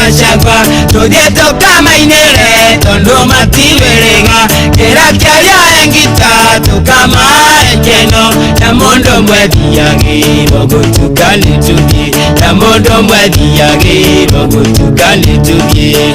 Gachagua todieto kama inere tondo matiberega kera kya engita to kama ekeno na mondo mwediage bogotukane tudie na mondo mwediage bogotukane tudie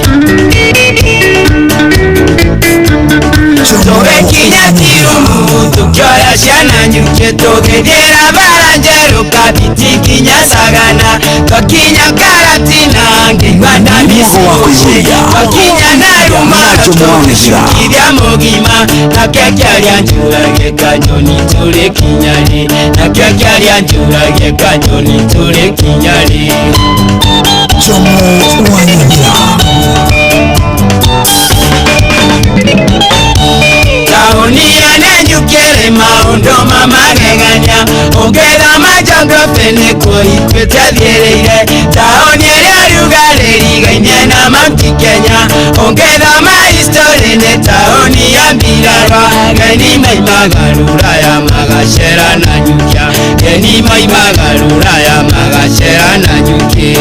Tobe kinyatirumu tukyoya shana nyuke togedera baranjero kabiti kinyasagana tokinya karatina ngigwanda misushi tokinya naruma tokishukirya mogima nakekyalya njurage kajoni tule kinyali nakekyalya njurage kajoni tule kinyali Chomo Wanyanya Taonia nenyukere maundo mamageganya Ongera majongo fene koi kweta diereire Taonia yarugaleri gainena mamki Kenya Ongera maistore ne taonia mirarwa Geni maimagarura ya magashera na nyukia Geni maimagarura ya magashera na nyukia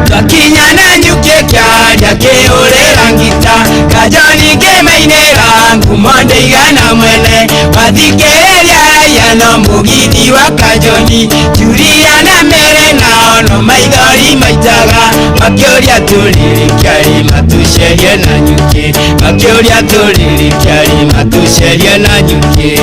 Kakinya na nyuke kya ke orera ngita kajoni ke mainera ngumonde igana mwene wadhikeria ya no mugidi wa kajoni juria na mere na ono maidori maitaga makyoria tuliri kyari matusherie na nyuke makyoria tuliri kyari matusherie na nyuke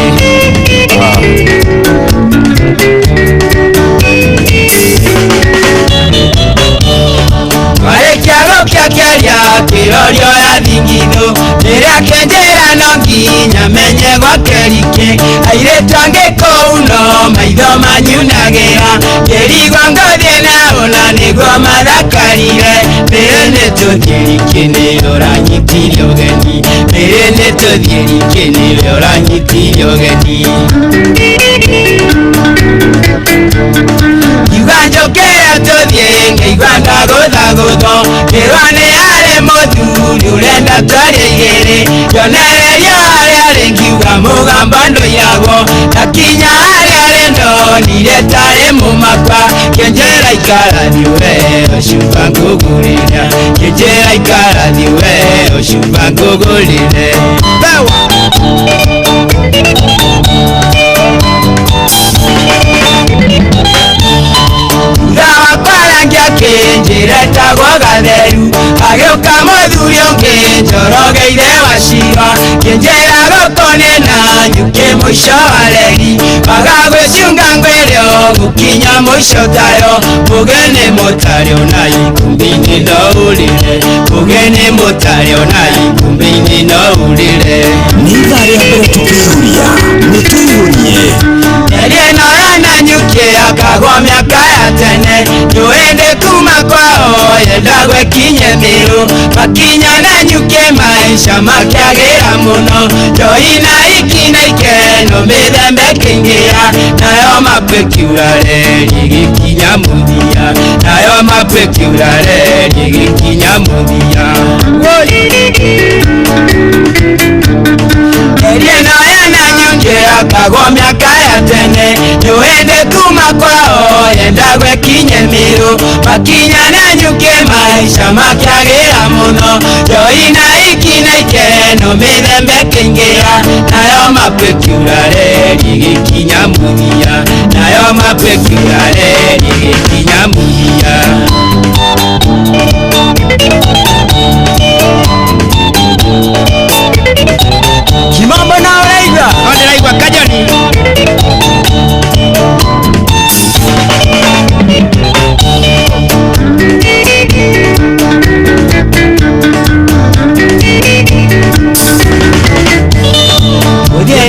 Kyakelya kirorio ya dhingido Nira kenjera nonginya menye gwakerike Aire twange kouno maitho manyunagera Kerigwa ngothie na ona niguo mathakarire Mbere nĩtũthirike nĩwe ũranyitire ũgeni Mbere nĩtũthirike nĩwe ũranyitire ũgeni Njokera todie ngeigwa ndagũthagũtho Kĩrwane arĩ mũthuri ũrenda twarĩgĩrĩ Yonererio harĩa rĩngiuga mũgambo ndũiyagwo Nakinya harĩa rĩndonire tarĩ mũmakwa Kĩnjĩra ikarathi we ũcuba ngũgũrĩra Kĩnjĩra ikarathi we ũcuba ngũgũrĩre Kenjira tagwa gatheru ageuka muthuri ungi njorogeire wacira kenjira gokone na nyuke muico wareri magagwicunga ngwirio gukinya muico tayo mugene mutario na ikumbini no urire mugene mutario na ikumbini no urire nitharia mbere tukiuria nituiurie Erie no yana nyuke akagwa miaka ya tene Nyoende kuma kwao yenda gwekinye miru Makinya na nyuke maisha makiagĩra muno Joina ikina ikeno mĩthembe kĩingĩra Nayo mapekiura reri gĩkinya mũthia Nayo mapekiura reri gĩkinya mũthia Erie no yana nyuke akagwa miaka ya tene Nyoende kuma kwao yenda gwekinye miru Makinya na nyuke maisha makiagĩra muno Joina ikina ikeno mĩthembe kĩingĩra Nayo mapekiura reri gĩkinya mũthia Nayo mapekiura reri gĩkinya mũthia Kimambo na ũraigua ndĩraigua kajoni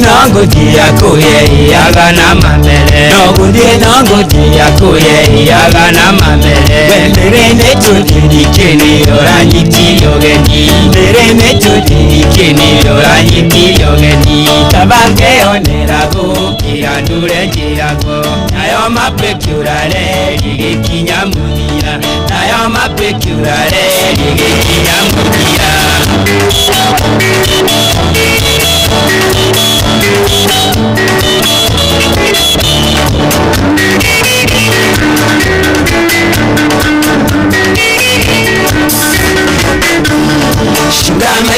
Nongotia kuye yagana mamele Nogudie nongotia kuye yagana mamele Wembere netudirikeni oranyiti yogeni Mbere netudirikeni oranyiti yogeni Tabange onerago kirandure jirago Nayo mapekiurare ligikinya mudia Nayo mapekiurare ligikinya mudia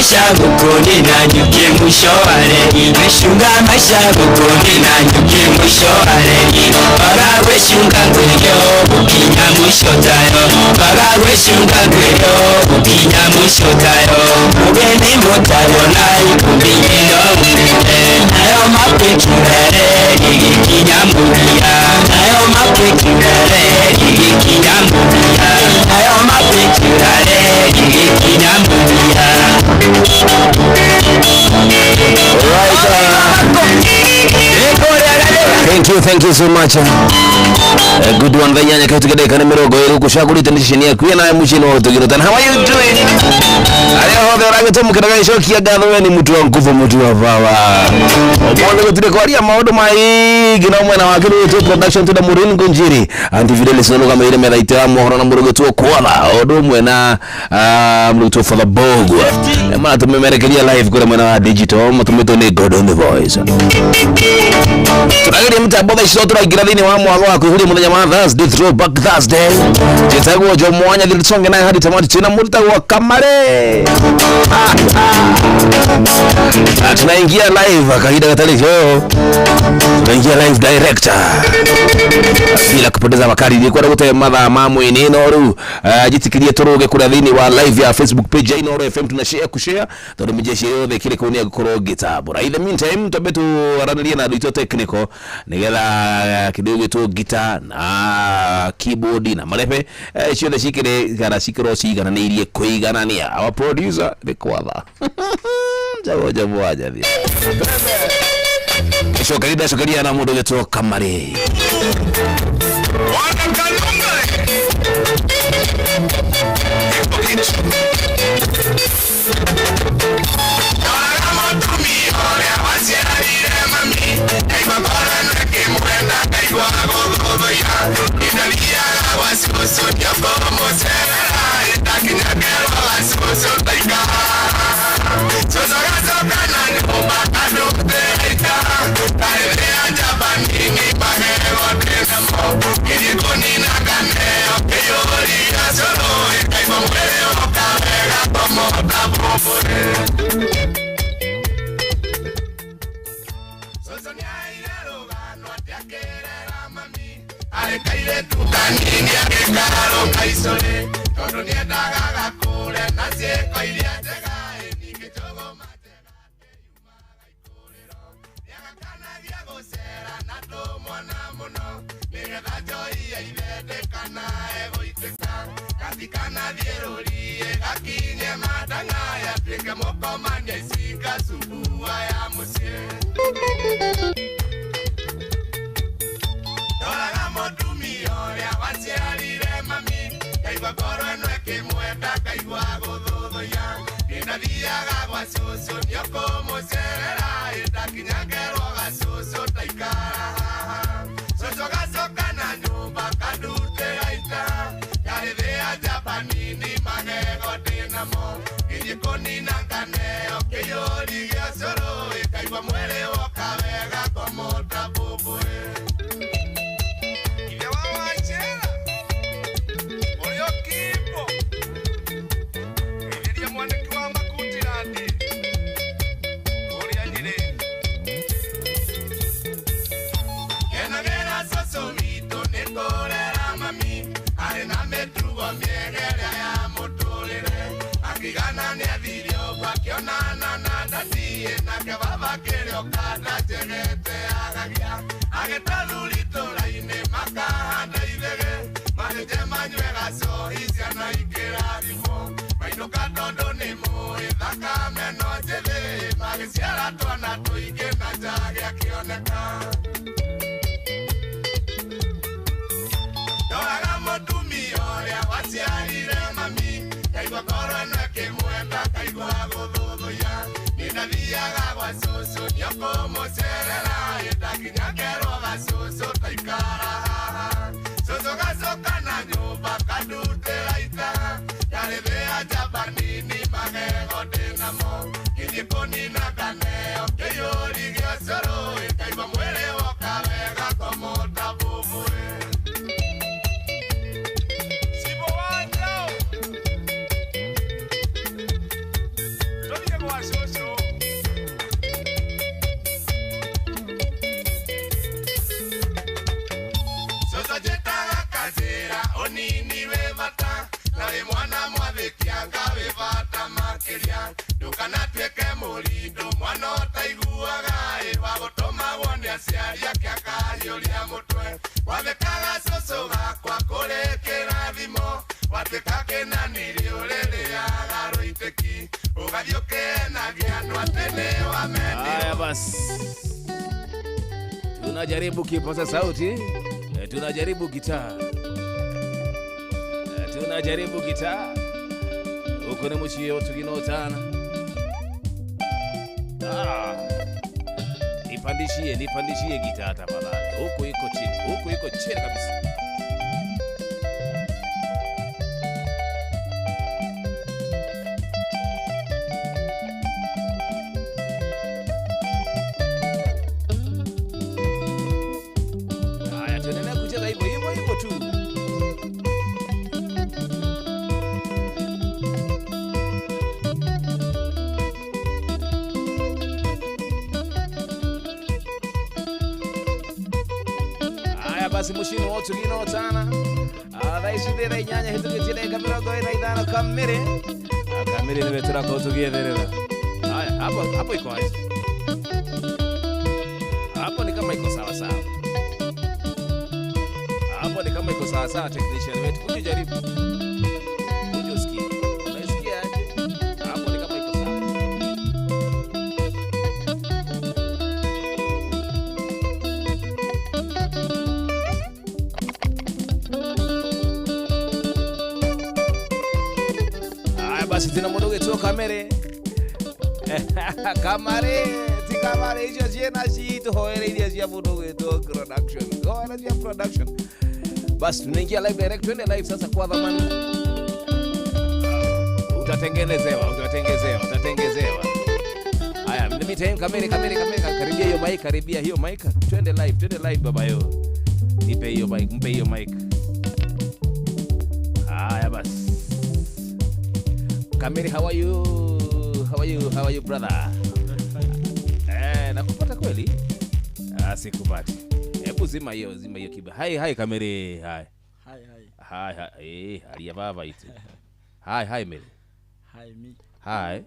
maisha gukuni na nyuki mwisho wa reli. Weshunga maisha gukuni na nyuki mwisho wa reli. Baga weshunga kwelyo ukinya mwisho tayo. Baga weshunga kwelyo ukinya mwisho tayo. Mugeni mutayo na ikumbini no mwende. Nayo mapekirere ikinya mulia. Nayo mapekirere ikinya mulia. Nayo mapekirere ikinya mulia. Thank you so much. Good one vanyanya kaitu kadeka na mirogo iru kushagulita ndishini ya kuya na mushino otogirota. How are you doing? Aliyo hodhe rangi tomu kadaga shoki ya gatho ni mtu wa nguvu, mtu wa power. Omonde gutire kwaria maundu mai gina mwena wa kiru to production to the Murin Gunjiri anti video lisono kama ile meraita mohoro na murugo to kwala odo mwena murugo to for the bogo. Ema tumemerekelia live kwa mwena wa digital matumeto ni God on the voice. Tunagiri mtabo da shoto ra giradini wa mwago wa kuhuri muthenya wa Thursday throwback Thursday. Jetago jo mwanya lilisonge na hadi tamati tena murta wa kamare. Tunaingia live kaida katali show. Tunaingia live director. Bila kupoteza wakati ni kwa gute matha mamu ini noru jitikirie turuge kura thini wa live ya Facebook page ya Inooro FM tunashare kushare tondu mijeshi yothe kile kunia gukoro gitabura. In the meantime tobetu araniria na dito technical nigela kidogo tu guitar na keyboard na malepe ciothe cikire kana cikiro cigana ni irie kuiganania. Our producer ni kwatha jago aja thia shokaria na mundu geto kamare mwana taiguaga wagotũmagwo nĩ aciari ake akahĩũria mũtwe wathekaga cũcũ gakwa kũrĩ kĩrathimo watĩka kĩnanĩrĩ ũrĩrĩaga rũitĩki ũgathiĩ ũkĩenagia andũ atĩ nĩ wamendirwo. Haya basi, tunajaribu kipaza sauti, tunajaribu gitaa, tunajaribu gitaa huko ni mushio tukinotana. Nipandishie gitaa tafadhali. Huko iko chini kabisa. Haya, tuendelea kucheza hivyo tu. Basi mushino wotu ginotana thaicithira inyanya hitugitire mirongo ĩna ithano kamiri nĩwe tũrakorwo tũgĩetherera. Haya, hapo iko aje? Hapo ni kama iko sawa sawa. Technician wetu, kuja jaribu, kuja usikie, unasikia aje? Hapo ni kama iko sawa. Basi tena mudoge tu kamere kamare hizo jena jitu hoere ile ya mudoge tu production. Basi tunaingia live direct, twende live sasa kwa dhamani. Utatengenezewa. Haya, mimi time kamera karibia hiyo mic. Twende live baba yo. Nipe hiyo mic, mpe hiyo mic. Haya basi. Kameri, how are you brother? Nakupata kweli? Sikupati. Hebu zima hiyo kiba. Hi Kameri, hi. Hali ya baba itu. Hi Mary. Hi me. Hi.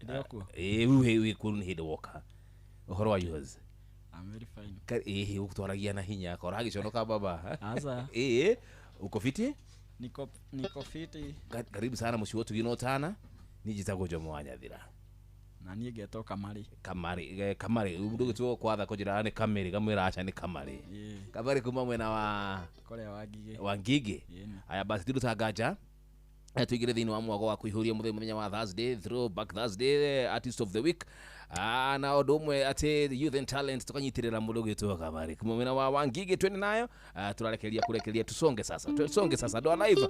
Idako. We couldn't hit the walker. How are you? I'm very fine. Ukutwaragia na hinya kora giconoka baba. Asa. Uko fiti? Niko fiti. Karibu sana mushi wotu ginotana. Nijitago Jomo wa Nyathira. Na niĩ ngetwo Kamari ndugu tu kwatha kujira ni Kameri kamwira acha ni Kamari. Kamari kuma mwena wa Ngige. Aya basi ndutagaja tuigire thini wa mwago wa kuihuria muthenya wa Thursday, Throwback Thursday, Artist of the Week. Na odumwe ate Youth and Talent tukanyitirira mudogo tu Kamari kuma mwena wa Ngige twende nayo. Kurekelia tusonge sasa ndo live.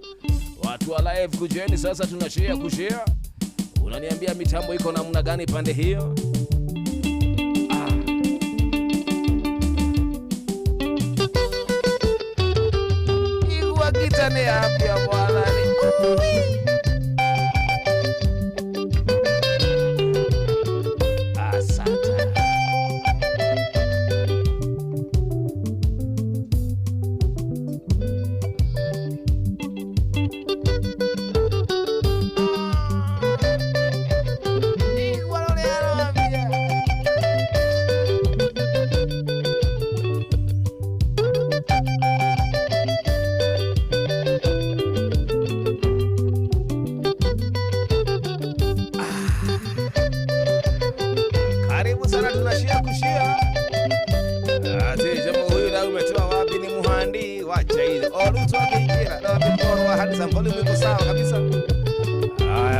Watu wa live kujeni sasa, kushare. Unaniambia mitambo iko namna gani pande hiyo? Igwa kitane hapa bwana ni. Asante.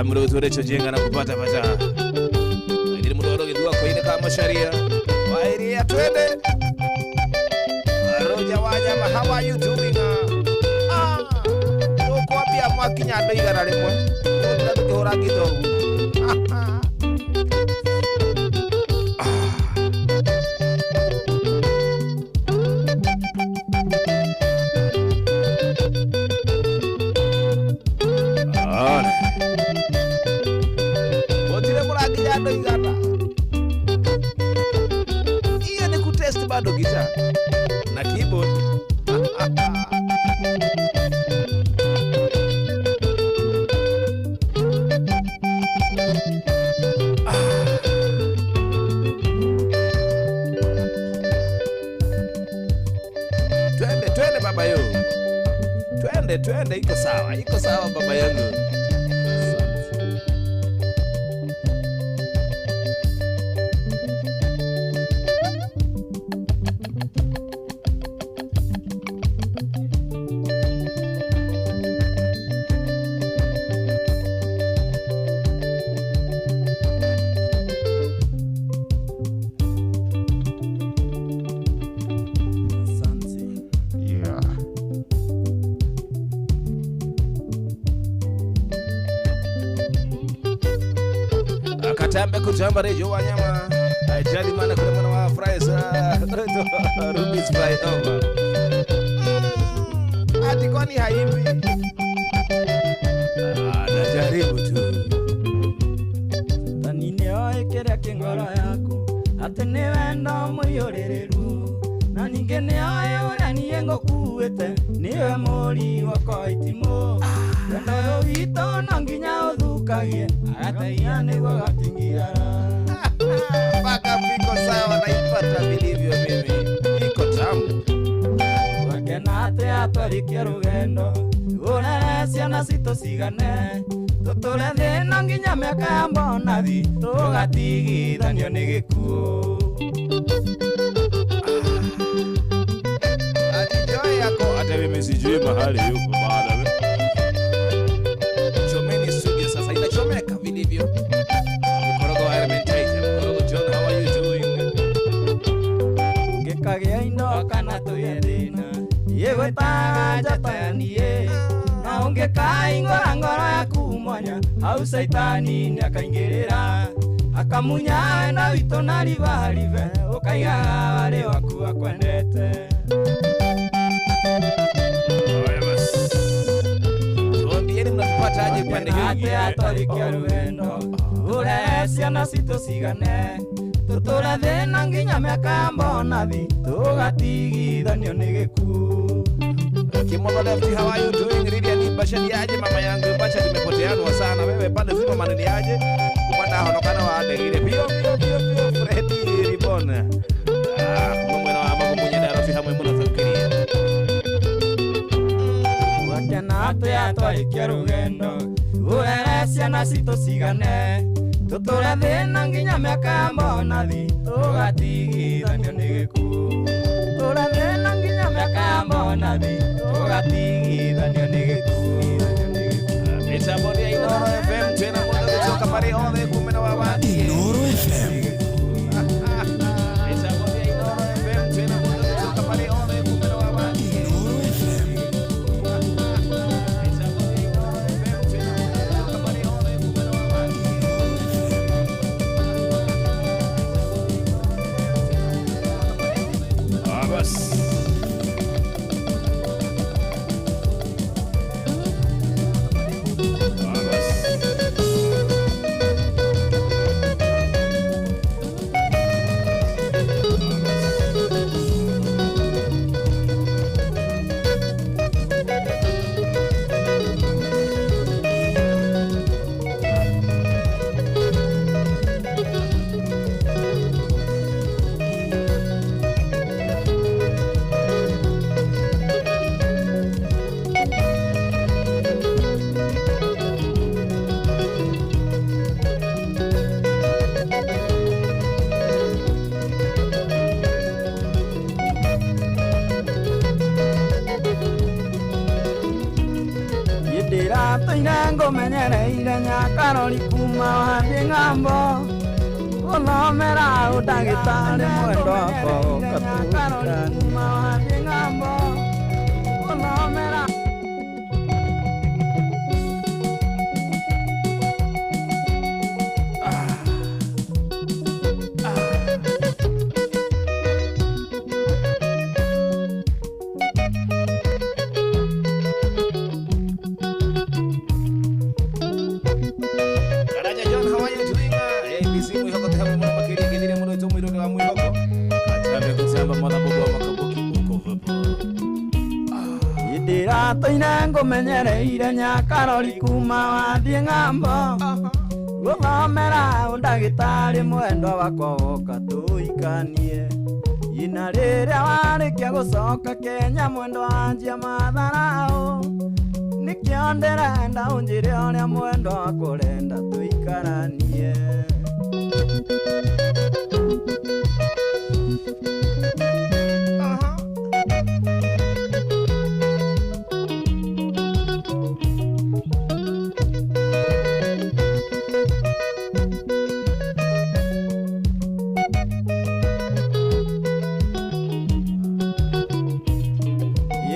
Mdogo jenga na kupata pata. Ili mdogo gidua kwa ile kama sharia. Wairia twende. Roja wanyama, how are you doing? Kwa pia mwakinya ndo igara rimwe. Tukihora kidogo. Hiyo ni kutest bado gitaa na keyboard. twende, iko sawa baba yangu. Katambe kutamba rejo wanyama ajali mana kuna mwana wa fries Rubis fry over ati kwani haimbi najaribu tu tanine oekera kingoro yako ati ni wendo muyorereru na ninge ni oe ura niye ngokuete niwe muri wako itimo wendo yo wito no nginya uthukagie agateia niguo gatingiara mpaka piko sawa naipata vilivyo mimi iko tamu wakena ate atwarikia rugendo urere ciana citũ cigane tũtũre thĩna nginya mĩaka ya mbonathi tũgatigithanio nĩ gĩkuũ Joy yako hata mimi sijui mahali yuko baada chomeni studio sasa inachomeka vilivyo mkorogo Elementate mkorogo John, how are you doing? ngĩkagĩa indo kana tũye thĩna yĩgwĩtaga njatanie na ũngĩkaingũra ngoro yaku mwanya hau caitani nĩakaingĩrĩra akamunya wendo witũ na ribaribe ũkaigaga warĩ waku akwendete. Tuambieni mnatupata aje pande hii atwarikia rugendo urere ciana citũ cigane tũtũre thĩna nginya mĩaka ya mbonathi tũgatigithanio nĩ gĩkuũ. Kimono Lefty, how are you doing? Really Bashadi aje mama yangu Bashadi nimepoteanwa sana wewe pande zima maneni aje kupanda honokana wa ndegire pio Freddy Ribona kumwe na mama kumunye darofi hamwe muna fikiria wakena ate atwarikia rugendo urere ciana citũ cigane tũtũre thĩna nginya mĩaka ya mbonathi tũgatigithanio nĩ gĩkuũ. tũtũre thĩna nginya mĩaka ya mbonathi tũgatigithanio nĩ gĩkuũ. Mitambo ya Inoro FM tena mwana kutoka pale ole kumena wa wadi Inoro FM Mitambo ya Inoro FM tena mwana kutoka pale ole kumena wa wadi Inoro FM Mitambo ya Inoro FM tena mwana kutoka pale ole kumena wa wadi Abas ngũmenyereire Nyakarori kuma wathi ng'ambo gũthomera ũndagĩtarĩ mwendo wakwa ũkatũkania kuma wathi ng'ambo gũthomera Toine ngũmenyereire Nyakarori kuma wathi ng'ambo gũthomera ũndagĩtarĩ mwendwa wakwa woka tũikanie ina rĩrĩa warĩkia gũcoka Kenya mwendwa anjia matharaũ no ndirenda unjire uria mwendwa kurenda tuikaranie.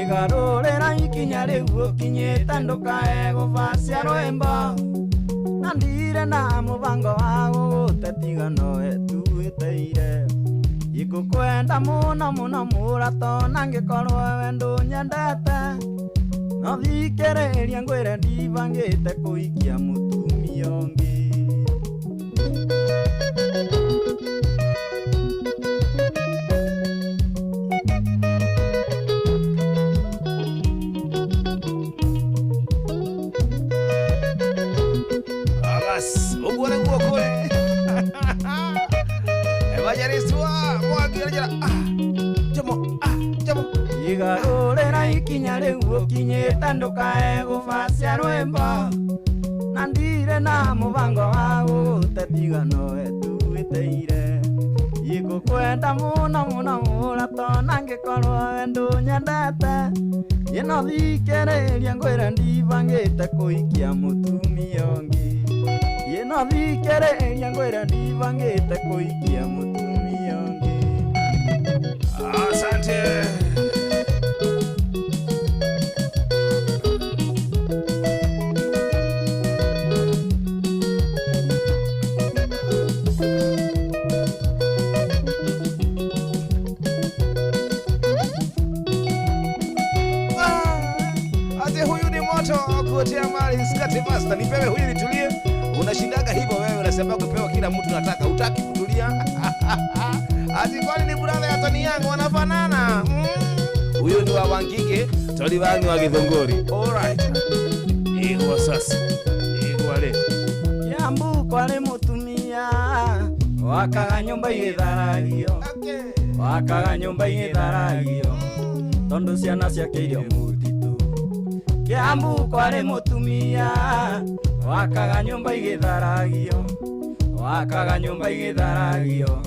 Igarurira ikinya riu ukinyite ndukae guvacia rwimbo na ndire na mubango wa gugutetiga noe tuwiteire igukwenda muno muno murato na ngikorwo we ndunyendete no thikiriria ngwire ndivangite kuikia mutumia ungi. Ugore guokore evajariswa mwakirajara jamo igarurira ikinya riu ukinyite ndukae guvacia rwimbo na ndire na mubango wa gugutetiga noe tuwiteire igukwenda muno muno murato na ngikorwo we ndunyendete ino thikiriria ngwire ndivangite kuikia mutumia ungi. Ino thikiriria ngwire ndivangite kuikia mutumia ungi. Asante. Ate huyu ni moto kuotea mali skati master, nipewe huyu nitulie. Unashindaga hivyo wewe, unasema kupewa kila mtu nataka, hutaki kutulia. Ati kwani ni brother ya Tony Young wanafanana? Huyo ni wa Wangige, Tony Young wa Githunguri. Alright. Ego sasa. Ego ale. Kiambu kwale mutumia wakaga nyumba igitharagio. Okay. Wakaga nyumba igitharagio. Tondu ciana ciake irio mutitu. Kiambu kwale mutumia wakaga nyumba igitharagio. Wakaga nyumba igitharagio.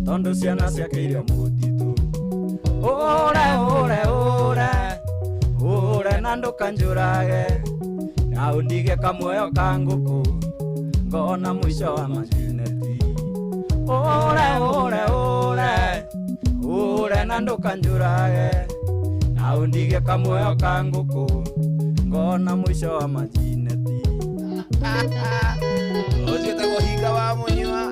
Tondu ciana ciake irio mutitu. Ure na ndukanjurage na undige kamuoyo ka nguku ngona mwisho wa matineti. Ure na ndukanjurage na undige kamuoyo ka nguku ngona mwisho wa matineti. Ozita kuhiga wa munywa.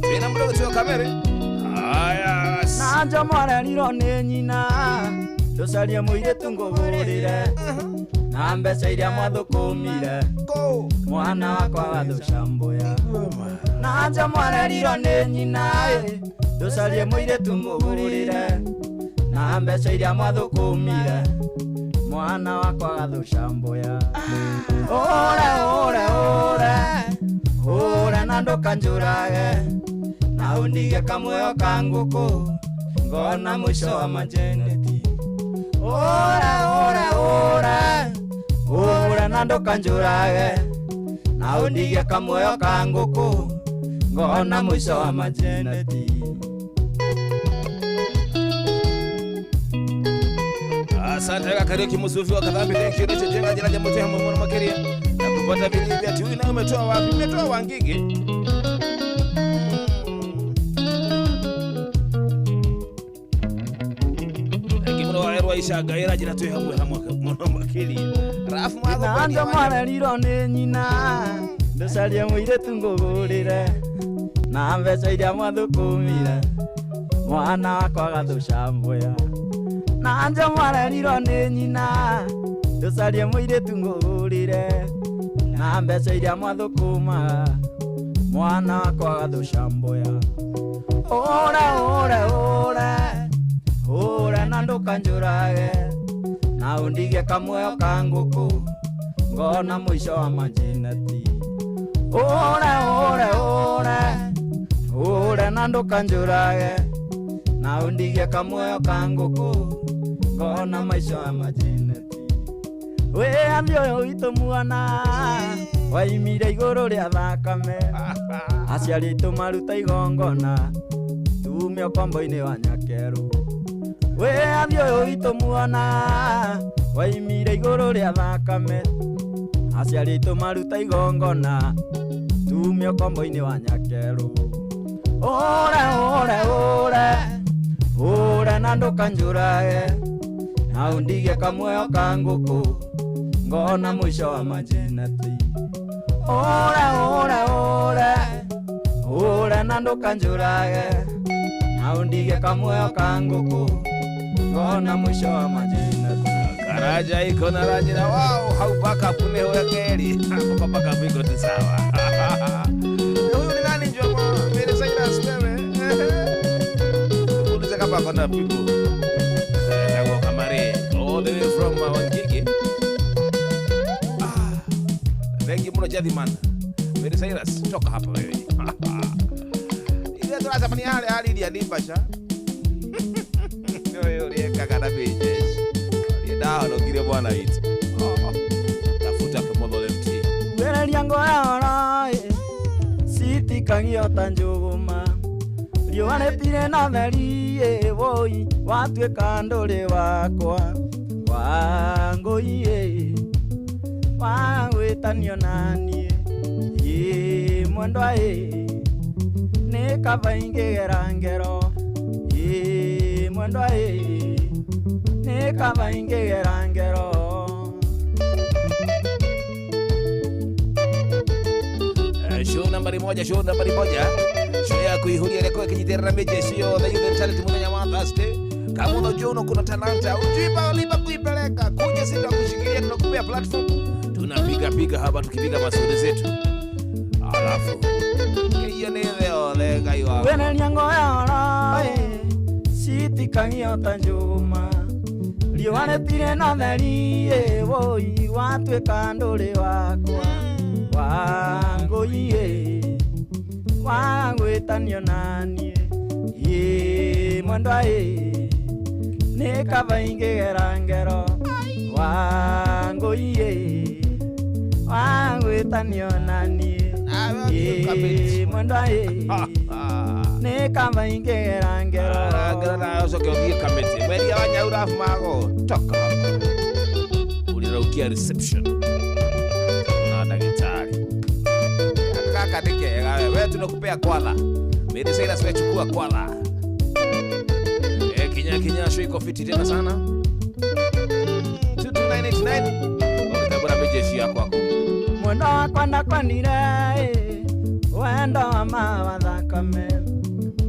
Tena mdogo tu kamera. Aya. Na jamara liro ne nyina nducarie muiretu ngugurire na mbeca iria mwathukumire mwana wakwa wathucambuya. Na jamara liro ne nyina nducarie muiretu ngugurire na mbeca iria mwathukumire mwana wakwa wathucambuya. Ure na ndukanjurage na undige kamuoyo ka nguku ngona mwisho wa majeneti. Ure na ndukanjurage na undige kamuoyo ka nguku ngona mwisho wa majeneti. Asante kaka Kariuki Musufi wa Kadhambi, thank you. Nacho jenga jina jambo tena mwana makeria na kupata bidii vya tu na umetoa wapi? Umetoa Wangige. Ngimro wa erwa isha gaira jina tu hamwe mwana makeria. Rafu mwago kwa Nanga mwana liro ne nyina nducarie muiretu ngugurire na mbeca iria mwathukumire mwana wakwa gathucambuya. Nanja mwana liro ne nyina nducarie muiretu ngugurire na mbeca iria mwathukuma mwana wakwa gathucambuya. Ure na ndukanjurage na undige kamuoyo ka nguku ngona mwisho wa majeneti. Ure na ndukanjurage na na undigie kamuoyo kanguku ngona maisha ya majeneti we ambio witũ mwana waimire igũrũ rĩa thakame aciari aitũ maruta igongona tume ũkombo-inĩ wa Nyakeru we ambio witũ mwana waimire igũrũ rĩa thakame aciari aitũ maruta igongona tume ũkombo-inĩ wa Nyakeru ore na ndũkanjũrage na undigie kamuoyo kanguku ngona mwisho wa majeneti ore na ndũkanjũrage na undigie kamuoyo kanguku ngona mwisho wa majeneti Karaja iko na rajina wao haupaka pune hoya keri hapo paka piko tu sawa huyu ni nani njoma mimi sasa wewe uliza kama kona piko na kamare all the way from Wangige wengi mno jadi man mimi sasa toka hapa wewe ile ndo zamani hali ya Libasha ndio ile kaka beje dawa logire bwana hitu tafuta kemodole mti wele liango yaona siti kagiota njuguma liwane pire na theri woi watuĩka ndũrĩ wakwa wangũiye wagwĩtanio naniĩ mwendwa nĩ kaba ingĩgera ngero mwendwa nĩ kaba ingĩgera ngero show nambari moja show ya kuihuria rekodi kijiterera mejeshi yo the youth talent mwenye Thursday kama unajiona kuna talanta ujipa lipa kuipeleka kuja sisi tukushikilia tunakupea platform tunapiga hapa tukipiga masudi zetu alafu hiyo ni leo lenga yo wena nyango ya siti kagiota njuma liwane pire na theri woi watuĩka ndũrĩ wakwa wangũiye wagwĩtanio naniĩ mwendwa nĩ kaba ingĩgera ngero wangũiye wagwĩtanio naniĩ mwendwa nĩ kaba ingĩgera ngero na usoke ugie kamete mweli ya wanyaura mago toka uliraukia reception na daktari kaka dike wewe tunakupea kwala mimi sasa siwezi chukua kwala kinya show iko fiti tena sana 22989 utabora mejeshi yako hapo mwana wakwa ndakwanire wendo wa mawathakame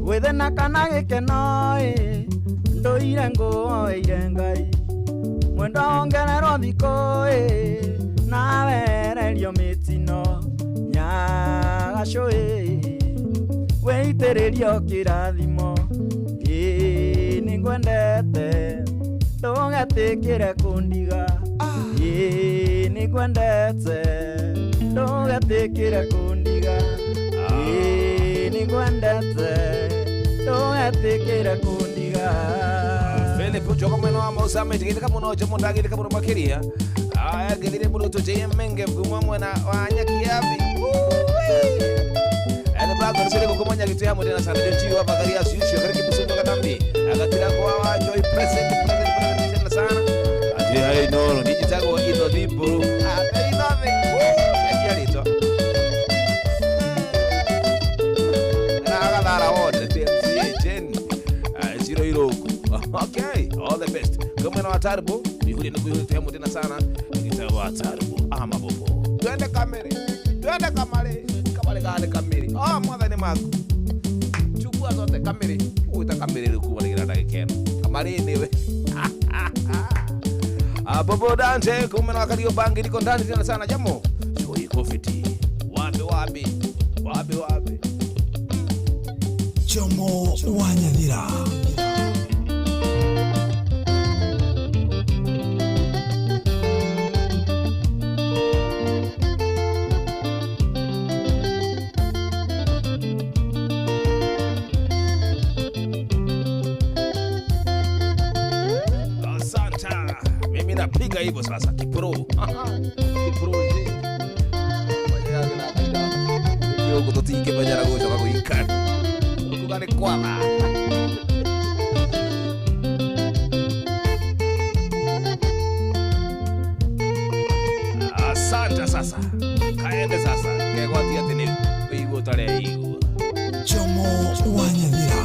withena kana gĩkeno ndũire ngũoire Ngai mwendo ongererwo thikũ na wererio mĩtino nyagacũ wĩitĩrĩrio kĩrathimo nĩ ngwendete ndũgetĩkĩre kũndiga nĩ ngwendete ndũgetĩkĩre kũndiga nĩ ngwendete ndũgetĩkĩre kũndiga Philip Joko mweno wa Mozambique tigithika muno jomo ndagithika muno makiria aya githire muno tuje menge gumwa mwana wa nyakiabi ene bago sire ko kumanya kitu ya modena sana ndio hapa gari ya sisi kari kibusunga katambi agatira kwa wa joy present tena sana ati hai no digitago ino dipo ati nove yakialito agadara wote TMC Jen zero iroko okay all the best kama na watarbo mihuri ni kuyo temo tena sana nitawa watarbo ama bobo twende kamere kamere mwadha ni mako chukua zote kamere uita kamere likuwa ngira ndagikeno kamare niwe bobo dante kama na wakati bangi liko ndani tena sana jamo sio iko fiti wapi Jomo wa Nyathira. Mimi napiga hivyo sasa kipro. Kipro je. Wajaya na kaida. Ndio kutotike bajara gocha kwa kuikana. Kugane kwala. Asante sasa. Kaende sasa. Kegwati atini. Igo tare igo. Jomo wa Nyathira.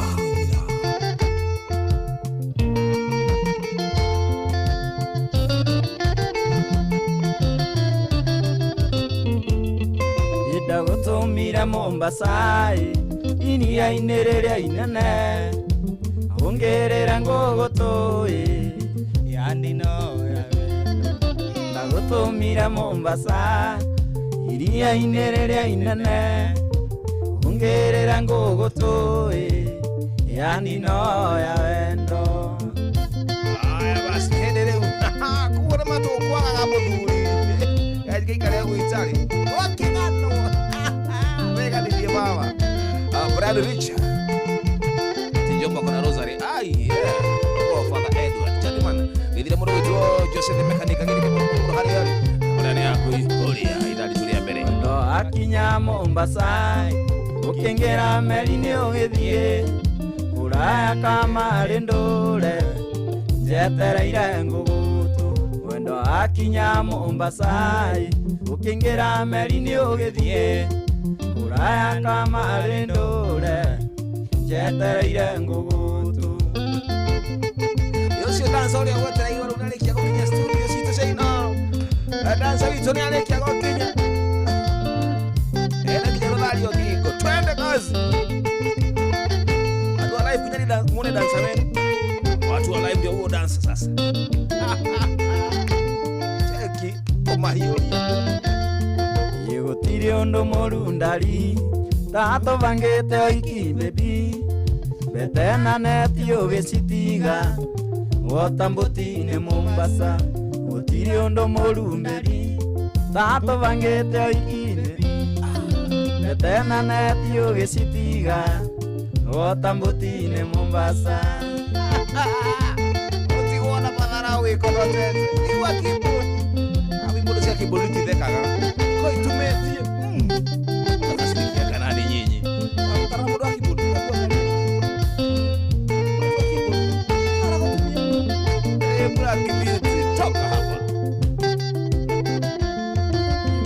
Ida gutumira Mombasa inia inereria inene ongerera ngogotoi yandi no yawe ndagutumira Mombasa iria inereria inene ongerera ngogotoi yandi no yawendo. Aya basi hendereu kuona mato kwa gaboduri yaikare guitari wakigano wega ni baba Brad Richard tijomba kuna Rosary ai kwa Father Edward Chadimana ndio mmoja wetu Joseph Mechanic ngine kwa hali yale ndani yako historia idadi tulia mbele ndo akinya Mombasa ukengera meri-inĩ ũgĩthiĩ kũraya kamarĩ ndũre njetereire ngũgũtũ wendo akinya Mombasa ukengera meri-inĩ ũgĩthiĩ kũraya kamarĩ ndũre njetereire ngũgũtũ. Yosio dansa ule wote hiyo unalekia kwa studio sito sasa dansa hizo ni alekia kwa Kenya Mario Kiko, twende kazi. Watu wa live kunyani muone dansa wenu. Watu wa live ndio huo dansa sasa. Cheki koma hiyo. Yegotire ondo morundari tato bangete oiki baby betena neti obesitiga wotambutine Mombasa gotire ondo morundari tato bangete oiki betena neti obesitiga wotambutine Mombasa otiwona padara we konote iwa kipo abimbo sia kiboliti dekaga ko itumetie atasikia kanani nyinyi taramodo akiboliti kwa kibiti toka hapa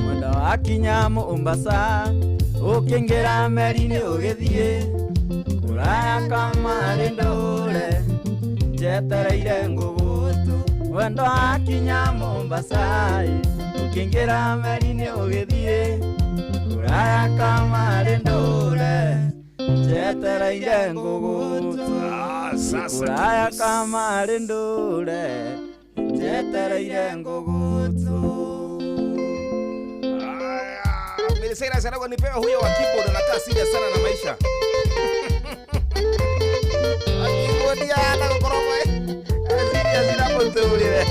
mwenda akinya Mombasa ukengera meri-inĩ ũgĩthiĩ kũraya kamarĩ ndũre njetereire ngũgũtũ wendo akinya Mombasa ukengera meri-inĩ ũgĩthiĩ kũraya kamarĩ ndũre njetereire ngũgũtũ kũraya kamarĩ ndũre njetereire ngũgũtũ. Sera sana kwa nipewa huyo wa keyboard anakaa serious sana na maisha. Akibodi ana kokoromo serious na pontuli we.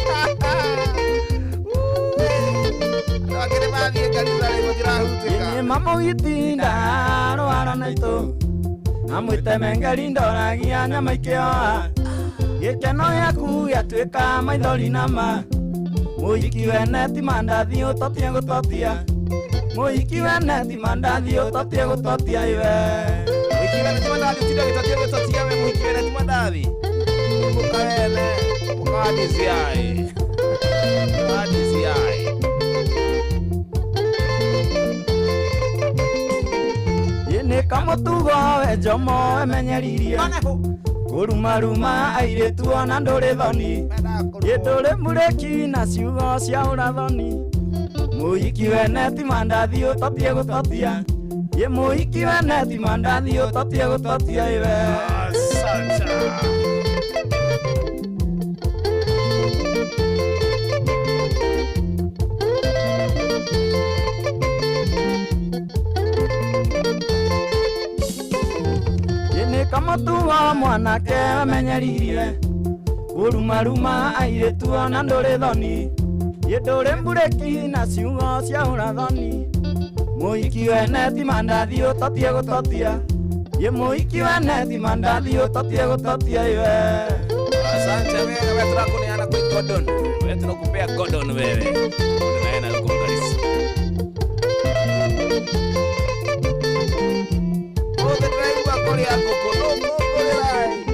Akere baadhi ya kanisa leo tirahutika. Ni mama yitinda rwara naito. Amwite mengeri ndoragia nyama ikioa. Gikeno yaku yatwika maithori nama. Muiki weneti mandathi utotie gutotia. Muiki weneti mandathi utotie gutotia iwe. Muiki weneti mandathi utotie gutotia we muiki weneti mandathi. Mukawele mukadisi ai. Mukadisi ai. Yene kamutugo we Jomo emenyeririe. Kurumaruma airetu ona ndũrĩ thoni. Ndũrĩ mureki na ciugo cia ũrathoni. Muiki weneti mandathi utotie gutotia. Ye muiki weneti mandathi utotie gutotia iwe. Santa. Yene kamutugo mwanake amenyeririe. Kurumaruma airetu ona ndũrĩ thoni. Ndũrĩ mureki na ciugo cia ũrathoni. Muiki weneti mandathi utotie gutotia. Ye muiki weneti mandathi utotie gutotia iwe. Asante wewe, wewe tunakuniana kwa Gordon. Wewe tunakupea Gordon wewe. Unaenda na kuangalia. Ote driver kole yako koloko kole lai.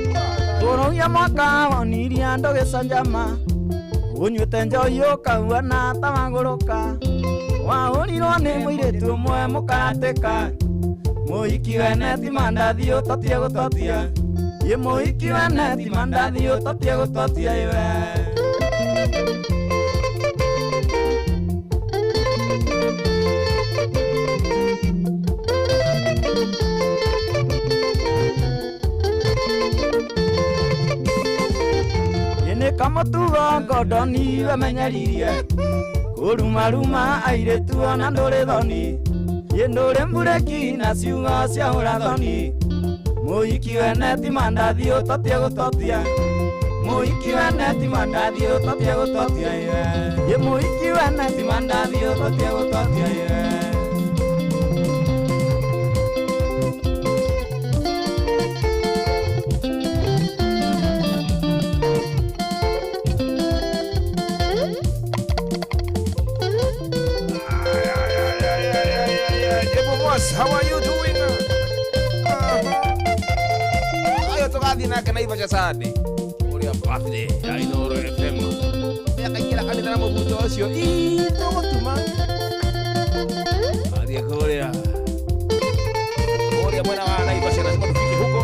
Toro ya mwaka woniria ndo gesanjama. Unyuite njoyo kawana tamagoroka. Wahurirwo ni muiritu umwe mukarateka. Muhiki wene ti mandathi utatie gutotia. Ye muhiki wene ti mandathi utatie gutotia iwe. Yene kama tuwa Gordoni wamenyeririe. Kuruma airetu ona ndore thoni. Yendore mbureki na ciugo cia urathoni. Muhiki wene ti mandathi utatie gutotia. Muhiki wene ti mandathi utatie gutotia iwe. Ye muhiki wene ti mandathi utatie gutotia iwe. How are you doing? Ayo tukathi nake na Iva Chasade. Uria birthday ya Inooro FM. Akaingira kanitha na mũbuto ũcio. Tũgũtuma. Athiĩ kũrĩa. Kũrĩa mwena wa Naivasha lazima tufike huko.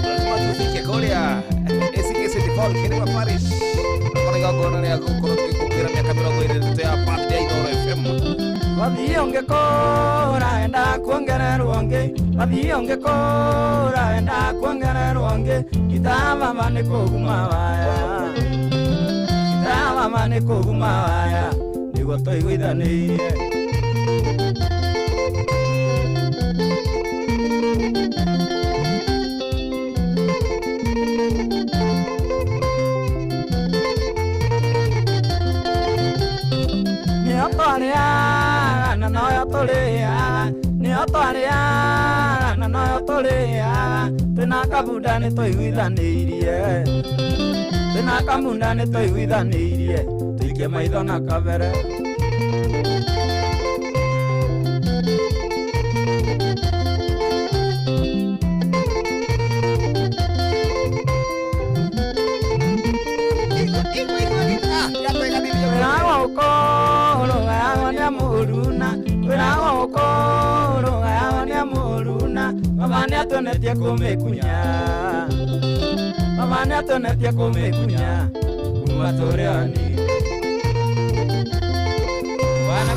Lazima tufike kũrĩa. City Hall Kinema Parish. Kũrĩa ngona ya kũkĩra miaka 20 ya birthday ya Inooro FM. Wathi ungikora enda kuongererwo ngi. Wathi ungikora enda kuongererwo ngi. Itama ni kuguma waya. Itama ni kuguma waya. Niguo tuiguithanirie. Ni otoria na noyo turia. Ni otoria na noyo turia. Tena kabunda ni tuiguithanirie. Tena kabunda ni tuiguithanirie. Tuikie maitho na kabere. Wirago ukoro gayago ni amuruna. Wirago ukoro gayago ni amuruna. Mama ni atonetie kumikunya. Mama ni atonetie kumikunya. Kuma tureani. Wana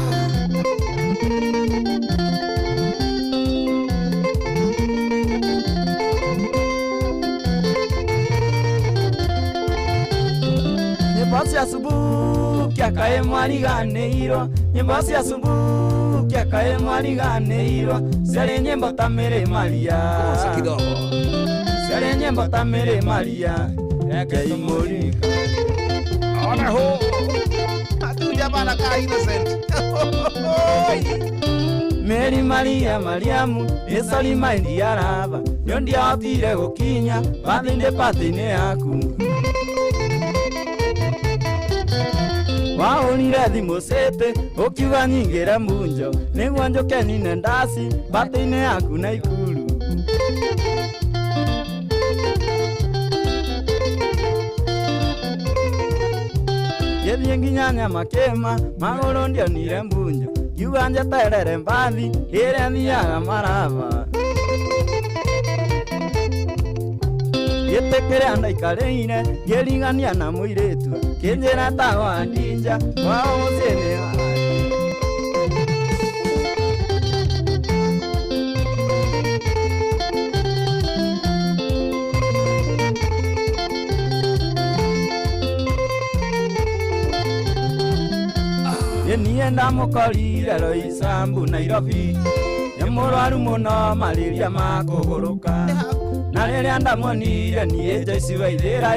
nyimbo cia subukia kae mwariganĩirwo. Nyimbo cia subukia kae mwariganĩirwo. Ciarĩ nyimbo ta Mĩrĩ Maria. kidogo. Ciarĩ nyimbo ta Mĩrĩ Maria. Ngai mũrika. Ona ho. Hatuja bana ka innocent. Mĩrĩ Maria Mariamu ĩcori maindi araba. Nĩ ndiahotire gũkinya birthday party-inĩ yaku. Wahũrire thimũ cĩtĩ ũkiuga nyingĩre munjo. Nĩguo njũke nine ndaci birthday-inĩ yaku Naikuru. Gĩthiĩ nginya Nyamakĩma magũrũ ndionire mbunjo. Kiuga njeterere mbathi ĩrĩa thiaga maraba. Gĩtĩ kĩrĩa ndaikarĩire ngĩrigania na mũirĩtu kĩnjĩra tagwa ndinja wao mũciĩ nĩ wake. Niĩ ndamũkorire Roysambu Nairobi. Nĩ mũrwaru mũno malaria ma kũgũrũka. Na rĩrĩa ndamuonire niĩ Joyce Waithĩra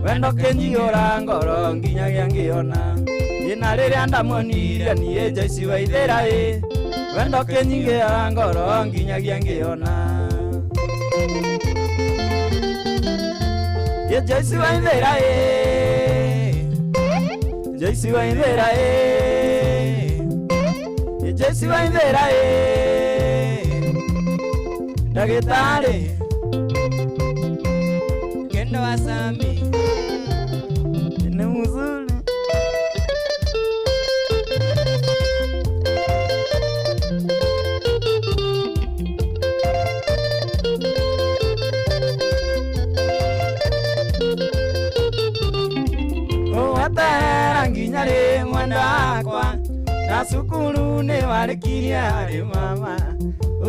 wendo kĩnjiyũra ngoro nginyagia ngĩona. Na rĩrĩa ndamuonire niĩ Joyce Waithĩra wendo kĩnjiyũra ngoro nginyagia ngĩona. Joyce Waithera Joyce Waithera Joyce Waithera Ndagĩtarĩ Kendo Asami ni mzuri Owatera nginya rĩ mwana wakwa na cukuru nĩ warĩkirie harĩ mama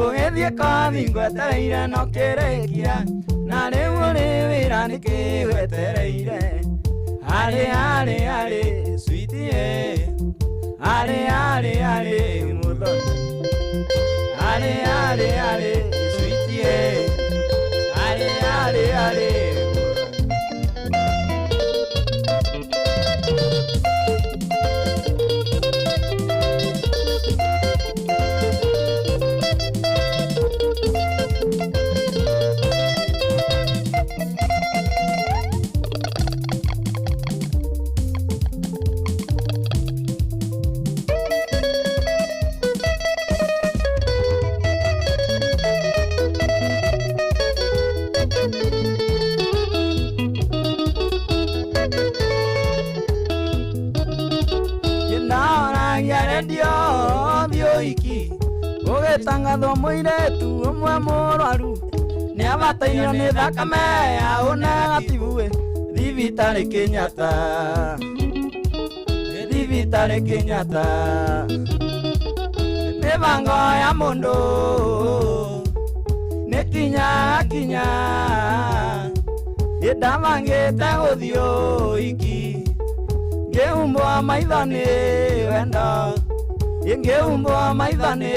ũgĩthiĩ kothi ngwetereire no kĩrĩkia na rĩu ũrĩ wĩra nĩkĩ wetereire harĩ sweetie harĩ mũthoni harĩ sweetie harĩ iki ũgĩtangathwo mũirĩtu ũmwe mũrwaru nĩabatairwo nĩ thakame ya ũnegativu thibitarĩ Kenyatta mĩbango ya mũndũ nĩ kinya ĩndabangĩte gũthiĩ ũhiki ngĩhumbwo maitho nĩ wendo Ingeumbwa maithani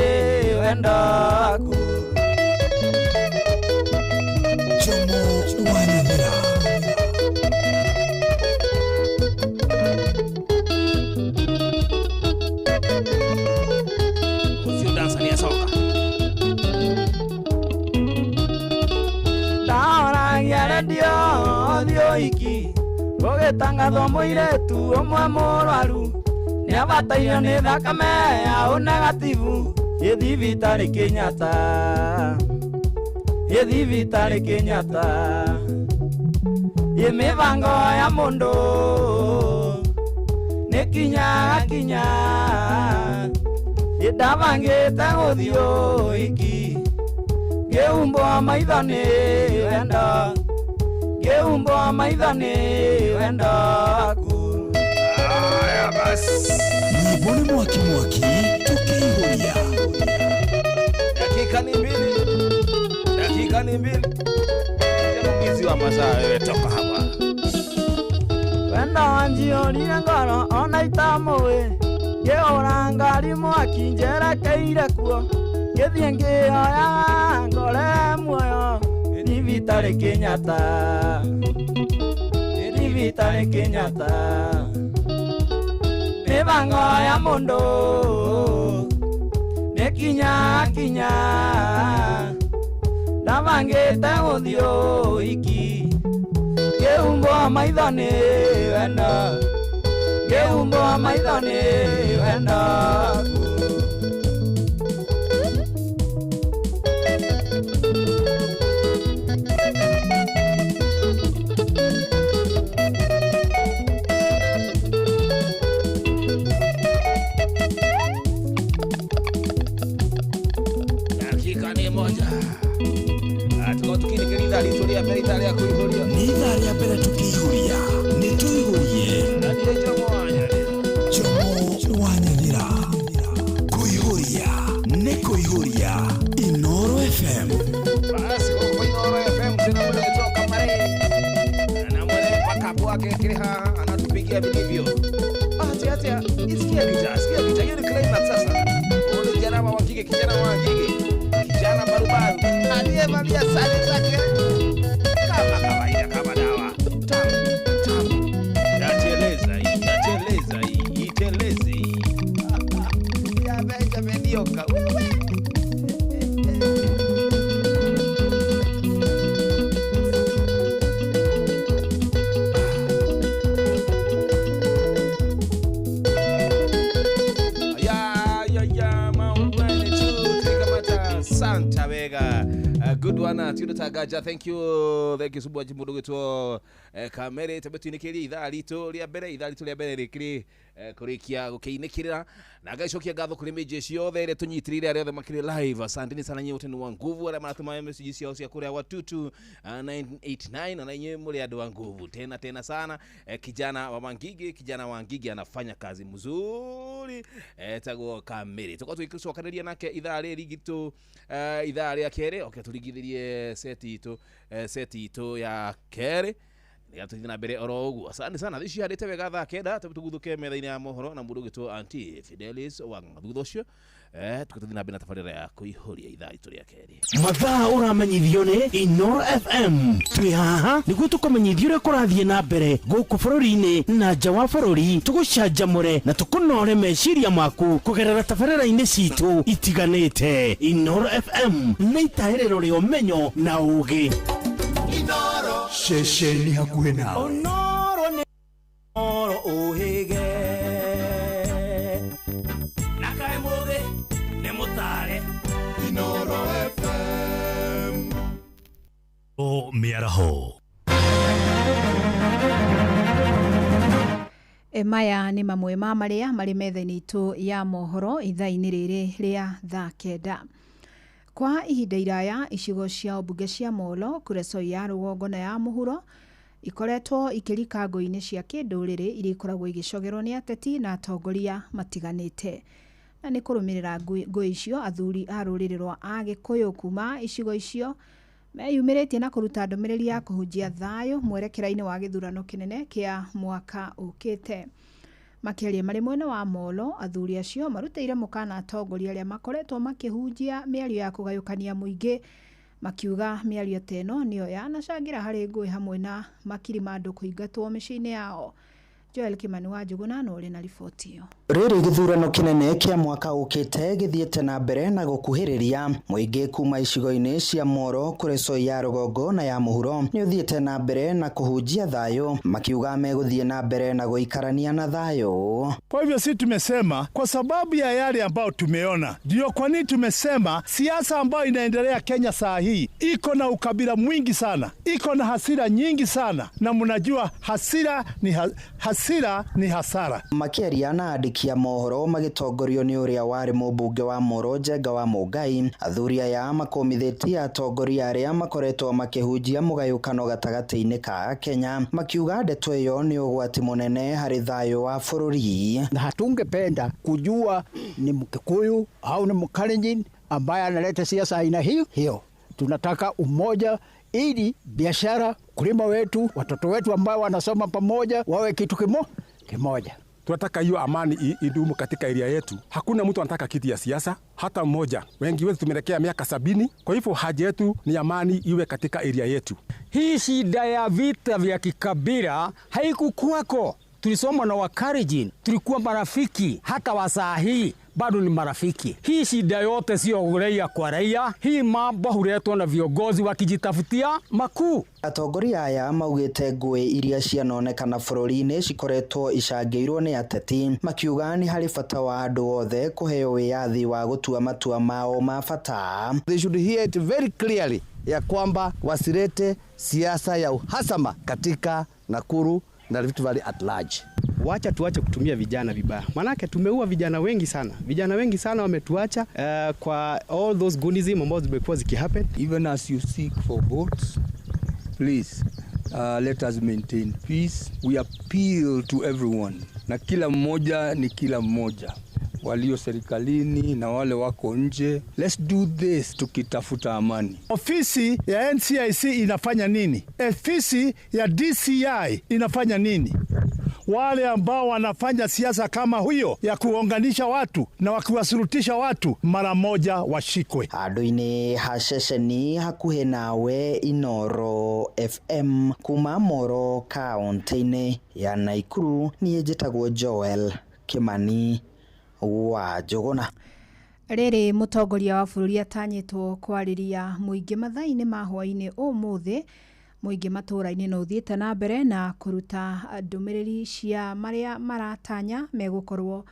wendo aku Jomo Wanyathira Usio dansa ni soka Ndaoragia radio iki ũgĩtangathwo mũirĩtu ũmwe mũrwaru nĩabatairwo nĩ thakame ya ũnegativu thibitarĩ Kenyatta mĩbango ya mũndũ nĩ kinya ĩndabangĩte gũthiĩ ũhiki ngĩhumbwo maitho nĩ wendo aku Nyimbo nĩ mwaki tukĩihũria dakika ni mbili mwizi wa masaa wewe toka hapa wendo wanjiũrire ngoro ona itamũĩ ngĩhũra ngari mwaki njerekeire kuo ngĩthiĩ ngĩoyaga ngore muoyo thibitarĩ Kenyatta mĩbango ya mũndũ nĩ kinya ndabangĩte gũthiĩ ũhiki ngĩhumbwo maitho nĩ wendo Nĩ ithaa rĩa mbere tukĩihũria nĩ tũihũrie Jomo Wanyathira kũihũria nĩ kũihũria Inooro FM basi kwa Inooro FM tena mwana kutoka Marei na mwana pakapo wake kile anatupigia vilivyo atia isikia kita hiyo ni climax sasa ule kijana wa kike kijana barubaru aliyevalia sare zake kama kawaida kama dawa tamu yateleza iteleze ya beja medioka wewe sana tiundo tagaja. Thank you so much mundu gitwo kamere tabetinikiria ithaa ritu ria mbere rikiri kurikia gukiinikirira na gacokia ngatho kuri meje ciothe ire tunyitirire ari othe makiri live. Asanteni sana nyi uteni wa nguvu ara maratuma message ciao cia kuria wa 22989 na nyi muri andu wa nguvu tena sana. Kijana wa Ngigi anafanya kazi mzuri tagwo kamere tukwa tukicokanĩria nake ithaa rĩrĩ gitu ithaa rĩa kere. Okay, turigithirie seti itu ya kere ya tuthi na mbere oro ugu. Asante sana thici handite wega thaa kenda tuguthuke metha-inĩ ya mohoro na mundu gitwo Auntie Fidelis wa thutha ucio tukuthi na mbere na tabarĩra ya kuihuria ithaa itu rĩa keri. Mathaa uramenyithio ni Inoro FM. Twi haha niguo tukumenyithio uria kurathie na mbere guku bururi-ini na nja wa bururi. Tugucanjamure na tukunore meciria maku kugerera tabarĩra-inĩ citu itiganĩte. Inoro FM nĩ itaĩrĩro rĩa ũmenyo na ũũgĩ. Inoro Shesheni hakuhĩ nawe. Onoro nĩ oro ũhĩge na kaĩ mũthĩ nĩ mũtare. Inoro FM. O mĩaraho. Maya nĩ mamwe ma marĩa marĩ metha-inĩ itũ ya mohoro ithaa-inĩ rĩrĩ rĩa thaa kenda. Kwa ihinda iraya icigo cia ũmbunge cia Molo, Kuresoi ya rũgongo na ya mũhuro ikoretwo ikĩrika ngũĩ-inĩ cia kĩndũrĩrĩ iria ikoragwo igĩcogerwo nĩ ateti na atongoria matiganĩte. Na nĩ kũrũmĩrĩra ngũĩ icio athuri a rũrĩrĩ rwa Agĩkũyũ kuma icigo icio meyumĩrĩtie na kũruta ndũmĩrĩri ya kũhunjia thayũ mwerekera-inĩ wa gĩthurano kĩnene kĩa mwaka ũkĩte. Makĩaria marĩ mwena wa Molo, athuri acio marutĩire mũkana atongoria arĩa makoretwo makĩhunjia mĩario ya kũgayũkania mũingĩ, makiuga mĩario teno nĩyo yanacangĩra harĩ ngũĩ hamwe na makiri ma andũ kũingatwo mĩciĩ-inĩ yao. Joel Kimani wa Njuguna no na riboti iyo. Rĩrĩ gĩthurano kĩnene kĩa mwaka ũkĩte gĩthiĩte na mbere na gũkuhĩrĩria mũingĩ kuma icigo-inĩ cia Moro, Kuresoi ya rũgongo na ya mũhuro nĩ ũthiĩte na mbere na kũhunjia thayũ, makiuga megũthiĩ na mbere na gũikarania na thayũ. Kwa hivyo si tumesema kwa sababu ya yale ambayo tumeona, ndio kwa nini tumesema siasa ambayo inaendelea Kenya saa hii iko na ukabila mwingi sana, iko na hasira nyingi sana, na mnajua hasira ni hasara. Makĩaria na andĩki a mohoro magĩtongorio nĩ ũrĩa warĩ mũmbunge wa Moro Njenga wa Mũngai, athuri aya makomithĩtie atongoria arĩa makoretwo makĩhunjia mũgayũkano gatagatĩ-inĩ ka Kenya, makiuga ndeto ĩyo nĩ ũgwati mũnene harĩ thayũ wa bũrũri. Na hatungependa kujua ni Mkikuyu au ni Mkalenjin ambaye analeta siasa aina hiyo. Tunataka umoja ili biashara, kulima wetu, watoto wetu ambao wanasoma pamoja wawe kitu kimoja. Tunataka hiyo amani idumu katika area yetu. Hakuna mtu anataka kiti ya siasa hata mmoja. Wengi wetu tumelekea miaka 70. Kwa hivyo haja yetu ni amani iwe katika area yetu. Hii shida ya vita vya kikabila haikukuwako. Tulisoma na Wakalenjin, tulikuwa marafiki, hata wa saa hii bado ni marafiki. Hii shida yote sio raia kwa raia, hii mambo huletwa na viongozi wakijitafutia makuu. Atongoria aya maugĩte ngũĩ iria cianonekana bũrũri-inĩ cikoretwo icangĩirwo nĩ ateti, makiuga nĩ harĩ bata wa andũ othe kũheo wĩyathi wa gũtua matua mao ma bata. They should hear it very clearly ya kwamba wasilete siasa ya uhasama katika Nakuru na Rift Valley at large. Wacha tuache kutumia vijana vibaya. Manake tumeua vijana wengi sana. Vijana wengi sana wametuacha kwa all those goonism ambazo zimekuwa zikihappen. Even as you seek for votes, please let us maintain peace. We appeal to everyone. Na kila mmoja ni kila mmoja. Walio serikalini na wale wako nje. Let's do this tukitafuta amani. Ofisi ya NCIC inafanya nini? Ofisi ya DCI inafanya nini? Wale ambao wanafanya siasa kama huyo ya kuunganisha watu na wakiwasurutisha watu mara moja washikwe. Handũ-inĩ ha ceceni hakuhĩ nawe Inoro FM kuma Moro kaunti-inĩ ya Nakuru, niĩ njĩtagwo Joel Kimani wa Njuguna. Rĩrĩ mũtongoria wa bũrũri atanyĩtwo kwarĩria mũingĩ mathaa-inĩ ma hwaĩ-inĩ ũmũthĩ, mũingĩ matũra-inĩ no ũthiĩte na mbere na kũruta ndũmĩrĩri cia marĩa maratanya megũkorwo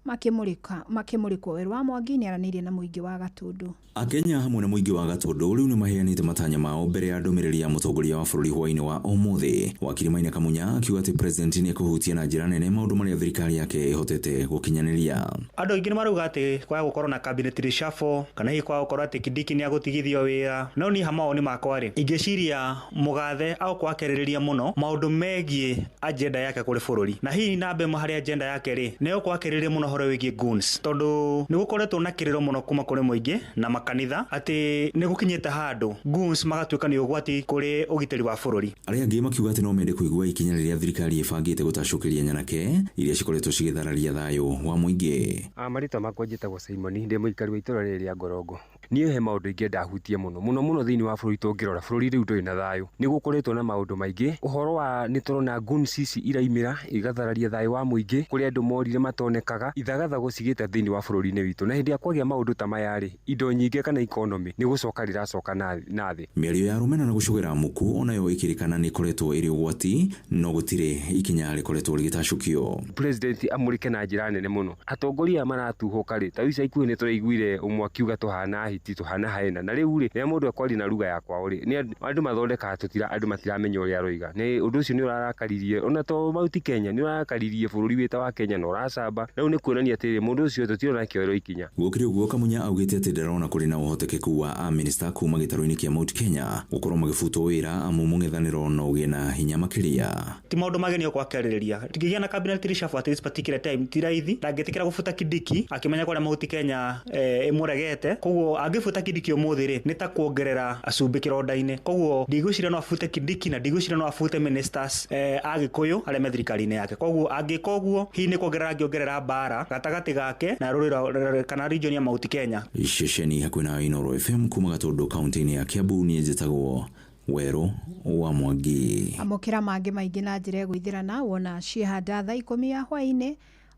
makimurikwo. Weru wa Mwangi nĩaranĩirie na mũingĩ wa Gatundu. Akenya hamwe na mũingĩ wa Gatundu rĩu nĩmaheanĩte matanya mao mbere ya ndũmĩrĩri ya mũtongoria wa bũrũri hwainĩ wa ũmũthĩ. Wakiri Maina Kamunya akiuga atĩ president nĩekũhutia na njĩra nene maũndũ marĩa thirikari yake ĩhotete gũkinyanĩria. Andũ aingĩ nĩmarauga atĩ kwa gũkorwo na cabinet reshuffle kana hihi kwa gũkorwo atĩ Kindiki nĩagũtigithio wĩra. No ni hamaoni makwa rĩ, ingĩciria mũgathe au kwakerĩrĩria mũno maũndũ megiĩ agenda yake kũrĩ bũrũri. Na hihi nambe harĩ agenda yake rĩ, nĩyo kwakerĩrĩria mũno horo wĩgiĩ goons. Tondũ nĩgũkoretwo na kĩrĩro mũno kuma kũrĩ mũingĩ na makanitha atĩ nĩgũkinyĩte handũ goons magatuĩka nĩ ũgwati kũrĩ ũgitĩri wa bũrũri. Arĩa angĩ makiuga atĩ no mende kũigua ikinya rĩrĩa thirikari ĩbangĩte gũtacũkĩria nyanake iria cikoretwo cigĩthararia thayũ wa mũingĩ. Marĩtwa makwa njĩtagwo Simon, ndĩ mũikari wa itũra rĩrĩ rĩa Ngorongo. Niĩ he maũndũ ingĩenda hutie mũno thĩinĩ wa bũrũri tũngĩrora bũrũri rĩu ndũrĩ na thayũ. Nĩgũkoretwo na maũndũ maingĩ, ũhoro wa nĩtũrona goons ici iraimĩra igathararia thayũ wa mũingĩ, kũrĩa andũ morire matonekaga, ithagathago cigĩte thĩinĩ wa bũrũri-inĩ witũ. Na hĩndĩ ya kwagĩa maũndũ ta maya rĩ, indo nyingĩ kana economy nĩgũcoka rĩracoka na thĩ. Mĩario ya rũmena na gũcogera muku onayo ĩkĩrĩkana nĩkoretwo ĩrĩ ũgwati, no gũtirĩ ikinya rĩkoretwo rĩgĩtacũkio. President amũrĩke na njĩra nene mũno. Atongoria maratuhoka rĩ, ta ica ikuhĩ nĩtũraiguire ũmwe akiuga tũhana hiti tũhana haena. Na rĩu rĩ, rĩrĩa mũndũ akwari na ruga ya kwao rĩ, nĩ andũ mathondekaga andũ matiramenya ũrĩa aroiga. Nĩ ũndũ ũcio nĩ ũrarakaririe, ona to mauti Kenya nĩ ũrarakaririe bũrũri wĩta wa Kenya na ũracamba. Rĩu nĩ kuonania atĩ mũndũ ũcio tũtirona kĩoero ikinya. Gũkĩrĩ ũguo Kamunya augĩte atĩ ndarona kũrĩ na ũhotekeku wa minister kuma gĩtarũ-inĩ kĩa Mount Kenya gũkorwo magĩbutwo wĩra amu mũng'ethanĩro no ũgĩe na hinya makĩria. Ti maũndũ magenio kwakerĩrĩria. Tingĩgĩa na cabinet reshuffle at this particular time ti raithi. Ndangĩtĩkĩra gũbuta Kindiki akĩmenya kũrĩa Mount Kenya ĩmũregete. Koguo angĩbuta Kindiki ũmũthĩ rĩ, nĩ ta kuongerera acumbĩ kĩronda-inĩ. Koguo ndigwĩciria no abute Kindiki na ndigwĩciria no abute ministers Agĩkũyũ arĩa me thirikari-inĩ yake. Koguo angĩka ũguo hihi nĩ kuongerera mbara gatagatĩ gake na rũrĩrĩ kana region ya Mount Kenya. Ceceni hakuhĩ na Inooro FM kuma Gatundu kaunti-inĩ ya Kiambu, niĩ njĩtagwo Weru wa Mwangi. Amũkĩra mangĩ maingĩ na njĩra gũithĩrana wona ciehanda thaa 10 ya hwaĩ-inĩ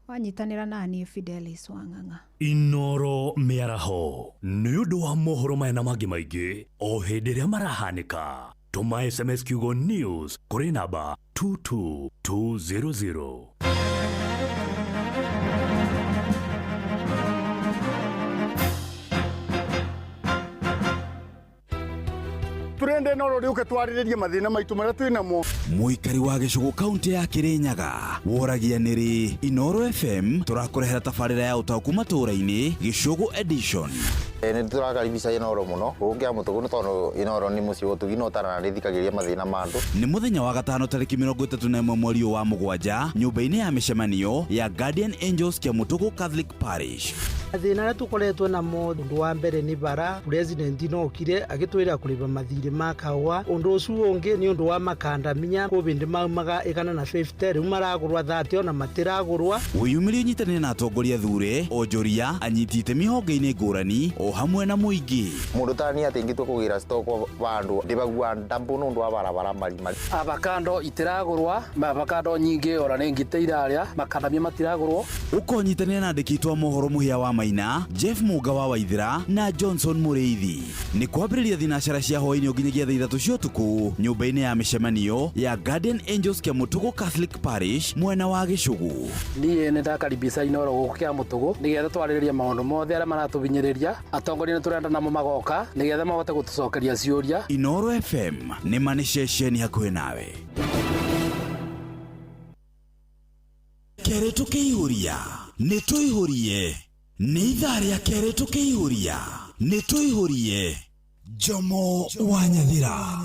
wanyitanĩra na niĩ Fidelis Wang'ang'a. Inooro mĩaraho nĩ ũndũ wa mohoro maya na mangĩ maingĩ o hĩndĩ ĩrĩa marahanĩka. Tũma SMS kiugo news kũrĩ namba 22200. Turende no rĩuke twarĩrĩrie mathĩna maitũ marĩa twĩ namo. Mũikari wa Gĩcũgũ kaunti ya Kĩrĩnyaga woragia nĩrĩ Inooro FM tũrakũrehera tabarĩra ya ũtaũku matũũra-inĩ Gĩcũgũ edition. Nĩ tũrakaribisha Inooro mũno gũkĩa mũtugo nĩ tondũ Inooro nĩ mũciĩ gũtugina ũtara na rĩthikagĩria mathĩna ma andũ. Nĩ mũthenya wa gatano tarĩki 31 mweri wa mũgwanja nyũmba-inĩ ya mĩcemanio ya Guardian Angels Kĩamũtũgũ Catholic Parish. Thĩna arĩa tũkoretwo namo ũndũ wa mbere nĩ bara president nokire agĩtwĩra kũrĩha mathirĩ ma kaũa. Ũndũ ũcio ũngĩ nĩ ũndũ wa makandamia kũbĩndĩ maumaga 150 rĩu maragũrwa 30 ona matiragũrwa. Wĩyumĩrie ũnyitanĩre na atongoria thure onjoria anyiti itemi honge-inĩ ngũrani o hamwe na mũingĩ. Mũndũ tani atĩ ingĩtua kũgĩra stock bandũ ndĩbagua ndambu nĩ ũndũ wa barabara marima. Avocado itiragũrwa, avocado nyingĩ ora nĩ ngĩteira arĩa makandamia matiragũrwo. Ũkonyitanĩra na andĩki a mohoro mũhĩa wa Maina, Jeff Muga wa Waithira na Johnson Mũrĩithi. Nĩ kwambĩrĩria thinacara cia hwaĩ-inĩ nginyagia thaa 3 cia ũtukũ nyũmba-inĩ ya mĩcemanio ya Guardian Angels Kĩamũtũgũ Catholic Parish mwena wa Gĩcũgũ. Niĩ nĩ ndakaribisha Inooro gũkũ Kĩamũtũgũ nĩgetha twarĩrĩrie maũndũ mothe arĩa maratũbinyĩrĩria. Atongoria nĩ tũrenda namo magoka nĩgetha mahote gũtũcokeria ciũria. Inooro FM nĩ mani ceceni hakuhĩ nawe. Kere tũkĩihũria nĩ tũihũrie. Nĩ ithaa rĩa kerĩ tũkĩihũria nĩ tũihũrie. Jomo wa Nyathira.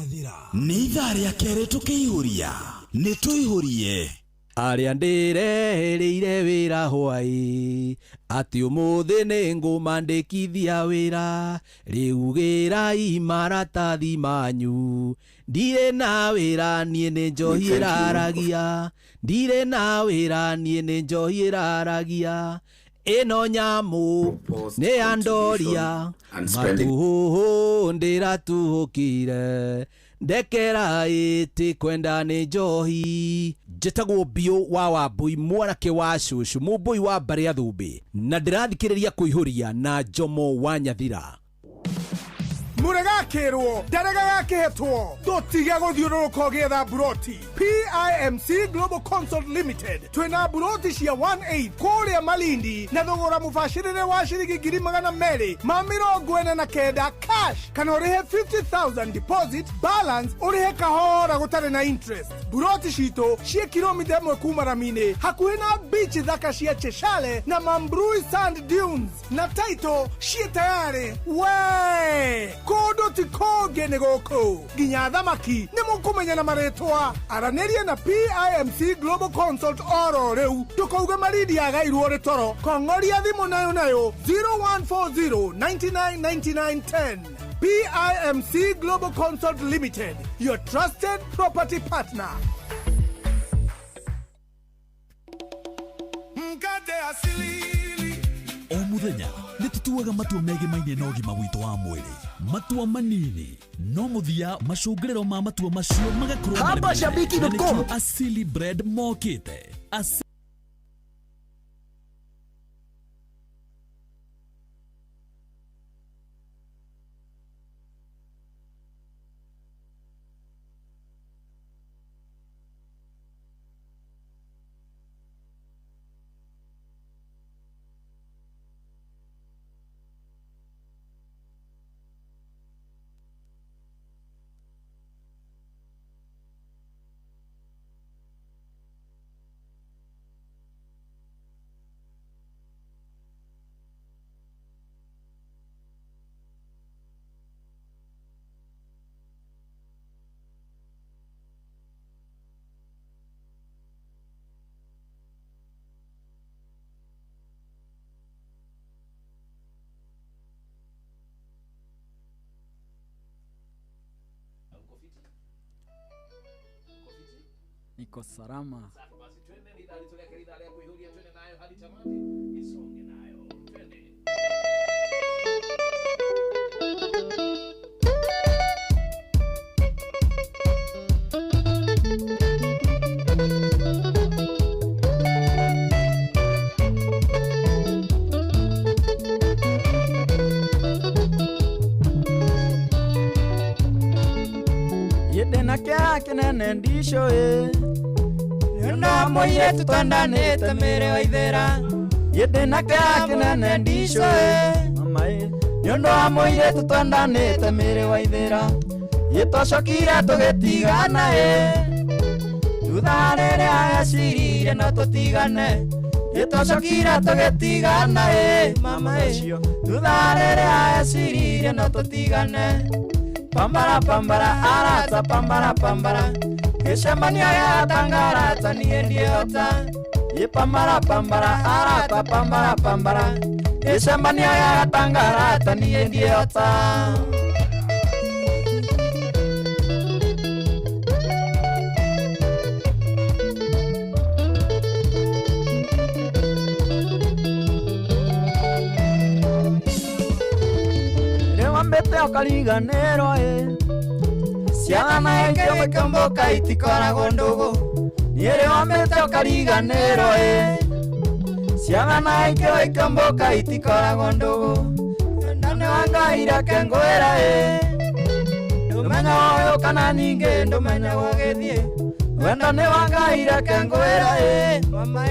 Nĩ ithaa rĩa kerĩ tũkĩihũria nĩ tũihũrie. Arĩa ndĩrehereire wĩra hwaĩ atĩ ũmũthĩ nĩ ngũmandĩkithia wĩra, rĩu gĩrai maratathi manyu. Ndirĩ na wĩra niĩ nĩ njohi ĩraragia, ndirĩ na wĩra niĩ nĩ njohi ĩraragia. Ĩno nyamũ nĩ andoria matũhũhũ ndĩratuhũkire, ndekera ĩtĩ kwenda nĩ njohi. Njĩtagwo Bio wa Wambui mwanake wa cũcũ mũmbũi wa Mbarĩ Athũmbĩ na ndĩrathikĩrĩria kũihũria na Jomo wa Nyathira. Muragakirwo daragaketwo dotiga gothiururuka getha buroti. PIMC Global Consult Limited twina buroti cia 18 kuria Malindi na thogora mubashirire wa shiringi 249 cash kana urihe 50,000 deposit balance urihe kahora gutari na interest. Buroti cito cie kilomita 1 kuma Ramine hakuhi na beach thaka cia Cheshale na Mambrui Sand Dunes na title cie tayari we kodo ti kogene goko ginya thamaki ni mukumenya na maretwa araneria na PIMC Global Consult oro reu tukauga maridi agairwo ritoro kongoria thimu nayo 0140 999910. PIMC Global Consult Limited, your trusted property partner. O muthenya nĩ tũtuaga matua megiĩ mainĩ na ũgima witũ wa mwĩrĩ. Matua manini no mũthia macũngĩrĩro ma matua macio magakorwo Hapa Shabiki.com. Asili Bread mokĩte. Niko salama. Yedena kya kinene ndisho Yona moye tutwandanite mere waithera Yedena kya kinene ndisho Mama Yona moye tutwandanite mere waithera Yetocokire tugetigana Tutharere agacirire no tutigane Yetocokire tugetigana Mama Tutharere agacirire no tutigane Pambara pambara arata pambara pambara Yeshamani ya tangarata niye ndiota Ye pambara pambara arata pambara pambara Yeshamani ya tangarata niye ndiota Mbete okaliganero Siagana eke mboka itikora gondogo Niere wambete okaliganero Siagana eke mboka itikora gondogo Ndane wangaira kengoera Ndumenya woyo kana ninge ndumenya wogethie Ndane wangaira kengoera Mama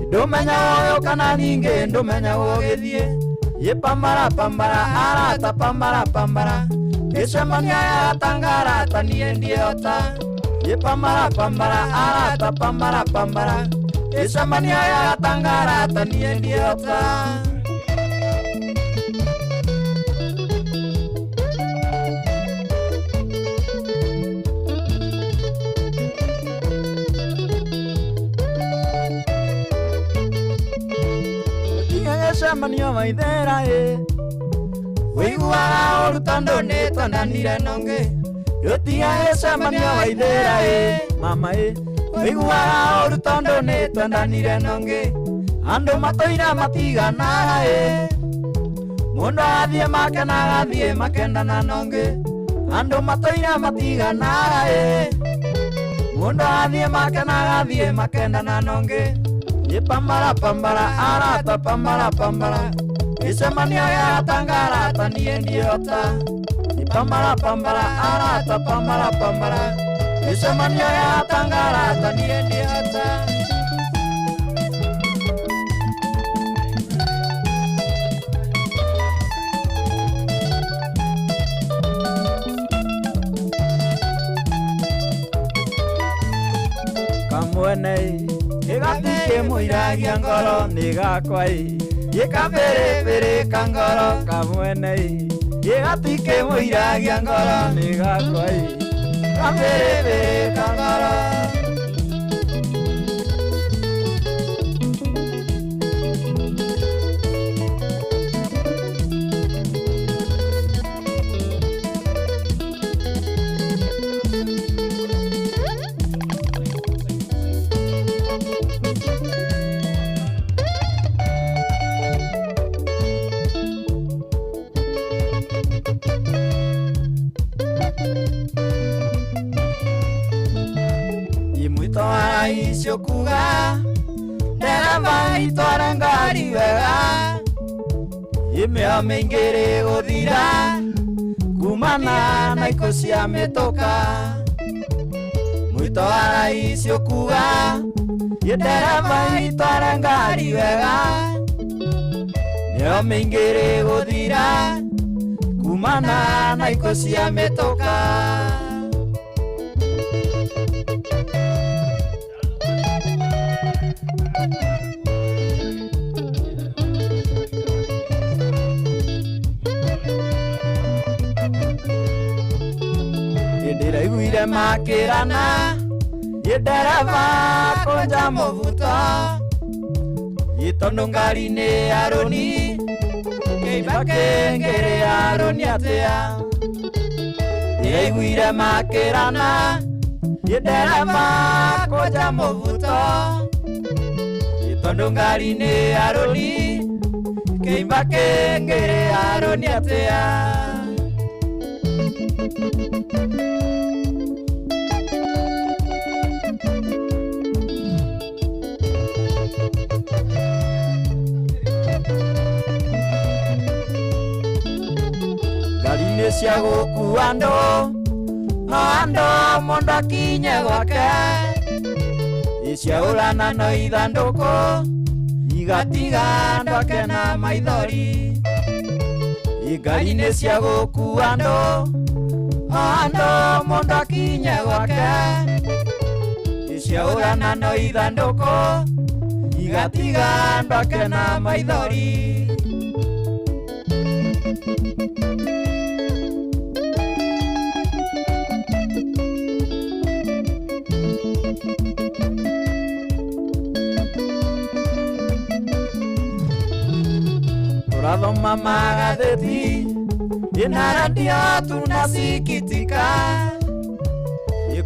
Ndumenya woyo kana ninge ndumenya wogethie Ye pambara pambara arata pambara pambara Yeshamani ya tangarata niye ndiota Ye pambara pambara arata pambara pambara Yeshamani ya tangarata niye ndiota Yeshamani ya waithera Wiguaga orutondo nitwandanire nonge Yotiga Yeshamani ya waithera Mama Wiguaga orutondo nitwandanire nonge Andu matoira matiganaga Mundu athie makenaga athie makendana nonge Andu matoira matiganaga Mundu athie makenaga athie makendana nonge Ye pambara pambara arata pambara pambara Yeshamani ya tangarata niye ndiota Pambara pambara arata pambara pambara Micemanio ya Tangarata niĩ ndiahota Kamwene Gĩgati kĩmũiragia ngoro nĩ gakwa Gĩkambĩrĩmbĩrĩka ngoro kamwene Gĩgati kĩmũiragia ngoro nĩ gakwa Gĩkambĩrĩmbĩrĩka ngoro Kuga ndereva itwara ngari wega imeo mĩingĩrĩ gũthira kumana na iko cia mĩtũka mwito wa rais ũkuga ndereva itwara ngari wega imeo mĩingĩrĩ gũthira kumana na iko cia mĩtũka Ndĩraiguire makĩrana ndereva kũnja mũbuto tondũ ngari-inĩ aroni kĩimba kĩngĩrĩ aroni atĩa Ndĩraiguire makĩrana ndereva kũnja mũbuto tondũ ngari-inĩ aroni kĩimba kĩngĩrĩ aroni atĩa Ngari-inĩ cia gũkua andũ mũndũ akinye gwake iciaũrana no ithandũkũ igatiga andũ ake na maithori ngari-inĩ cia gũkua andũ mũndũ akinye gwake iciaũrana no ithandũkũ igatiga andũ ake na maithori Turathoma magatheti na radio tunasikitika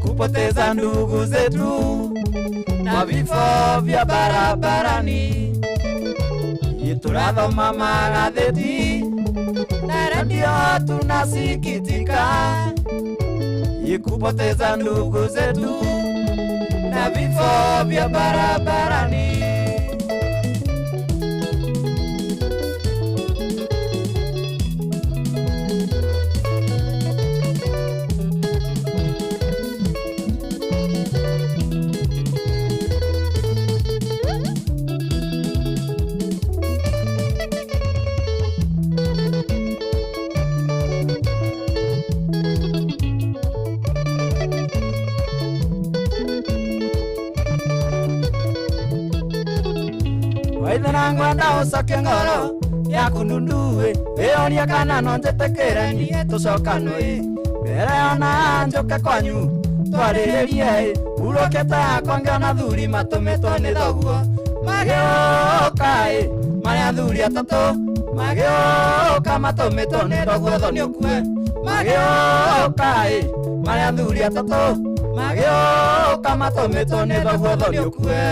kupoteza ndugu zetu na vifo vya barabarani. Turathoma magatheti na radio tunasikitika kupoteza ndugu zetu na vifo vya barabarani. Waithanangwa ucoke ngoro yaku nunduwe weonia kana no njetekeranie tucokanwe mbere ona njoke kwanyu twarĩrĩrie urokete yakwa ngĩona thuri matũmĩtwo nĩ thoguo magĩũka marĩa athuri atatũ magĩũka matũmĩtwo nĩ thoguo thoni ũkue magĩũka marĩa athuri atatũ magĩũka matũmĩtwo nĩ thoguo thoni ũkue.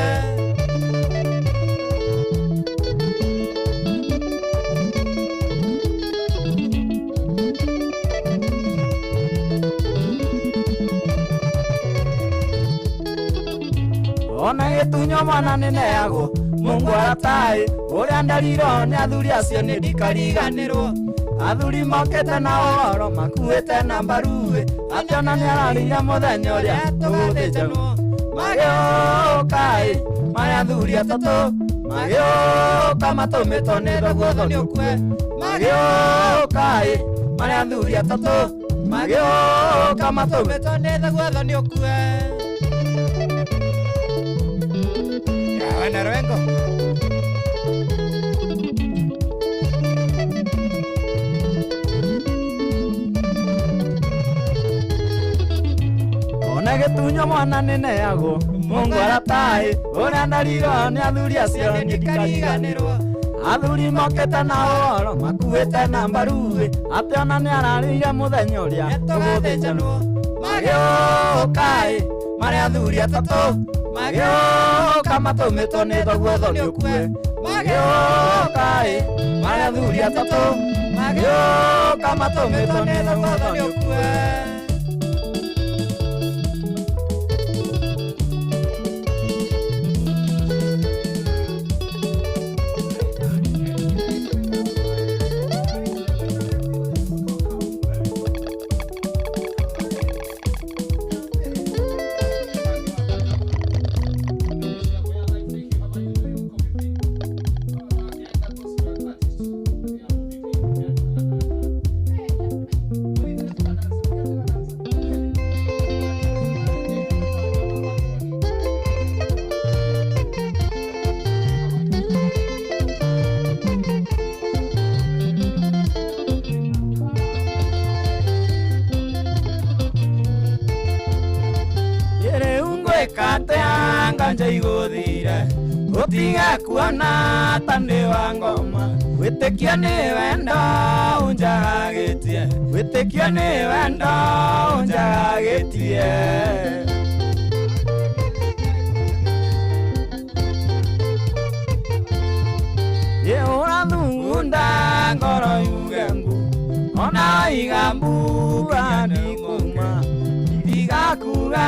Ona gĩtunyo mwana nĩneagwo Mungu aratai ũrĩa ndariro nĩ athuri acio nĩ ndikariganĩrwo athuri mokete na ũhoro makuĩte na mbaruĩ atĩ ona nĩararĩire mũthenya ũrĩa tũgũthĩnjanwo magĩũka marĩ athuri atatũ magĩũka matũmĩtwo nĩ thoguo thoni ũkue magĩũka marĩ athuri atatũ magĩũka matũmĩtwo nĩ thoguo thoni ũkue Yawana Rwengo Ona gĩtunyo mwana nĩneagwo Mungu arataĩ ũrĩa ndariro nĩ athuri acio nĩndikariganĩrwo athuri mokete na ũhoro makuĩte na mbaruĩ atĩ ona nĩararĩire mũthenya ũrĩa tũgũthĩnjanwo magĩũka marĩ athuri atatũ magĩũka matũmĩtwo nĩ thoguo thoni ũkue magĩũka marĩ athuri atatũ magĩũka matũmĩtwo nĩ thoguo thoni ũkue Utiga kuona tande wa ngoma wĩtĩkia nĩ wendo unjagĩtie wĩtĩkia nĩ wendo unjagĩtie ye ũrathugunda ngoro yugengu ona igambu andikuma itigakuga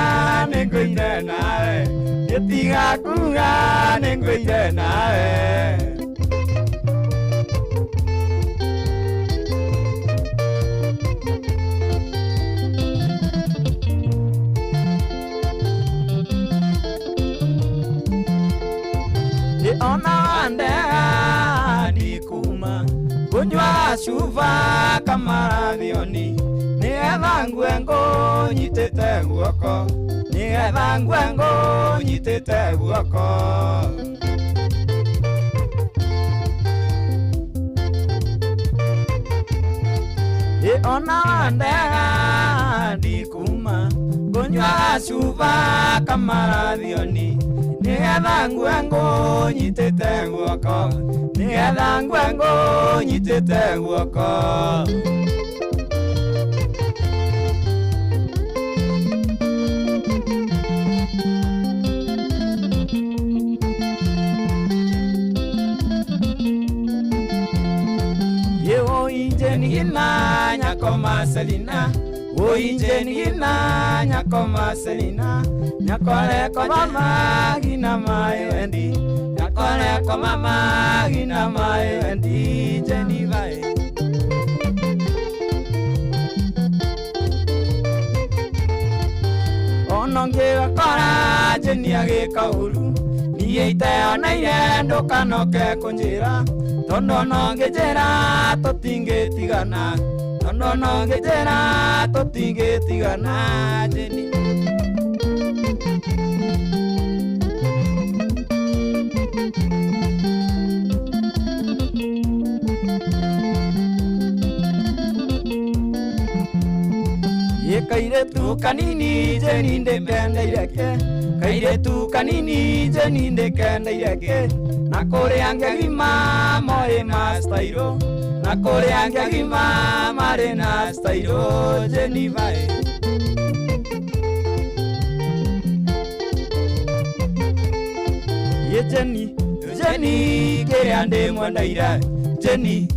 nĩngũire nawe itigakuga nĩngũire nawe ona wandega ndikuma kunywa cuba kamarathioni nĩgetha ngue ngũnyitĩte guoko nĩgetha ngue ngũnyitĩte guoko ona wandega ndikuma kunywa cuba kamarathioni nĩgetha ngue ngũnyitĩte guoko nĩgetha ngue ngũnyitĩte guoko Injeni nyako Marcelina o injeni nyako Marcelina nyakore ko mama gina maendi nyakore ko mama gina maendi jeni vai ononge wakora jeni agikauru niye itaona ile ndokanoke kunjira tondo nongejera totingetigana tondo nongejera totingetigana jeni ye kaire tu kanini jeni ndepende ireke kaire tu kanini jeni ndekende ireke nakore angegima more mastairo nakore angegima mare nastairo jeni vai ye jeni kere ande mwandaira jeni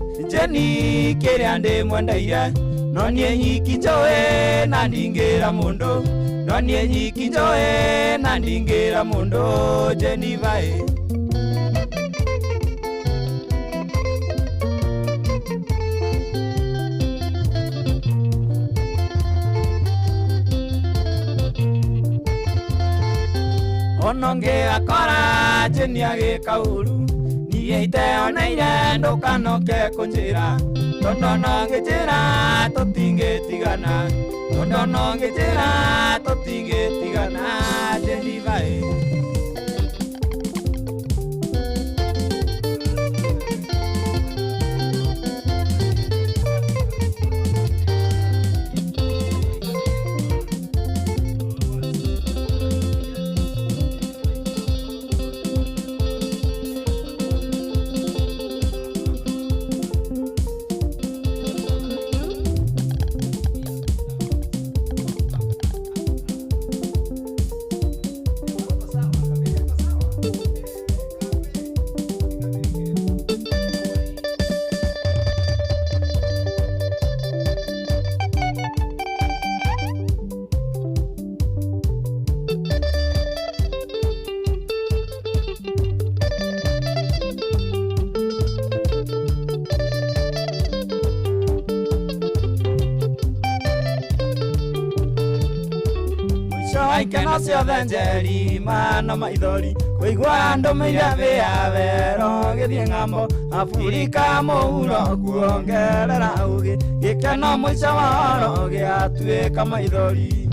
kere ande mwandaira nonie nyikinjoe nandingira mundo nonie nyikinjoe nandingira mundo jeni vai ononge akora jeni agikauru niye iteoneire ndukanoke kunjira tondono ngijira tutingitigana tondono ngijira tutingitigana jeni vai Aikena ciothe njerima na maithori kuigua andu meirebe avero githie ng'ambo Afrika mũhuro kuongerera ugi gikeno mwico wa horo giatuika maithori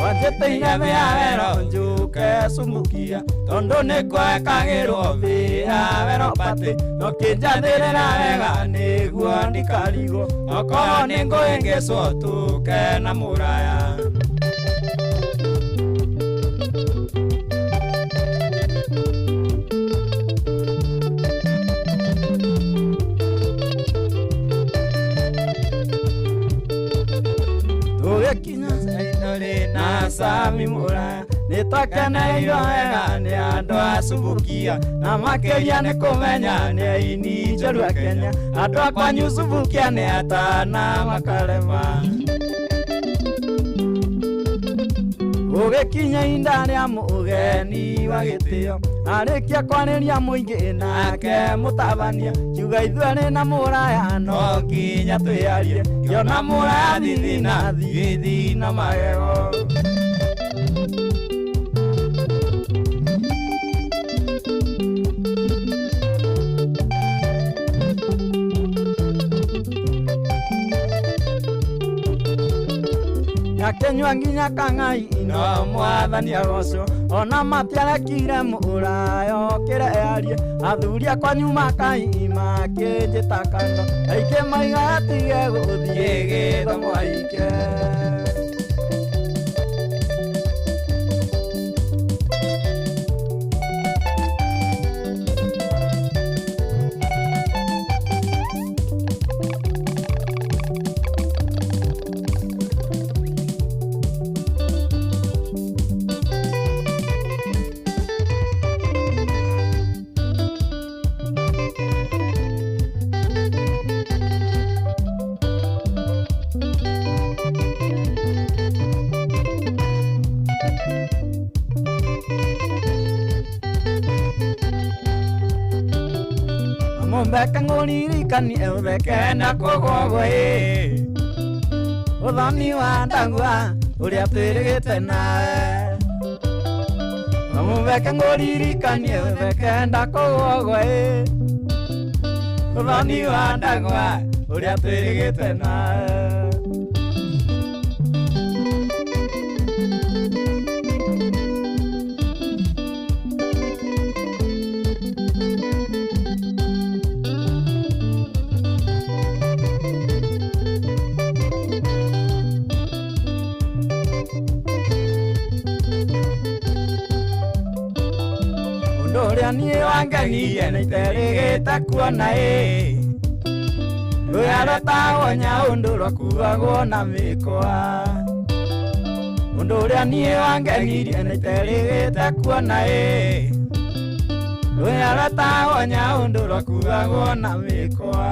wanjĩtĩire mĩavero njuke cumbukia tondu nĩkwekagĩrwo mĩavero patĩ nokĩnjathĩrĩra wega nĩguo ndikarigwo okorwo nĩngũĩngĩcwo tũke na mũraya na sami mura nitwakeneirwo wega nĩ andũ a Subukia na makĩria nĩ kũmenya nĩ aini njorua Kenya andũ a kwanyu Subukia nĩ atana makarema ũgĩkinya inda rĩa mũgeni wa gĩtĩo arĩkia kwanĩria mũingĩ nake mũtabania kiuga ithuerĩ na mũraya no nginya twĩarie ngĩona mũraya thithi na magego Kenywa nginya kang'ai no mwathani agocwo ona matiarekire mũrayo kĩrearie athuri akwa nyuma kai makĩnjĩta kando aingĩ maiga atige gũthiĩ gĩthomo aike Mbeka ngũririkanie ũtheke na kũgogwo ũthoni wa ndagwa ũrĩa twĩrĩgĩte nawe Mbeka ngũririkanie ũtheke na kũgogwo ũthoni wa ndagwa ũrĩa twĩrĩgĩte nawe Niĩ wangenirie na iterĩgĩte kuona rũya rũtagonya ũndũ rwakugagwo na mĩkwa ũndũ ũrĩa niĩ wangenirie na iterĩgĩte kuona rũya rũtagonya ũndũ rwakugagwo na mĩkwa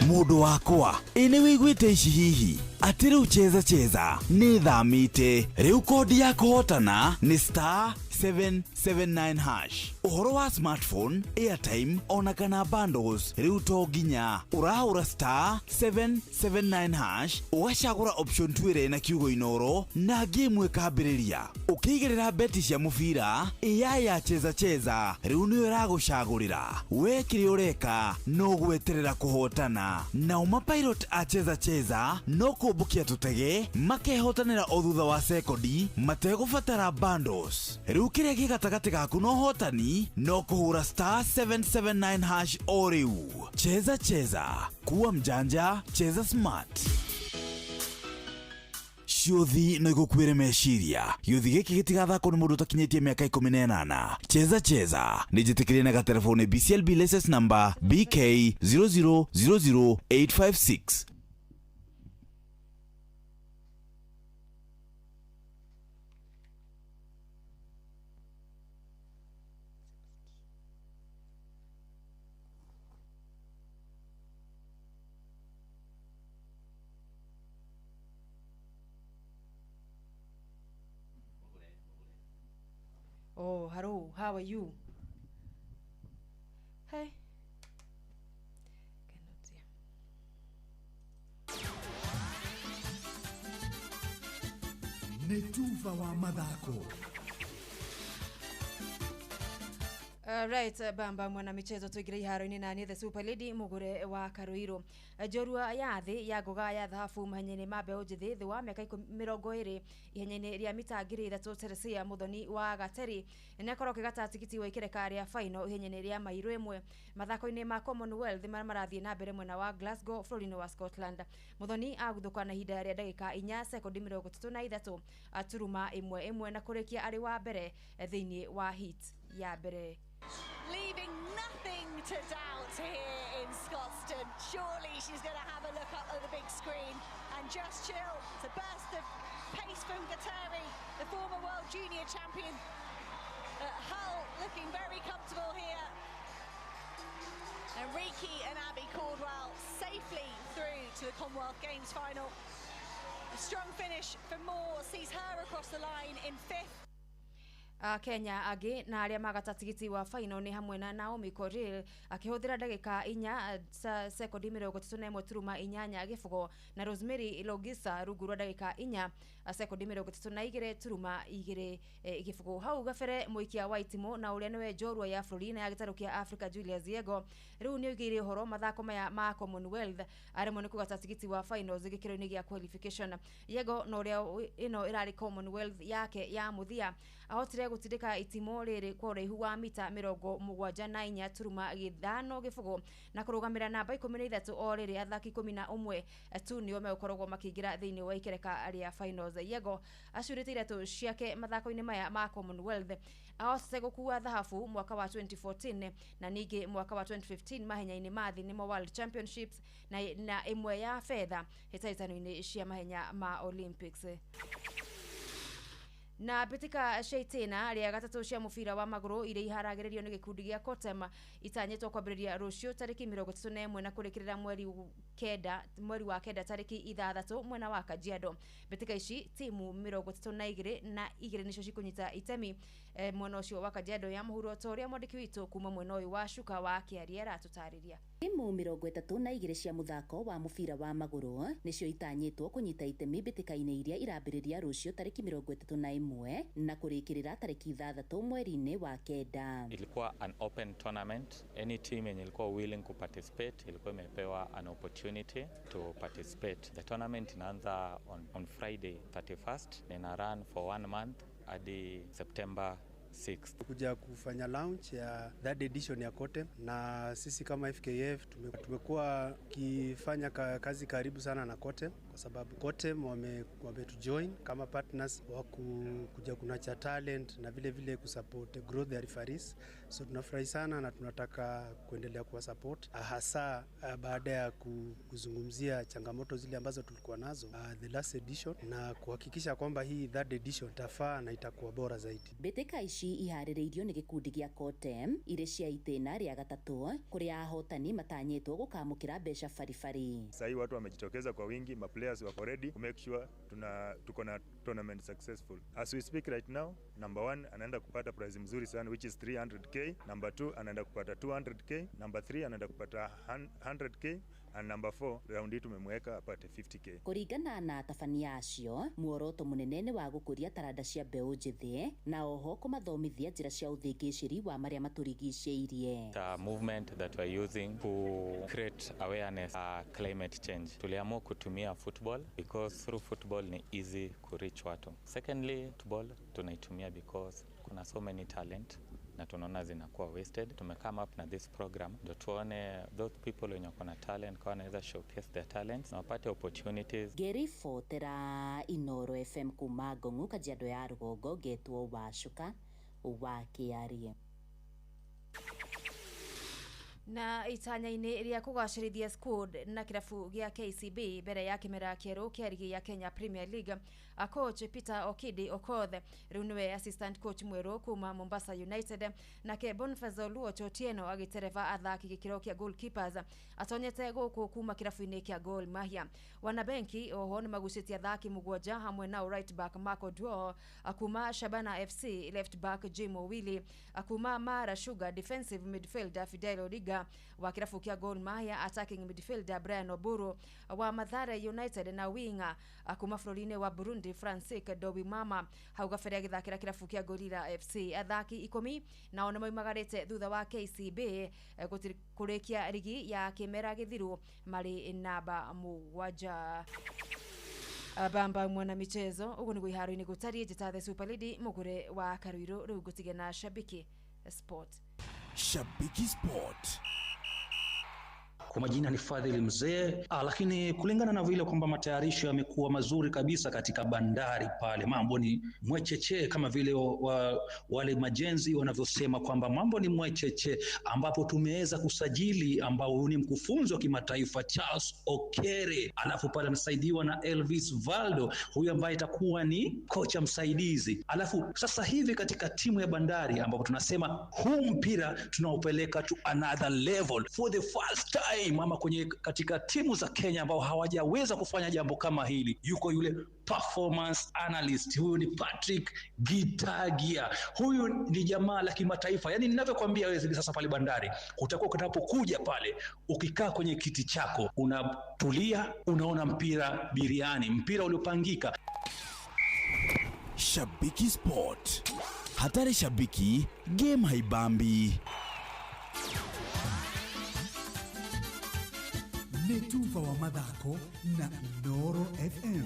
Mundu wakwa ene wiguite ici hihi ati riu cheza ni thamite riu kodi ya kuhotana ni *779#. Uhoro wa smartphone, airtime ona kana bundles riu to ginya urahura *779# ugacagura option 2 na kiugo inoro na game ikambiriria ukiigirira beti cia mubira ya cheza riu niyo iragucagurira we kiri ureka no gweterera kuhotana na umapilot a cheza no kubukia tutege makehotanira o thutha wa sekondi mategubatara bundles riu kiria gigatagati gaku no hotani no kuhura *779# o riu. Cheza kuwa mjanja, cheza smart. Ciuthi no igukwire meciria yuthi giki gitigathako ni mundu takinyitie miaka 18. Cheza ni jitikirie na telefone BCLB license number BK 0000856. Oh, hello, how are you? Hey. Netuva wa mathako. Right, bamba mwana michezo tuigire iharo-ini nani the Super Lady mugure wa Karuiro. Jorua ya thi ya goga ya thahabu mahenya-ini ma mbeũ njithi thi wa miaka 20 ihenya-ini ria mita 3 Teresia Muthoni wa Gateri nekorwo kigata tikiti wa ikireka ria final ihenya-ini ria mairo 1 mathako-ini ma Commonwealth marathie na mbere mwena wa Glasgow bũrũri-inĩ wa Scotland. Muthoni aguthuka na ihinda ria ndagika 4 sekondi 33 aturuma 1 na kurikia ari wa mbere thiini wa heat ya mbere. Leaving nothing to doubt here in Scotstoun. Surely she's going to have a look up at the big screen and just chill. It's a burst of pace from Gateri, the former world junior champion. Hull looking very comfortable here. And Riki and Abby Caldwell safely through to the Commonwealth Games final. A strong finish for Moore sees her across the line in 5th. Kenya agi na aria magata tigiti wa final ni hamwe na Naomi Korir akihuthira ndagika 4 sekondi 31.8 agifugo na Rosemary Logisa rugurwa ndagika 4 sekondi 32.2 igifugo hau gabere muikia wa itimo na uria niwe njorua ya Florina ya gitaro kia Africa Julius Yego riu ni ugire horo mathako maya ma Commonwealth arimo ni kugata tigiti wa finals gikiro-ini gia qualification. Yego no uria ino irari Commonwealth yake ya muthia ahotire gutindika itimo riri kwa uraihu wa mita 74 turuma 5 gifugo na kurugamira namba 13 o riri athaki 11 tu nio mekoragwo makiingira thiini wa ikereka aria finals. Yego acurite iratu ciake mathako-ini maya ma Commonwealth ahotire gukua thahabu mwaka wa 2014 na ningi mwaka wa 2015 mahenya-ini ma thi nimo World Championships na imwe ya fedha hitaitano-ini cia mahenya ma Olympics. Na bitika Shaitina ria gatatu cia mubira wa maguru ire iharagirerio ni gikundi gia Kotema itanyetwo kwambiriria rucio tariki 31 na kurikirira mweri wa kenda tariki 6 mwena wa Kajiado. Bitika ici timu 32 na igire nicio cikunyita itemi mwena ucio wa Kajiado ya muhuro toria mwandiki witu kuma mwena uyu wa Shuka wa Kiariera tutariria. Timu 32 cia muthako wa mubira wa maguru nicio itanyetwo kunyita itemi bitika-ini iria irambiriria rucio tariki 31 na kurikirira tariki 6 mweri-ini wa kenda. Ilikuwa an open tournament. Any team yenye ilikuwa willing to participate ilikuwa imepewa an opportunity to participate. The tournament inaanza on Friday 31st na ina run for 1 month hadi September 6th. Kuja kufanya launch ya third edition ya Kote, na sisi kama FKF tumekuwa kifanya kazi karibu sana na Kote kwa sababu Kotem wametujoin kama partners wa kuja kunacha talent na vile kusupport growth ya referees. So tunafurahi sana na tunataka kuendelea kuwa support hasa baada ya kuzungumzia changamoto zile ambazo tulikuwa nazo the last edition, na kuhakikisha kwamba hii third edition tafaa na itakuwa bora zaidi. Mbĩtĩka ici iharĩrĩirio nĩ gĩkundi gĩa Kotem irĩ cia itĩna rĩa gatatũ kũrĩa ahotani matanyĩtwo gũkamũkĩra mbeca baribari. Sasa watu wamejitokeza kwa wingi, ma players wako ready to make sure tuko na tournament successful. As we speak right now, number 1 anaenda kupata prize mzuri sana which is 300k, number 2 anaenda kupata 200k, number 3 anaenda kupata 100k, and number 4 round hii tumemweka apate 50k. Kũringana na tabania acio, muoroto mũnene nĩ wa gũkũria taranda cia mbeũ njĩthĩ na oho kũmathomithia njĩra cia ũthĩngĩcĩri wa marĩa matũrigicĩirie. The movement that we're using to create awareness climate change. Tuliamua kutumia football because through football ni easy ku reach watu. Secondly, football tunaitumia because kuna so many talent na tunaona zinakuwa wasted. Tumecome up na this program ndio tuone those people wenye wako na talent kwa wanaweza showcase their talents na wapate opportunities. Geri Fotera, Inoro FM kuma Ngong'u, Kajiado ya Rũgongo, Getwo Wacuka wa Kiarie. Na itanya-inĩ rĩa kũgacĩrithia squad na kĩrabu gĩa KCB mbere ya kĩmera kĩerũ kĩa ligi ya Kenya Premier League, coach Peter Okidi Okoth rĩu nĩwe assistant coach mwerũ kuma Mombasa United, nake Boniface Oluoch Otieno agĩtereva athaki gĩkĩro kĩa goalkeepers atonyete gũkũ kuma kĩrabu-inĩ kĩa Gor Mahia. Wanabenki oho nĩ magucĩtie athaki mũgwanja hamwe na right back Marco Duo kuma Shabana FC, left back Jim Owili kuma Mara Sugar, defensive midfielder Fidel Odiga wa kirafu kia Gor Mahia, attacking midfielder Brian Oburu wa Mathare United, na winga kuma Florine wa Burundi Francis Dobi Mama hau gabere agithakira kirafu kia Gorilla FC. Athaki 10 nao nĩmoimagarĩte thutha wa KCB kũrĩkia ligi ya kĩmera gĩthiru marĩ namba 7. Bamba mwana michezo ugu niguo iharo-inĩ gũtariĩ njĩta the Super League mũgũre wa Karuiro rĩu gũtige na Shabiki Sport. Shabiki Sport. Kwa majina ni Fadhili Mzee, lakini kulingana na vile kwamba matayarisho yamekuwa mazuri kabisa katika bandari pale, mambo ni mwecheche kama vile wale majenzi wanavyosema kwamba mambo ni mwecheche, ambapo tumeweza kusajili ambao ni mkufunzi wa kimataifa Charles Okere, alafu pale anasaidiwa na Elvis Valdo, huyu ambaye itakuwa ni kocha msaidizi. Alafu sasa hivi katika timu ya bandari ambapo tunasema huu mpira tunaupeleka to another level for the first time mama kwenye katika timu za Kenya ambao hawajaweza kufanya jambo kama hili. Yuko yule performance analyst, huyu ni Patrick Gitagia. Huyu ni jamaa la kimataifa. Yaani ninavyokuambia wewe sasa pale bandari, utakuwa unapokuja pale ukikaa kwenye kiti chako unatulia, unaona mpira biriani, mpira uliopangika. Shabiki Sport. Hatari shabiki, game haibambi. Netuva wa mathako na Inoro FM.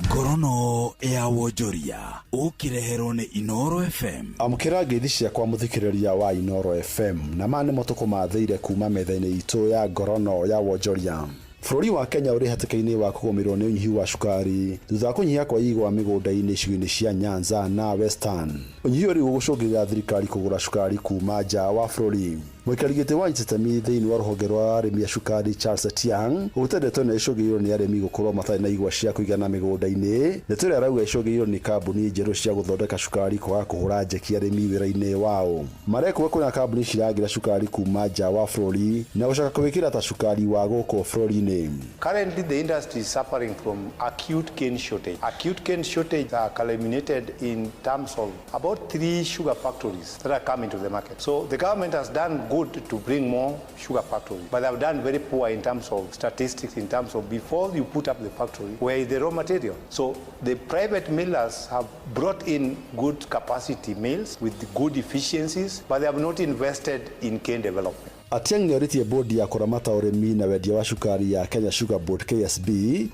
Ngorono ya Wonjoria ukireherwo ni Inoro FM. Amukira ngeithi ciakwa muthikiriria wa Inoro FM na mane motoko matheire kuma metha-inĩ itu ya Ngorono ya Wonjoria. Bũrũri wa Kenya ũrĩ hatĩka-inĩ wa kũgũmĩrwo nĩ ũnyihu wa cukari thutha wa kũnyiha kwa igwa mĩgũnda-inĩ icigo-inĩ cia Nyanza na Western. Ũnyihu ũrĩ ũgũcũngĩrĩra thirikari kũgũra cukari kuma nja wa bũrũri. Mũikarĩri gĩtĩ wa itemi thĩinĩ wa rũhonge rwa arĩmi a cukari Charles Atiang gũtendetwo nĩ icũngĩrĩirwo nĩ arĩmi gũkorwo matarĩ na igwa cia kũigana mĩgũnda-inĩ. Ndeto ĩrĩa arauga icũngĩrĩirwo nĩ kambuni njerũ cia gũthondeka cukari kwaga kũhũra njeki arĩmi wĩra-inĩ wao. Marekuga kwĩna kambuni ciragĩra cukari kuma nja wa bũrũri na gũcoka kũwĩkĩra ta cukari wa gũkũ bũrũri-inĩ. Currently, the industry is suffering from acute cane shortage. Acute cane shortage are culminated in terms of about 3 sugar factories that are coming to the market. So the government has done good to bring more sugar factories, but they have done very poor in terms of statistics, in terms of before you put up the factory, where is the raw material? So the private millers have brought in good capacity mills with good efficiencies, but they have not invested in cane development. Atiang nĩ oritie bodi ya kũramata ũrĩmi na wendia wa cukari ya Kenya Sugar Board KSB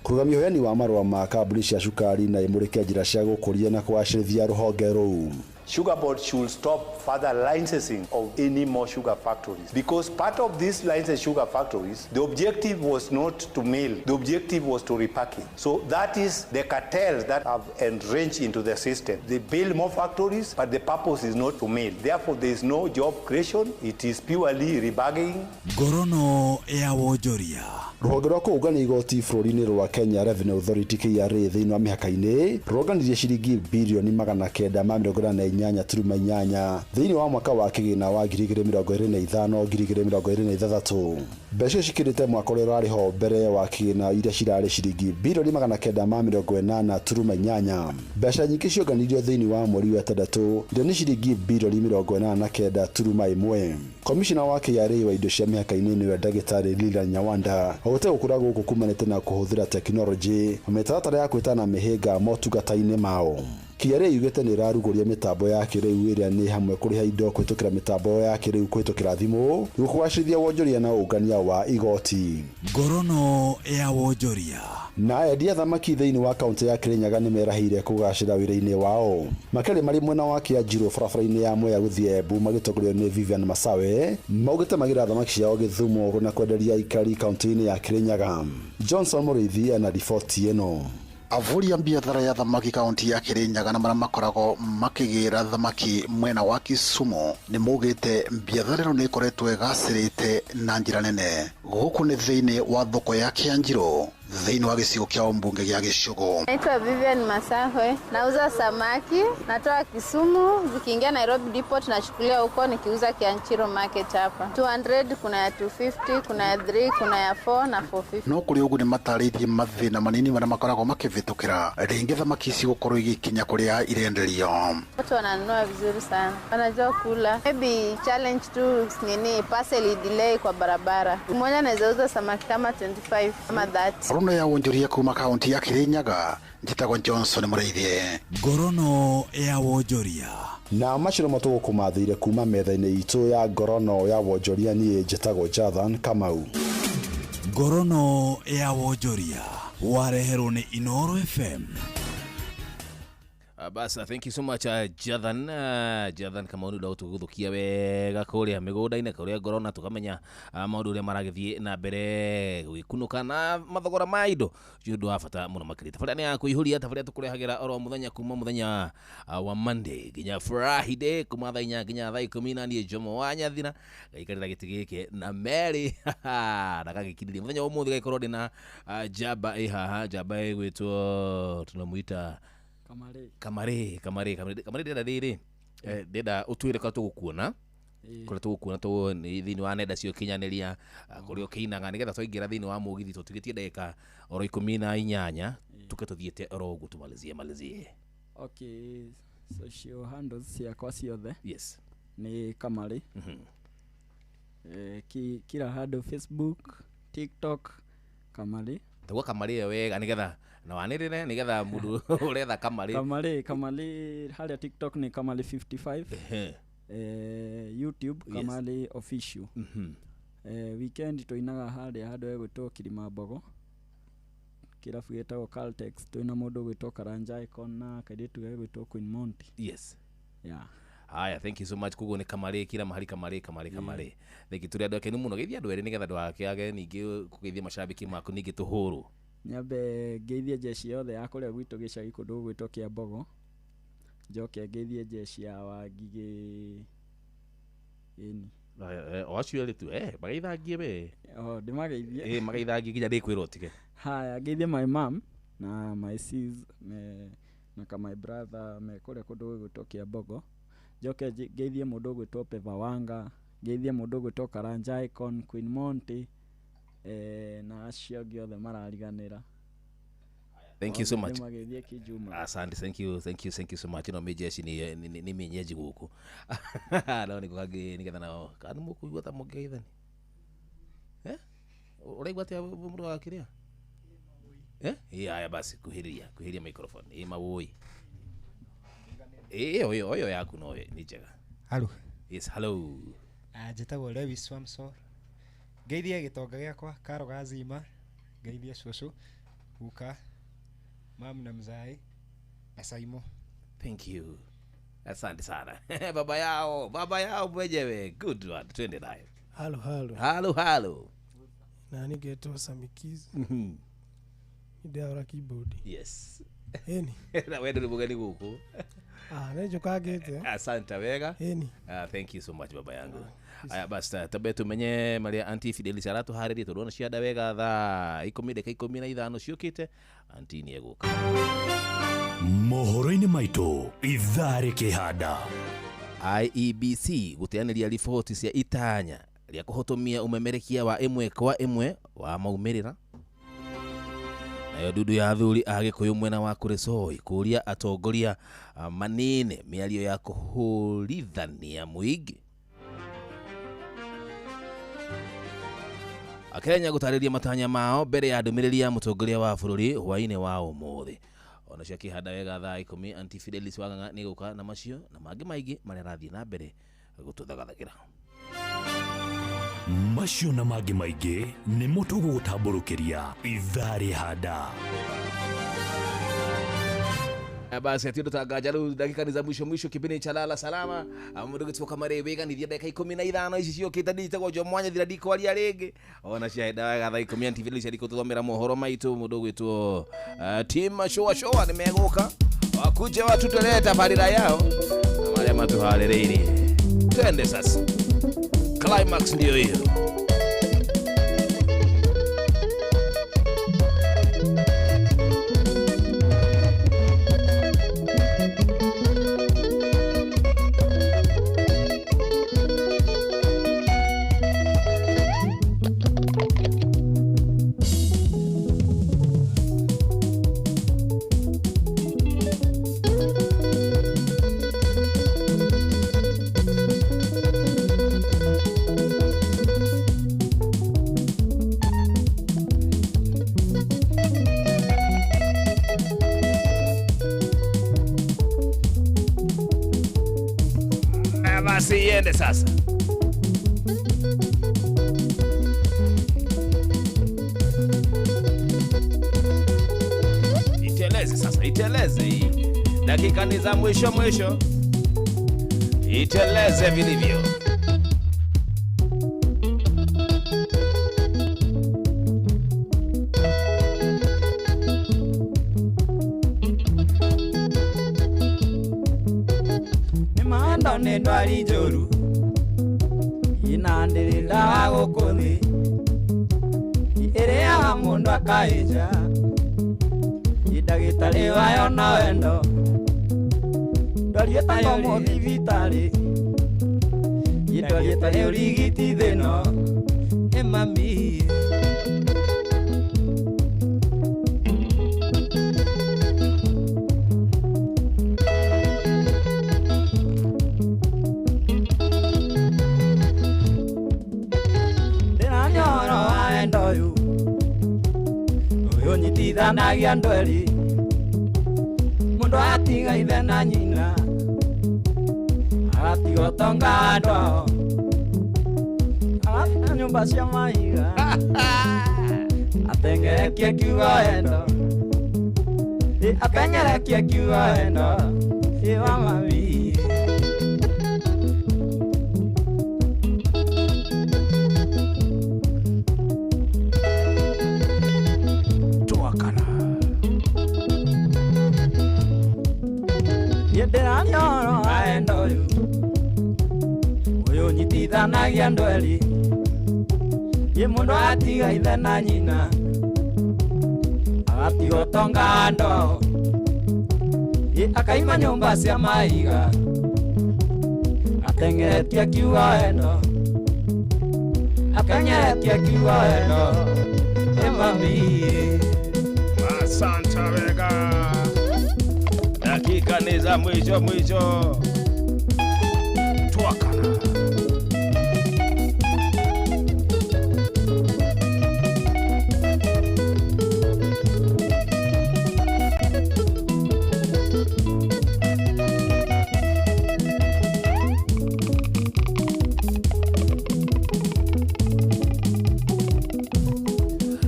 kũrũgamia ũheani wa marũa ma kambuni cia cukari na imũrĩke njĩra cia gũkũria na kũgacĩrithia rũhonge rũu. Sugar Board should stop further licensing of any more sugar factories, because part of these licensed sugar factories, the objective was not to mill, the objective was to repackage. So that is the cartels that have entrenched into the system. They build more factories, but the purpose is not to mill. Therefore, there is no job creation. It is purely rebagging. Gorono ya wonjoria. Rũhonge rwa kũũngania igoti bũrũri-inĩ rwa Kenya Revenue Authority KRA thĩinĩ wa mĩhaka-inĩ rũronganirie ciringi birioni 988 thĩinĩ wa mwaka wa kĩgĩna wa 2025-2026. Mbeca cikĩrĩte mwaka ũrĩa ũrarĩ ho mbere wa kĩgĩna iria cirarĩ ciringi birioni 988. Mbeca nyingĩ cionganirio thĩinĩ wa mweri wa Gatandatũ iria nĩ ciringi birioni 89.1. Komishona wa KRA wa indo cia mĩhaka-inĩ nĩwe Ndagĩtarĩ Lilian Nyawanda gũte gũkũra gũkũ kumanĩte na kũhũthĩra tekinoronjĩ mĩtaratara ya kwĩtana mĩhĩnga motungata-inĩ mao. KRA yugĩte nĩ ĩrarugũria mĩtambo ya kĩrĩu ĩrĩa nĩ hamwe kũrĩha indo kũhĩtũkĩra mĩtambo ya kĩrĩu kũhĩtũkĩra thimũ nĩguo kũgacĩrithia wonjoria na ũngania wa igoti. Ngorono ya wonjoria. Na endia thamaki thĩinĩ wa kaunti ya Kirinyaga nĩ merahĩire kũgacĩra wĩra-inĩ wao. Makĩrĩ marĩ mwena wa Kĩanjĩrũ barabara-inĩ ya Mwea gũthiĩ Embu magĩtongorio nĩ Vivian Masawe maugĩte magĩra thamaki ciao Gĩthumo na kwenderia aikari kaunti-inĩ ya Kirinyaga. Johnson Mũrĩithi ana riboti ĩno. Avuri ya biathara ya thamaki kaunti ya Kirinyaga na marĩa makoragwo makĩgĩra thamaki mwena wa Kisumu nĩ maugĩte biathara ĩno nĩ ĩkoretwo ĩgacĩrĩte na njĩra nene. Gũkũ nĩ thĩinĩ wa thoko ya Kĩanjĩrũ thĩinĩ wa gĩcigo kĩa Umbunge gĩa Gĩcũgũ. Naitwa Vivian Masawe, nauza samaki, natoa Kisumu, zikiingia Nairobi depot nachukulia huko nikiuza Kĩanjĩrũ market hapa. 200, kuna ya 250, kuna ya 3, kuna ya 4 na 450. No kũrĩ ũguo nĩ matarĩirie mathĩna manini marĩa makoragwo makĩvĩtũkĩra rĩngĩ thamaki ici gũkorwo igĩkinya kũrĩa irenderio. Watu wananunua vizuri sana, wanajua kula. Maybe challenge tu nini parcel delay kwa barabara. Mmoja anaweza uza samaki kama 25 kama 30. Ngorono ya wonjoria kuma kaunti ya Kirinyaga njĩtagwo Johnson Mũrĩithi. Ngorono ya wonjoria. Na maciro matũgũkũmathĩire kuma metha-inĩ itũ ya ngorono ya wonjoria niĩ njĩtagwo Jathan Kamau. Ngorono ya wonjoria wareherwo nĩ Inoro FM. Basa, thank you so much Jathan. Jathan kama undu dawo tuguthukia wega kũrĩa mĩgũnda-inĩ kũrĩa ngorona tukamenya maũndũ ũrĩa maragĩthiĩ na mbere gwĩkunũka na mathogora ma indo nĩũndũ wa bata mũno makĩria. Tabarĩra nĩ ya kũihũria, tabarĩra tũkũrehagĩra oro mũthenya kuma mũthenya wa Monday nginya Friday kuma thaa 4 nginya thaa 10 na niĩ Jomo wa Nyathina gaikarĩra gĩtĩ gĩkĩ na Mary na gagĩkindĩria mũthenya wa ũmũthĩ gaikorwo ndĩ na njamba haha, njamba ĩgwĩtwo tunamuita Kamare ndĩrenda rĩrĩ ndĩrenda ũtwĩre kwa tũgũkuona kũrĩa tũgũkuona thĩinĩ wa nenda cio kinyanĩria kũrĩa ũkĩinaga nĩgetha twaingĩra thĩinĩ wa mũgithi tũtigĩtie ndagĩka oro 18 tuke tũthiĩte oro ũguo tumalizie. Okay, social handles ciakwa ciothe yes nĩ Kamare. Kila handle Facebook, TikTok Kamare. Tagwa Kamare wega nĩgetha na wanĩrĩre nĩgetha mũndũ ũretha Kamare harĩa TikTok nĩ Kamare 55. YouTube Kamare official. Weekend tuinaga harĩa handũ egwĩtwo Kilimambogo, kĩrabu gĩtagwo Caltex, twĩna mũndũ ũgwĩtwo Karanja Icon na kairĩtu gegwĩtwo Queen Monty. Yes. Yeah. Haya, thank you so much. Kugo ni Kamare kila mahali Kamare. Thank you turi andu akenu muno geithia andu eri nigetha andu akiage ningi kugeithia mashabiki maku ningi tuhuru. Nyambe geithia jeshi yothe ya kuria gwitu gicagi kundu gwitwo Kiambogo. Njoke geithia jeshi ya Wangige ini. Oacio ri tu magaithangie we. Ndimageithie. Magaithangie nginya ndikwirwo tige. Haya, geithia my mom na my sis na kama my brother me kuria kundu gwitwo Kiambogo. Njoke geithie mundu gwitwo Peva Wanga, geithie mundu gwitwo Karanja Icon, Queen Monty na acio angĩ othe marariganĩra. Thank you so much. Asante, thank you so much. No mejeshi ni menyeji guku. No ni kugage nigetha nao. Kana mukuigua ta mugeithani. Uraigua ta mundu akiria? Haya basi kuhiria microphone. Mawoi. Oyo yaku no ni njega. Hello. Yes, hello. Njĩtagwo Lewis Swamson. Geithia gitonga giakwa Karo Gazima, geithia Cucu, Guka, Mam na Mzai na Saimo. Thank you. Asante sana. Baba yao mwenyewe. Good one. Twende nayo. Halo. Nani geto samikizi? Idea keyboard. Yes. Eni. Na wewe ndio mgeni huko. Nejo kagete. Asante wega. Eni. Thank you so much baba yangu. Aya basta tabetu menye Maria Anti Fidelis aratu hariri tudona ciada wega tha 10:15 ciukite anti ni eguka. Mohoro-ini maitu ithare kihanda. IEBC guteaniria riboti cia itanya ria kuhotomia umemerekia wa imwe kwa imwe wa maumirira. Nayo dudu ya athuri agikuyu mwena wa Kuresoi kuria atongoria manene miario ya kuhurithania muingi. Akenya gutariria matanya mao mbere ya ndumiriri ya mutongoria wa bururi hwaine wa umuthi. Ona cia kihanda wega thaa 10 Anti Fidelis Wanganga ni guka na macio na mangi maingi maria rathie na mbere gututhagathira. Macio na mangi maingi ni mutugu gutamburukiria ithare handa. Basi atindo tangaja riu dakika ni za mwisho kipindi cha lala salama amundu gituka marebe ni dakika 15 ici cio kitadite kwa jomwanya thira diko ali arege ona cia heda wega thaa 10 Anti Fidelis ali kututhomera mohoro maitu mundu gwitwo team showa ni meguka wakuja watu tuleta barira yao na wale matuhariririe. Twende sasa. Climax ndio hiyo. Basi iende sasa. Iteleze hii. Dakika ni za mwisho. Iteleze vilivyo. Ni ndwari njoru inandirira gukuthi iria mundu akaija idagitari wayo na wendo ndwari tayo muthibitari idwari tayo rigiti thino emami nyitithanagia ndweri mundu atiga ithe na nyina agatiga utonga andu ao agathika nyumba cia maiga atengerekia kiugo wendo akenyerekia kiugo wendo iwa mami Yedanyoro aendo uyu nyitithanagia ndweri ye mundu atiga ithe na nyina agatiga utonga ando ye akaima nyumba cia maiga atengeretia kiugo wendo akenyeretia kiugo wendo emami. Asante wega. Dakika ni za mwisho. Tuakana.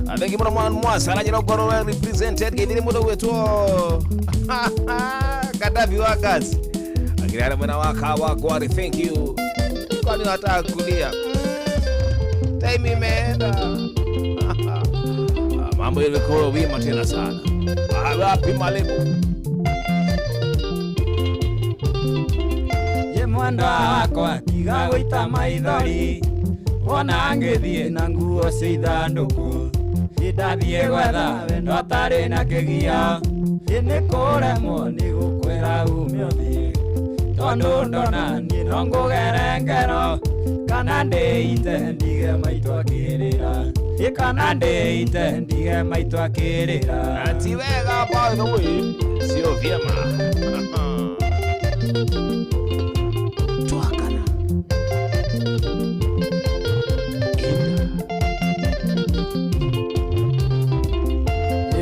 Abengi mwana mwasa anajira ugoro represented githiri mudo wetu Kadafi wakazi Agirare mwena waka wagwari, thank you. Kwani nataka kulia. Time imeenda. Mambo yalikuwa wima tena sana. Wapi Malibu? Ye mwanda wakwa tiga gũita maithori, wona ngĩthiĩ na nguo cia ithandũkũ, ndathiĩ gwetha wendo atarĩ na kĩgia, nĩ kũremwo nĩ gũkwĩra ume ũthiĩ, tondũ ndona niĩ no ngũgere ngero, kana ndĩite ndige maitũ akĩrĩra, kana ndĩite ndige maitũ akĩrĩra. Ati wega by the way, sio vyema.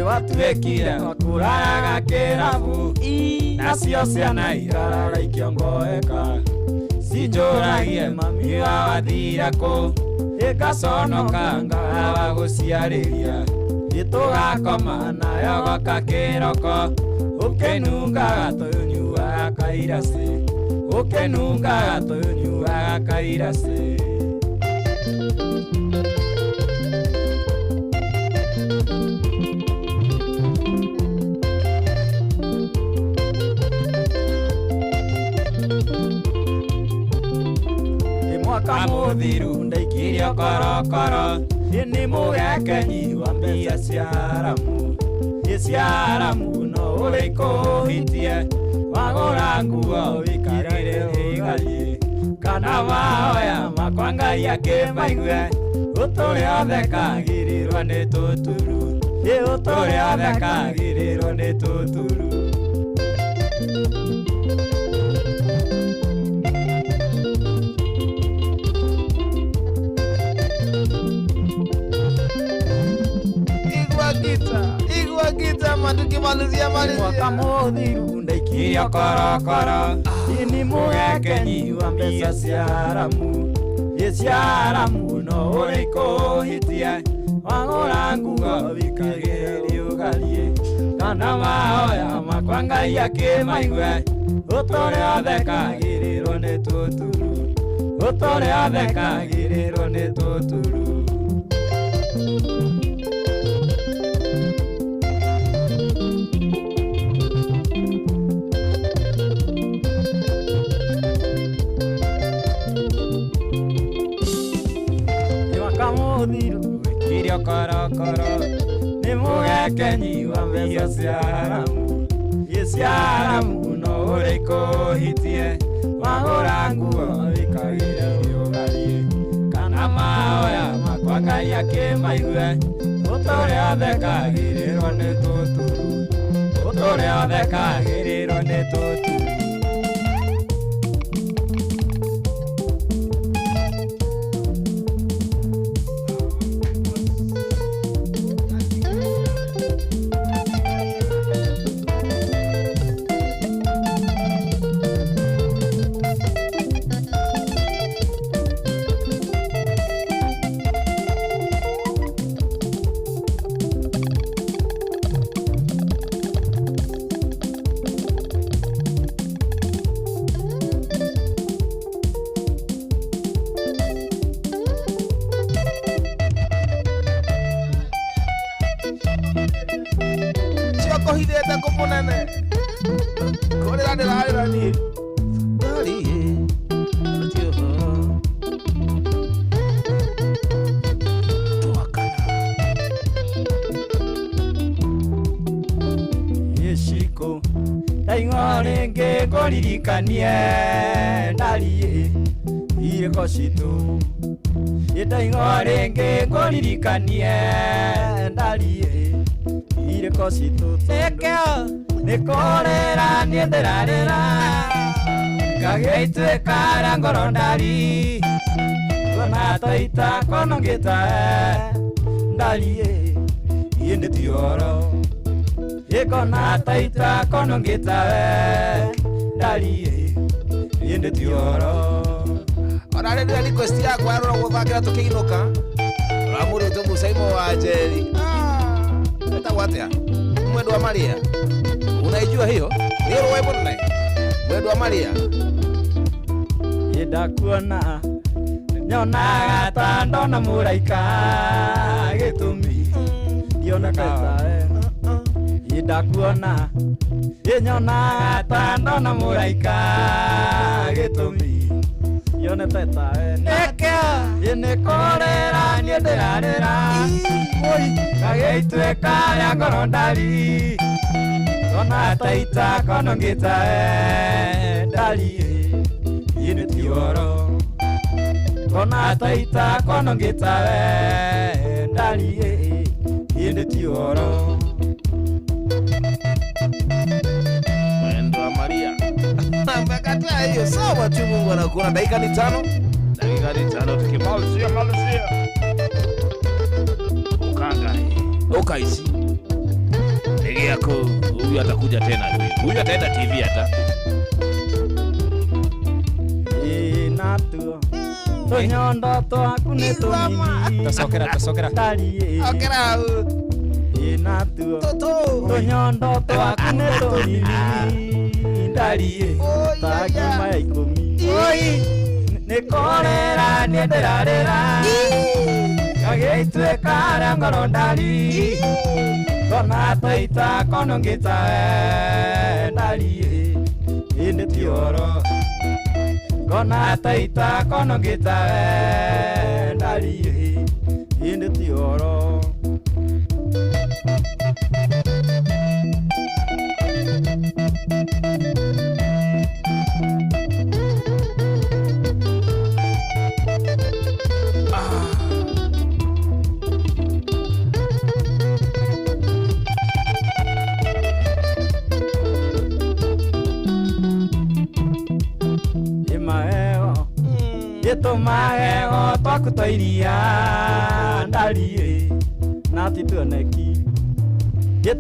Watuekire wakuraga kĩrabu, nacio ciana iraraga ikĩongoeka, cinjũragie mami wao athire kũ, ĩgaconoka ngaga gũciarĩria, tũgakoma nayo goka kĩroko, ũkĩnungaga tũnyuaga kairasi, ũkĩnungaga tũnyuaga kairasi. Kamuthiru ndaikirio korokoro, nĩ mũgekenyi wa mbia cia haramu, cia haramu no ũrĩkũhitie, wagũra nguo wĩkĩrĩre thigari, kana waoya makwa Ngai akĩmaigue, ũtũrĩa othe kagĩrĩrwo nĩ tũturu, ũtũrĩa othe kagĩrĩrwo nĩ tũturu. Igua gita matukimalizia mwaka muthiru ndaikirio korokoro, nĩ mũgekenyi wa mbia cia haramu, cia haramu no ũrĩkũhitie, wagũra nguo wĩkagĩre ũgarie, kana mahoya makwa Ngai akĩmaigue, ũtũrĩa othe kagĩrĩrwo nĩ tũturu, ũtũrĩa othe kagĩrĩrwo nĩ tũturu. Wĩkĩrio korokoro, nĩ mũgekenyi wa mbia cia haramu, cia haramu no ũrĩkũhitie, wagũra nguo wĩkagĩre ũgarie, kana mahoya makwa Ngai akĩmaigue, ũtũrĩa othe kagĩrĩrwo nĩ tũturu, ũtũrĩa othe kagĩrĩrwo nĩ tũturu. kohithete kũmũnene kũrĩra ndĩrarĩra niĩ Yeshiko taing'ore ngĩkũririkanie ndariĩ irĩko citũ itaing'ore ngĩkũririkanie ndariĩ irĩko citũ tekeo nĩkũrĩra niĩ ndĩrarĩra ngagĩa ituĩka rĩa ngoro ndari tuona toita kono ngĩtae ndariĩ iĩ ndĩtioro Yekona taita kono ngitawe ndariĩ yende tioro ona rĩrĩa request yakwa yarora gũthakĩra tũkĩinũka ramũrĩte Musaimo wa Njeri eta watea mwendo wa Maria unaijua hiyo ndio wewe mbona Mwendwa Maria Ndakuona nyonaga ta ndona mũraika gĩtũmi ndiona tawe ndakuona nyonaga ta ndona mũraika gĩtũmi ndiona tawe nĩkorera niĩ ndĩrarĩra gagĩituĩka rĩa ngoro ndari ona taita konongĩta ndari yini tioro kona taita konongita ndali yini tioro Mwendwa Maria Mbakata hiyo sawa tu Mungu anakuona dakika ni 5 tukimalizia ukanga ukaisi ndege yako huyu atakuja tena huyu ataenda TV hata Tonyondo twaku nĩ tũnini Tocokera Okera Inatuo Tonyondo twaku nĩ tũnini Ndariĩ ta ngima ya ikũmi Nĩkorera niĩ ndĩrarĩra Gagĩituĩka rĩa ngoro ndari Kona taita konongĩta ndariĩ Ĩndĩ ti ũhoro Kona taita konongita ndari indi ti oro Tumahego twakutoiria ndari na tituoneki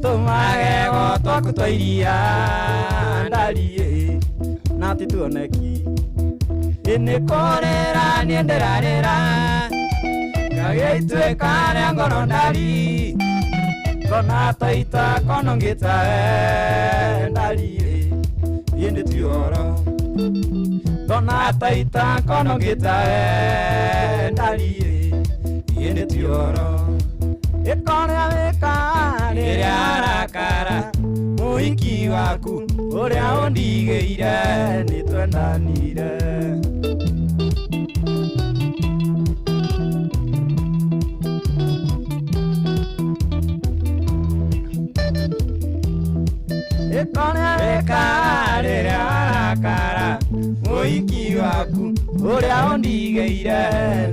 Tumahego twakutoiria ndari na tituoneki Nĩkorera niĩ ndĩrarĩra gagĩituĩka rĩa ngoro ndari kona taita konongĩta ndari ĩndĩ ti ũhoro Kona taita konongita ndari ĩndĩ ti ũhoro ĩkorĩa wĩka rĩrĩa arakara mũhiki waku ũrĩa ũndigĩire nĩtwendanire ĩkorĩa wĩka rĩrĩa arakara mũhiki waku ũrĩa ũndigĩire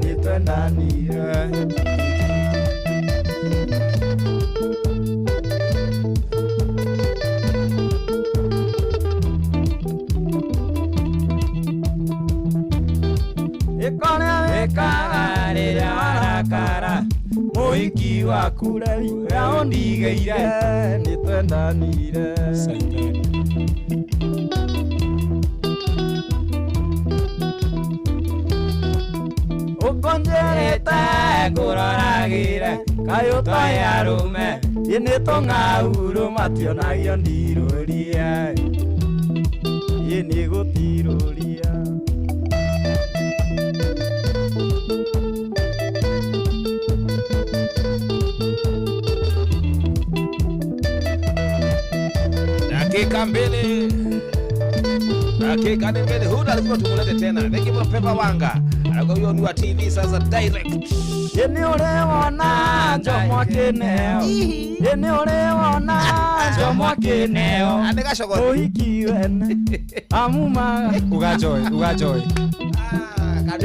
nĩtwendanire ĩkorĩa wĩkaga rĩrĩa arakara mũhiki waku ũrĩa ũndigĩire nĩtwendanire Ukonjerete nguroragire kayuta ya rume nĩtũng'aurũ mationagio ndirũria nĩ gũtirũria dakika mbili huyu alikuwa tumulete tena thank you Pepa Wanga anakuwa huyo ni wa TV sasa direct Yeni urewona njomwa kineo Yeni urewona njomwa kineo Uhiki wene Amuma Ugajoy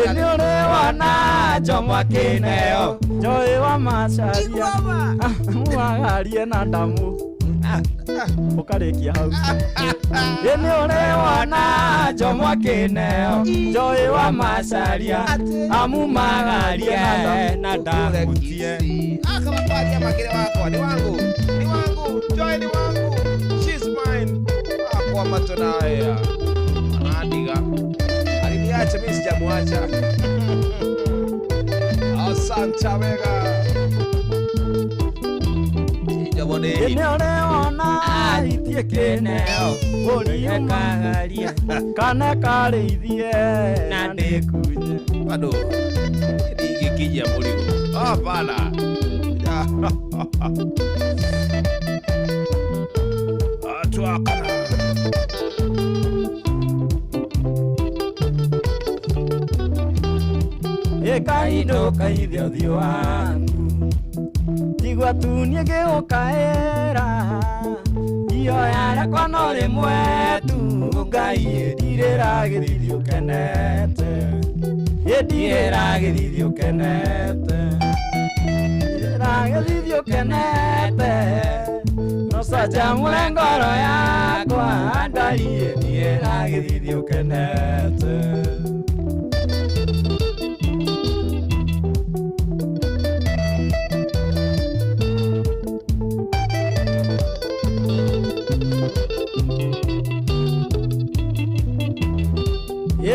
Yeni urewona njomwa kineo Joy wa macharia Amumagarie na damu Ukarekia hau Yeni urewona njomwa kineo Joy wa macharia Amumagarie na damu Akampatia makire wako ni wangu Joy ni wangu she's mine kwa matona haya anadiga aliniacha mimi sijamwacha asante wega wone ona itie kineo uriekagaria kana karithie na ndikunye bado igikija murigo hapana atwakana ekaindo kaithio thio wangu tigwa tunie gĩũkaĩra iyo yarekwa no rĩmwe tu Ngai ndirĩra gĩthithi ũkenete ndirĩra gĩthithi ũkenete ndirĩra gĩthithi ũkenete no canjamũre ngoro yakwa ndarie ndirĩra gĩthithi ũkenete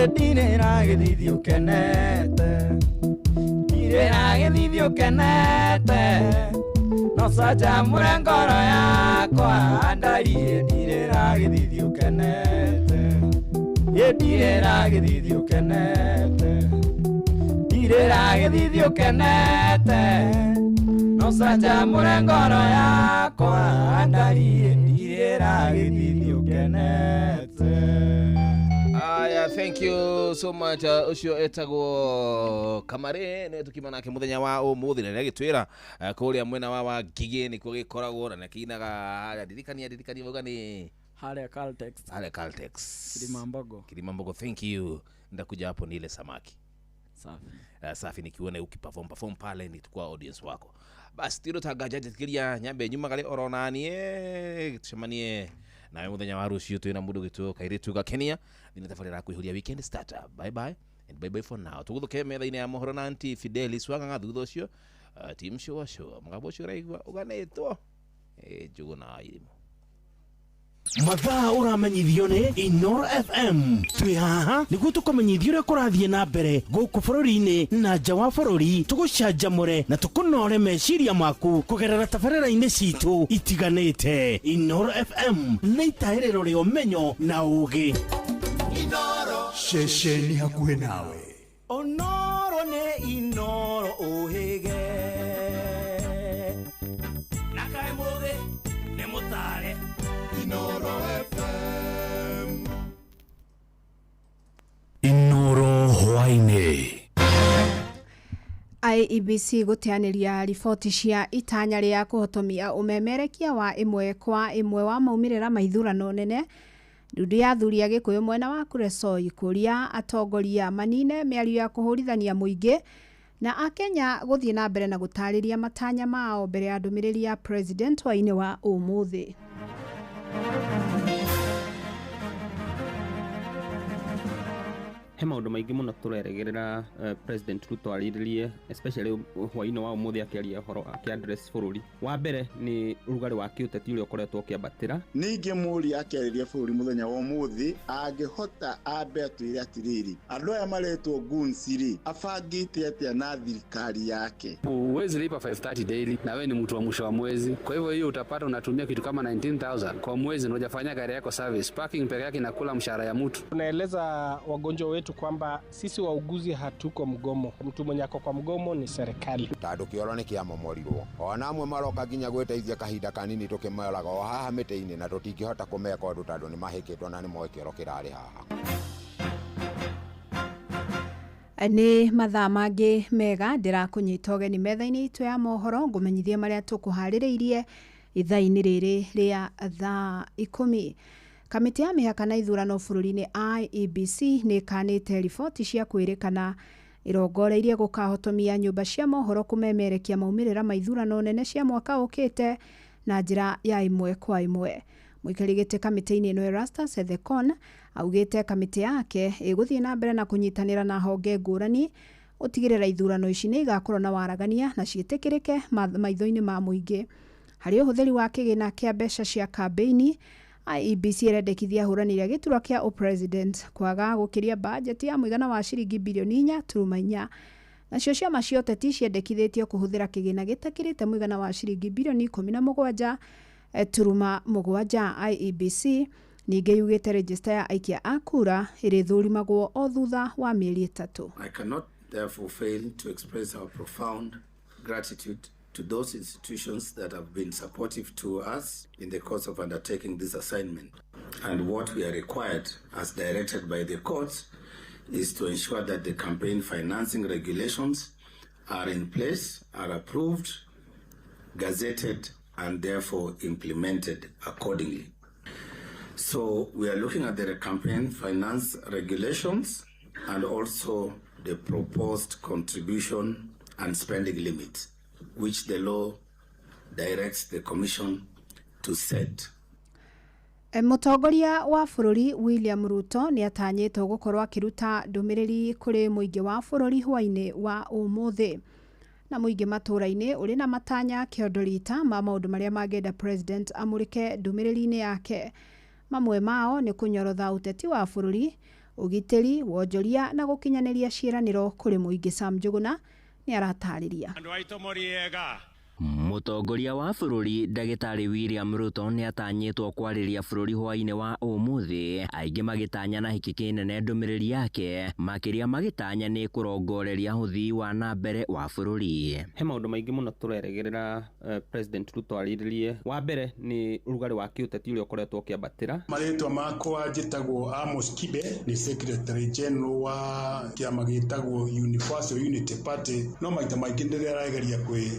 Ndirĩra gĩthithi ũkenete ndirĩra gĩthithi ũkenete no canjamũre ngoro yakwa ndarie ndirĩra gĩthithi ũkenete ndirĩra gĩthithi ũkenete ndirĩra gĩthithi ũkenete no canjamũre ngoro yakwa ndarie ndirĩra gĩthithi ũkenete. Thank you so much ucio etagwo Kamare ne tukimana ke muthenya wa umuthi na gitwira kuria mwena wa Ngigi ni ku gikoragwo na kinaga dirikania boga ni Hale Caltex Kilimambogo. Thank you, ndakuja hapo ni ile samaki safi nikione ukiperform pale ni tukua audience wako basi tiro tagajaje tikiria nyambe nyuma kale oronanie tushamanie na muthenya wa rucio twina mundu gitu kairitu ga Kenya ni tafarira kuihuria weekend starter. Bye bye and bye bye for now. Tuguthuke metha-ini ya mohoro na anti Fidelis wanga thutha ucio team show mugabo ucio raigwa uganetwo njugu na irimu mathaa uramenyithio ni Inoro FM twi haha niguo tukumenyithio uria kurathie na mbere guku bururi-ini na nja wa bururi tugucanjamure na tukunore meciria maku kugerera tabarĩra-inĩ citu itiganĩte. Inoro FM nĩ itaĩrĩro rĩa ũmenyo na ũũgĩ. Inoro ceceni hakuhĩ nawe. Onoro nĩ Inoro ũhĩge na kaĩ mũthĩ nĩ mũtare Inoro FM. Inoro hwainĩ. IEBC gũteanĩria riboti cia itanya rĩa kũhotomia umemerekia wa ĩmwe kwa ĩmwe wa maumĩrĩra ma ithurano nene. Ndudu ya athuri a Gĩkũyũ mwena wa Kuresoi kũria atongoria manine mĩario ya kũhũrithania mũingĩ na Akenya gũthiĩ na mbere na gũtarĩria matanya mao mbere ya ndũmĩrĩri ya president wa-inĩ wa ũmũthĩ. He maundu maingi muno tureregerera president Ruto ariririe especially hwaini wa umuthi akiaria horo akiaddress bururi. Wa mbere ni rugari wa kiuteti uria ukoretwo ukiambatira. Ningi muri akiariria bururi muthenya wa umuthi angihota ambe atwire atiriri andu aya maretwo gunsiri abangite atia na thirikari yake. Uwezi lipa 530 daily na wewe ni mtu wa mwisho wa mwezi, kwa hivyo hiyo utapata unatumia kitu kama 19,000 kwa mwezi na hujafanya gari yako service. Parking peke yake inakula mshahara ya mtu. Tunaeleza wagonjwa wetu kwamba sisi wauguzi hatuko mgomo. Mtu mwenye ako kwa mgomo ni serikali. Tando kioro ni kiamo morirwo ona amwe maroka ginya gweteithia kahinda kanini tukimeraga o haha mite-ini na tutingihota kumeka undu tando ni mahikitwo na ni moikero kirari haha. Ni mathaa mangĩ mega ndĩrakũnyita ũgeni metha-inĩ itũ ya mohoro ngũmenyithie marĩa tũkũharĩrĩirie ithaa-inĩ rĩrĩ rĩa thaa 10. Kamĩtĩ ya mĩhaka na ithurano bũrũri-inĩ IEBC nĩ ĩkanĩte riboti cia kwĩrĩkana irongoreirie gũkahotomia nyũmba cia mohoro kũmemerekia maumĩrĩra ma ithurano nene cia mwaka ũkĩte na njĩra ya ĩmwe kwa ĩmwe. Mũikarĩri gĩtĩ kamĩtĩ-inĩ ĩno Erastus Ethekon augĩte kamĩtĩ yake ĩgũthiĩ na mbere na kũnyitanĩra na honge ngũrani gũtigĩrĩra ithurano ici nĩ igakorwo na waragania na ciĩtĩkĩrĩke maitho-inĩ ma mũingĩ. Harĩ ũhũthĩri wa kĩgĩna kĩa mbeca cia kambeini, IEBC ĩrendekithia ahũranĩri a gĩturwa kĩa president kwaga gũkĩria bajeti ya mũigana wa ciringi bilioni 4.4 Nacio ciama cia ũteti ciendekithĩtio kũhũthĩra kĩgĩna gĩtakĩrĩte mũigana wa ciringi birioni 17.7 IEBC ningĩ yugĩte register ya aikia a kura ĩrĩthũrimagwo o thutha wa mĩeri 3. I cannot therefore fail to express our profound gratitude to those institutions that have been supportive to us in the course of undertaking this assignment. And what we are required, as directed by the courts, is to ensure that the campaign financing regulations are in place, are approved, gazetted, and therefore implemented accordingly. So we are looking at the campaign finance regulations and also the proposed contribution and spending limits, which the law directs the commission to set. Mũtongoria wa bũrũri William Ruto nĩ atanyĩtwo gũkorwo akĩruta ndũmĩrĩri kũrĩ mũingĩ wa bũrũri hwainĩ wa ũmũthĩ. Na mũingĩ matũra-inĩ ũrĩ na matanya kĩondorita ma maũndũ marĩa mangĩenda president amũrĩke ndũmĩrĩri-inĩ yake. Mamwe mao nĩ kũnyorotha ũteti wa bũrũri, ũgitĩri, wonjoria na gũkinyanĩria ciĩranĩro kũrĩ mũingĩ. Sam Njuguna nĩ aratarĩria. Mũtongoria wa bũrũri Ndagĩtarĩ William Ruto nĩ atanyĩtwo kwarĩria bũrũri hwainĩ wa ũmũthĩ, aingĩ magĩtanya na hiki kĩnene ndũmĩrĩri yake, makĩria magĩtanya nĩ kũrongoreria ũthii wa na mbere wa bũrũri. He maũndũ maingĩ mũno tũrerĩgĩrĩra President Ruto arĩrĩrie. Wa mbere nĩ ũrugarĩ wa kĩũteti ũrĩa ũkoretwo ũkĩambatĩra. Marĩtwa makwa njĩtagwo Amos Kibe, nĩ Secretary General wa kĩama gĩtagwo Universal Unity Party. No maita maingĩ ndĩrageria kwĩ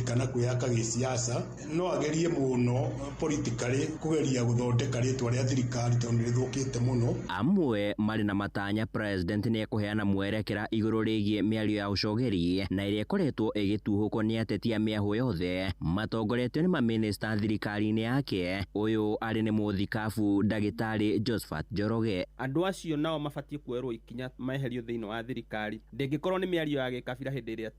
kana kwĩyaka gĩsiasa, no agerie mũno politically kũgeria gũthondeka rĩtwa rĩa thirikari tondũ rĩthũkĩte mũno. Amwe marĩ na matanya president nĩ ekũheana mwerekera igũrũ rĩgiĩ mĩario ya ũcogeri na ĩrĩa ĩkoretwo ĩgĩtuhũkwo nĩ ateti a mĩahũ yothe matongoretio nĩ maminista thirikari-inĩ yake. Ũyũ arĩ nĩ mũthikabu Ndagĩtarĩ Josephat Njoroge. Andũ acio nao mabatiĩ kuoerwo ikinya meherio thĩinĩ wa thirikari. Ndĩngĩkorwo nĩ mĩario ya gĩkabira hĩndĩ ĩrĩa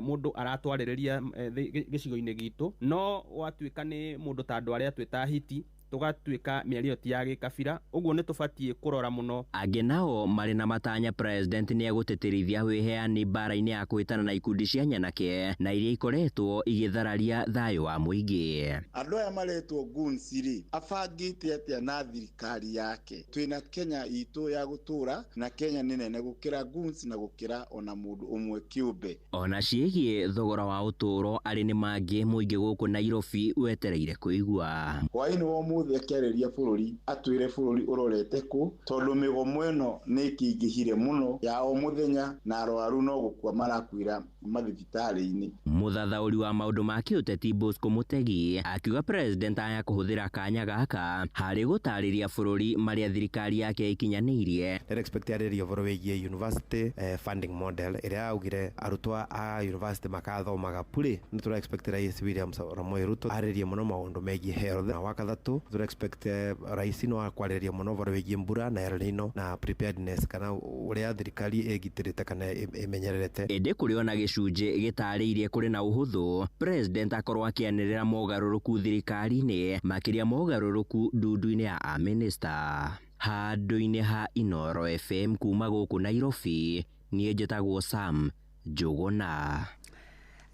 mũndũ aratwarĩrĩria gĩcigo-inĩ gitũ, no watuĩka nĩ mũndũ ta andũ arĩa twĩtahiti tugatuĩka mĩario ti ya gĩkabira, ũguo nĩ tũbatiĩ kũrora mũno. Angĩ nao marĩ na matanya president nĩ egũtĩtĩrithia wĩheani mbara-inĩ ya kũhĩtana na ikundi cia nyanake na iria ikoretwo igĩthararia thayũ wa mũingĩ. Andũ aya maretwo gunsiri abangĩte atĩa na thirikari yake. Twĩna Kenya itũ ya gũtũra na Kenya nĩ nene gũkĩra guns na gũkĩra ona mũndũ ũmwe kĩũmbe. Ona ciĩgiĩ thogora wa ũtũũro arĩ nĩ mangĩ mũingĩ gũkũ Nairobi wetereire kũigua. Hwainĩ wa ũmũthĩ akĩarĩria bũrũri atwĩre bũrũri ũrorete kũ, tondũ mĩgomo ĩno nĩ ĩkĩingĩhire mũno ya o mũthenya na arwaru no gũkua marakwĩra mathibitarĩ-inĩ. Mũthathaũri wa maũndũ ma kĩũteti Bosco Mutegi akiuga president aya kũhũthĩra kanya gaka harĩ gũtarĩria bũrũri marĩa thirikari yake ikinyanĩirie. Ndĩrexpectiarĩria ũhoro wĩgiĩ university funding model ĩrĩa augire arutwo a university makathomaga bure. Nĩ tũrexpectira Rais William Samoei Ruto arĩrie mũno maũndũ megiĩ health. Na wakathatu tũrexpect rais no akwarĩria mũno ũhoro wĩgiĩ mbura na El Nino na preparedness kana ũrĩa thirikari ĩgitĩrĩte kana ĩmenyererete. Ĩndĩ kũrĩ ona gĩcunjĩ gĩtarĩirie kũrĩ na ũhũthũ president akorwo akĩanĩrĩra mogarũrũku thirikari-inĩ, makĩria mogarũrũku ndundu-inĩ ya aminista. Handũ-inĩ ha Inoro FM kuma gũkũ Nairobi, niĩ njĩtagwo Sam Njuguna.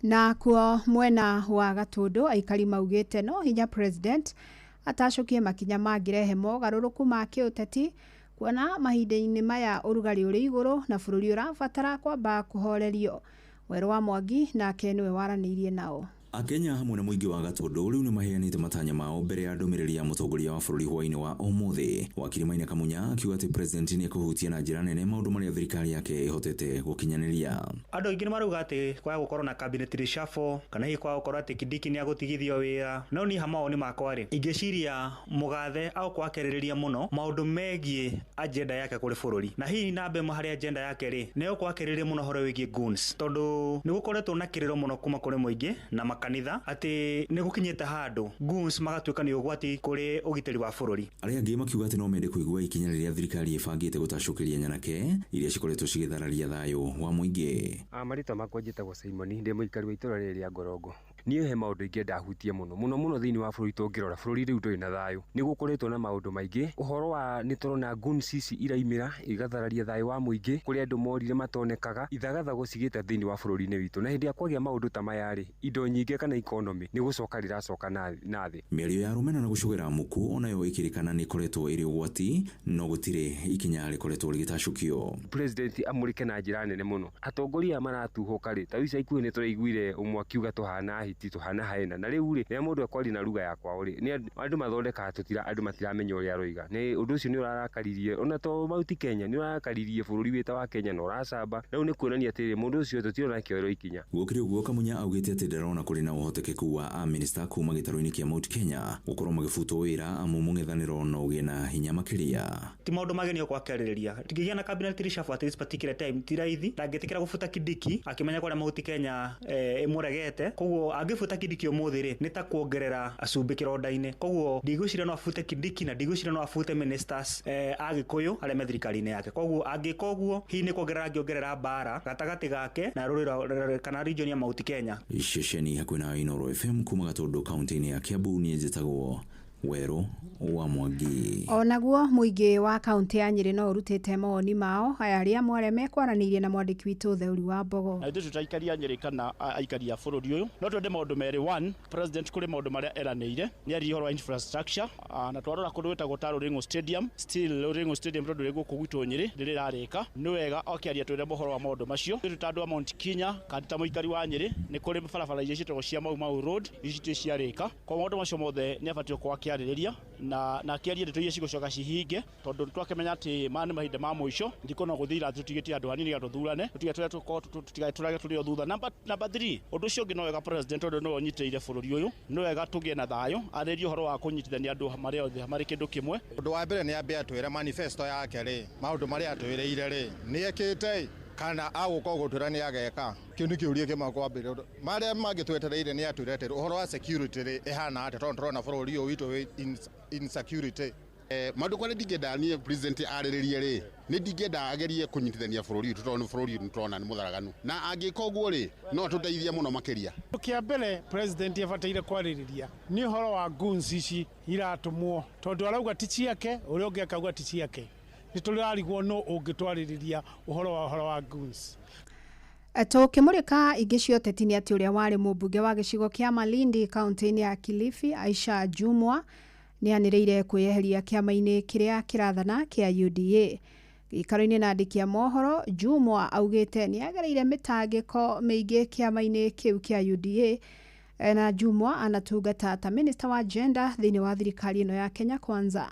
Na kuo mwena wa Gatũndũ aikari maugĩte no hinya president atacokie makinya mangĩrehe mogarũrũku ma kĩũteti, kuona mahinda-inĩ maya ũrugarĩ ũrĩ igũrũ na bũrũri ũrabatara kwamba kũhorerio. Werũ wa Mwangi nake nĩwe waranĩirie nao. Akenya hamwe na mũingĩ wa Gatũndũ rĩu nĩ maheanĩte matanya mao mbere ya ndũmĩrĩri ya mũtongoria wa bũrũri hwainĩ wa ũmũthĩ. Wakiri Maina Kamunya akiuga atĩ president nĩ ekũhutia na njĩra nene maũndũ marĩa thirikari yake ĩhotete gũkinyanĩria. Andũ aingĩ nĩ marauga atĩ kwaga gũkorwo na cabinet reshuffle kana hihi kwaga gũkorwo atĩ Kindiki nĩ agũtigithio wĩra. No niĩ hamaoni makwa rĩ, ingĩciria mũgathe agũkwarĩrĩria mũno maũndũ megiĩ agenda yake kũrĩ bũrũri. Na hihi namba ĩmwe harĩ agenda yake rĩ, nĩ gũkwarĩrĩria mũno ũhoro wĩgiĩ goons, tondũ nĩ gũkoretwo na kĩrĩro mũno kuma kũrĩ mũingĩ na makanitha atĩ nĩ gũkinyĩte handũ goons magatuĩka nĩ ũgwati kũrĩ ũgitĩri wa bũrũri. Arĩa angĩ makiuga atĩ no mende kũigua ikinya rĩrĩa thirikari ĩbangĩte gũtacũkĩria nyanake iria cikoretwo cigĩthararia thayũ wa mũingĩ. Marĩtwa makwa njĩtagwo Simon, ndĩ mũikari wa itũra rĩrĩ rĩa Ngorongo. niĩ he maũndũ ingĩenda hutie mũno thĩinĩ wa bũrũri tũngĩrora bũrũri rĩu ndũrĩ na thayũ nĩ gũkoretwo na maũndũ maingĩ ũhoro wa nĩ tũrona guns ici iraimĩra igathararia thayũ wa mũingĩ kũrĩa andũ morire matonekaga ithagathago cigĩte thĩinĩ wa bũrũri-inĩ witũ na hĩndĩ ya kwagĩa maũndũ ta maya rĩ indo nyingĩ kana economy nĩ gũcoka rĩracoka na thĩ. Mĩario ya rũmena na gũcogera muku onayo ĩkĩrĩkana nĩ ĩkoretwo ĩrĩ ũgwati no gũtirĩ ikinya rĩkoretwo rĩgĩtacũkio. President amũrĩke na njĩra nene mũno atongoria maratuhoka rĩ ta ica ikuhĩ nĩ tũraiguire ũmwe akiuga tũhana hiti tũhana haena na rĩu rĩ rĩrĩa mũndũ akwari na ruga ya kwao rĩ nĩ andũ mathondekaga andũ matiramenya ũrĩa aroiga nĩ ũndũ ũcio nĩ ũrarakaririe ona to mauti Kenya nĩ ũrarakaririe bũrũri wĩta wa Kenya na ũracamba rĩu nĩ kuonania atĩ mũndũ ũcio tũtirona kĩoero ikinya. Gũkĩrĩ ũguo Kamunya augĩte atĩ ndarona kũrĩ na ũhotekeku wa minister kuma gĩtarũ-inĩ kĩa Mount Kenya gũkorwo magĩbutwo wĩra amu mũng'ethanĩro no ũgĩe na hinya makĩria. Ti maũndũ magenio kwa kĩarĩrĩria tingĩgĩa na cabinet reshuffle at this particular time ti raithi ndangĩtĩkĩra gũbuta Kindiki akĩmenya kũrĩa Mount Kenya ĩmũregete koguo angĩbuta Kindiki ũmũthĩ rĩ nĩ ta kuongerera acumbi kĩronda-inĩ koguo ndigũcira no abute Kindiki na ndigũcira no abute ministers agĩkũyũ arĩa me thirikari-inĩ yake koguo angĩka ũguo hihi nĩ kuongerera mbara gatagatĩ gake na rũrĩrĩ kana region ya Mount Kenya. Ceceni hakuhĩ na Inooro FM kuma Gatundu kaunti-inĩ ya Kiambu niĩ njĩtagwo Werũ wa Mwangi. Onaguo mũingĩ wa kaunti ya Nyĩrĩ no ũrutĩte mawoni mao aya arĩa mwareme kwaranĩirie na mwandĩki witũ Theuri wa Mbogo. Na ithuĩ tũtaikaria Nyĩrĩ kana aikari a bũrũri ũyũ no twende maũndũ merĩ. One, president kũrĩ maũndũ marĩa eranĩire nĩ ari ũhoro wa infrastructure na twarora kũndũ gwĩtagwo ta Rũrĩng'ũ Stadium still Rũrĩng'ũ Stadium tondũ rĩ gũkũ gwitũ Nyĩrĩ rĩrarĩka nĩ wega okĩaria twĩre ũhoro wa maũndũ macio twĩ ta andũ a Mount Kenya kana ta mũikari wa Nyĩrĩ nĩ kũrĩ barabara iria ciĩtagwo cia Mau Road ici ciarĩka kwa maũndũ macio mothe nĩ abatie kwa kĩarĩrĩria na kĩaria ndeto iria cigũcoka cihinge tondũ twakĩmenya atĩ maya nĩ mahinda ma mũico ndikona gũthira tũtigĩtie andũ hanini gatũthurane tũtige tũrĩ o thutha. Number 3 ũndũ ũcio ũngĩ no wega president tondũ no ũnyitĩrĩire bũrũri ũyũ no wega tũgĩe na thayũ arĩrie ũhoro wa kũnyitithania andũ marĩ othe marĩ kĩndũ kĩmwe. Ũndũ wa mbere nĩ ambia twĩre manifesto yake rĩ maũndũ marĩa atwĩrĩire rĩ nĩ ekĩte kana agũkorwo gũtwĩra nĩ ageka kĩu nĩ kĩũria kĩmwe kwa mbere marĩa mangĩtwetereire nĩ atwĩrete ũhoro wa security rĩ ĩhana atĩa tondũ tũrona bũrũri ũyũ witũ insecurity. Maũndũ kwarĩ ndingĩenda niĩ president arĩrĩrie rĩ nĩ ndingĩenda agerie kũnyitithania bũrũri witũ tondũ bũrũri witũ tũrona nĩ mũtharaganu na angĩka ũguo rĩ no tũteithie mũno makĩria. Kĩa mbere president abataire kwarĩrĩria nĩ ũhoro wa guns ici iratũmwo tondũ arauga ti ciake ũrĩa ũngĩ akauga ti ciake nĩ tũrarigwo no ũngĩtwarĩrĩria ũhoro wa guns. Tũkĩmũrĩka ingĩ cia ũteti nĩ atĩ ũrĩa warĩ mũmbunge wa gĩcigo kĩa Malindi kaunti-inĩ ya Kilifi Aisha Jumwa nĩ anĩrĩire kwĩyeheria kĩama-inĩ kĩrĩa kĩrathana kĩa UDA. Gĩikaro-inĩ na andĩki a mohoro Jumwa augĩte nĩ agereire mĩtangĩko mĩingĩ kĩama-inĩ kĩu kĩa UDA na Jumwa anatungata ta minister wa gender thĩinĩ wa thirikari ĩno ya Kenya Kwanza.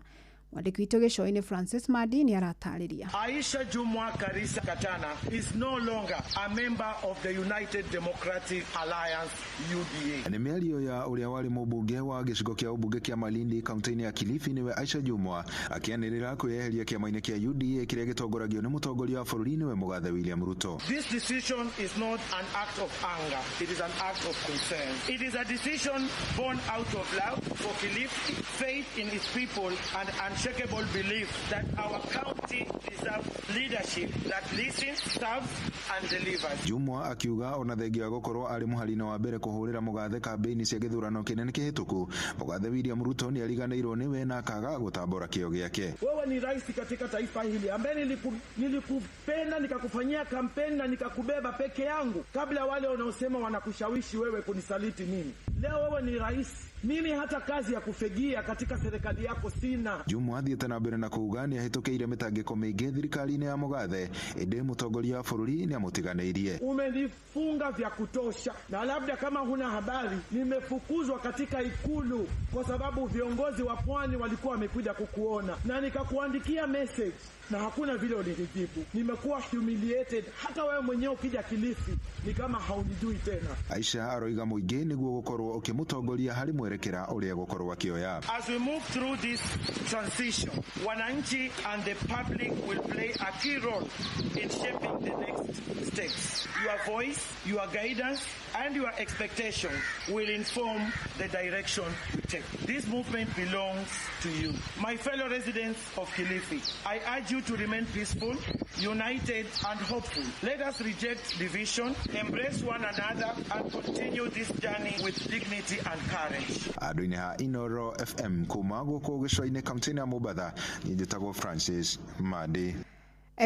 Mwandĩki witũ gĩcũa-inĩ Francis Madi nĩ aratarĩria. Aisha Jumwa Karisa Katana is no longer a member of the United Democratic Alliance UDA. Nĩ mĩario ya ũrĩa warĩ mũmbunge wa gĩcigo kĩa ũmbunge kĩa Malindi kaunti-inĩ ya Kilifi nĩwe Aisha Jumwa akĩanĩrĩra kwĩyeheria kĩama-inĩ kĩa UDA kĩrĩa gĩtongoragio nĩ mũtongoria wa bũrũri nĩwe Mũgathe William Ruto. This decision is not an act of anger, it is an act of concern. It is a decision born out of love for Kilifi, faith in its people and unshakable belief that our county deserves leadership that listens, serves and delivers. Jumwa akiuga ona thengia gũkorwo arĩ mũhari-inĩ wa mbere kũhũrĩra Mũgathe kambĩini cia gĩthurano kĩnene kĩhĩtũku, Mũgathe William Ruto nĩ ariganĩirwo nĩwe na akaga gũtambũra kĩo gĩake. Wewe ni rais katika taifa hili ambaye nilikupenda nikakufanyia kampeni na nikakubeba peke yangu kabla wale wanaosema wanakushawishi wewe kunisaliti mimi. Leo wewe ni rais, mimi hata kazi ya kufegia katika serikali yako sina. Jumwa athiĩte na mbere na kuuga nĩ ahĩtũkĩire mĩtangĩko mĩingĩ thirikari-inĩ ya Mũgathe ĩndĩ mũtongoria wa bũrũri nĩ amũtiganĩirie. Umenifunga vya kutosha na labda kama huna habari nimefukuzwa katika ikulu kwa sababu viongozi wa pwani walikuwa wamekuja kukuona na nikakuandikia message na hakuna vile ulinijibu. Nimekuwa humiliated, hata wewe mwenyewe ukija Kilifi ni kama haunijui tena. Aisha aroiga mũingĩ nĩguo gũkorwo ũkĩmũtongoria harĩ mwerekera ũrĩa gũkorwo akĩoya. As As we move through this transition, wananchi and the public will play a key role in shaping the next steps. Your voice, your guidance, and your expectation will inform the direction we take. This movement belongs to you. My fellow residents of Kilifi, I urge you to remain peaceful, united, and hopeful. Let us reject division, embrace one another, and continue this journey with dignity and courage. Adwini ha Inoro FM kumago ko gicwa-inĩ kaunti-inĩ ya Mombatha, njĩtagwo Francis Madi.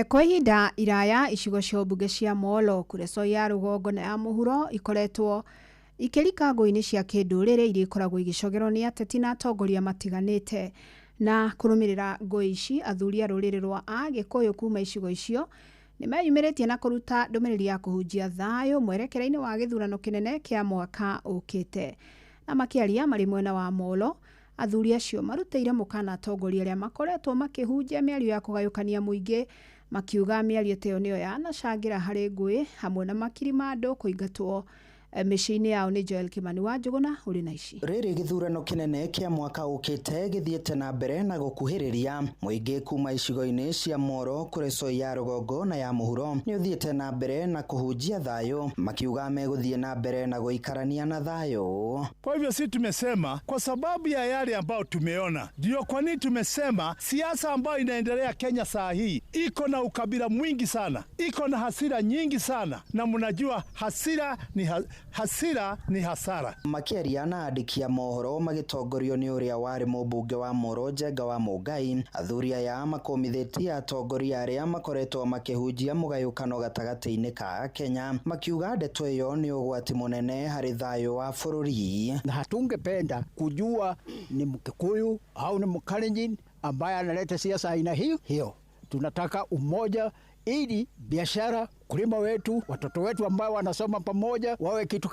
Kwa ihinda iraya icigo cia ũmbunge cia Molo, Kuresoi ya rũgongo na ya mũhuro ikoretwo ikĩrika ngũĩ-inĩ cia kĩndũrĩrĩ iria ikoragwo igĩcogerwo nĩ ateti na atongoria matiganĩte. Na kũrũmĩrĩra ngũĩ ici, athuri a rũrĩrĩ rwa Agĩkũyũ kuma icigo icio nĩmeyumĩrĩtie na kũruta ndũmĩrĩri ya kũhunjia thayũ mwerekera-inĩ wa gĩthurano kĩnene kĩa mwaka ũkĩte. Na makĩaria marĩ mwena wa Molo, athuri acio marutĩire mũkana atongoria arĩa makoretwo makĩhunjia mĩario ya kũgayũkania mũingĩ, makiuga mĩario ta ĩyo nĩyo yanacangĩra harĩ ngũĩ hamwe na makiri ma andũ kũingatwo mĩciĩ-inĩ yao. Nĩ Joel Kimani wa Njũgũna ũrĩ na ici. Rĩrĩ gĩthurano kĩnene kĩa mwaka ũkĩte gĩthiĩte na mbere na gũkuhĩrĩria. Mũingĩ kuma icigo-inĩ cia Moro, Kuresoi ya rũgongo na ya mũhuro nĩ ũthiĩte na mbere na kũhunjia thayũ, makiuga megũthiĩ na mbere na gũikarania na thayũ. Kwa hivyo si tumesema kwa sababu ya yale ambayo tumeona, ndio kwa nini tumesema siasa ambayo inaendelea Kenya saa hii iko na ukabila mwingi sana, iko na hasira nyingi sana, na mnajua hasira ni hasara. Makĩaria na andĩki a mohoro magĩtongorio nĩ ũrĩa warĩ mũmbunge wa Moro Njenga wa Mũngai, athuri aya makomithĩtie atongoria arĩa makoretwo makĩhunjia mũgayũkano gatagatĩ-inĩ ka Kenya, makiuga ndeto ĩyo nĩ ũgwati mũnene harĩ thayũ wa bũrũri. Na hatungependa kujua ni Mkikuyu au ni Mkalenjin ambaye analeta siasa aina hiyo. Tunataka umoja ili biashara, kulima wetu, watoto wetu ambao wanasoma pamoja wawe kitu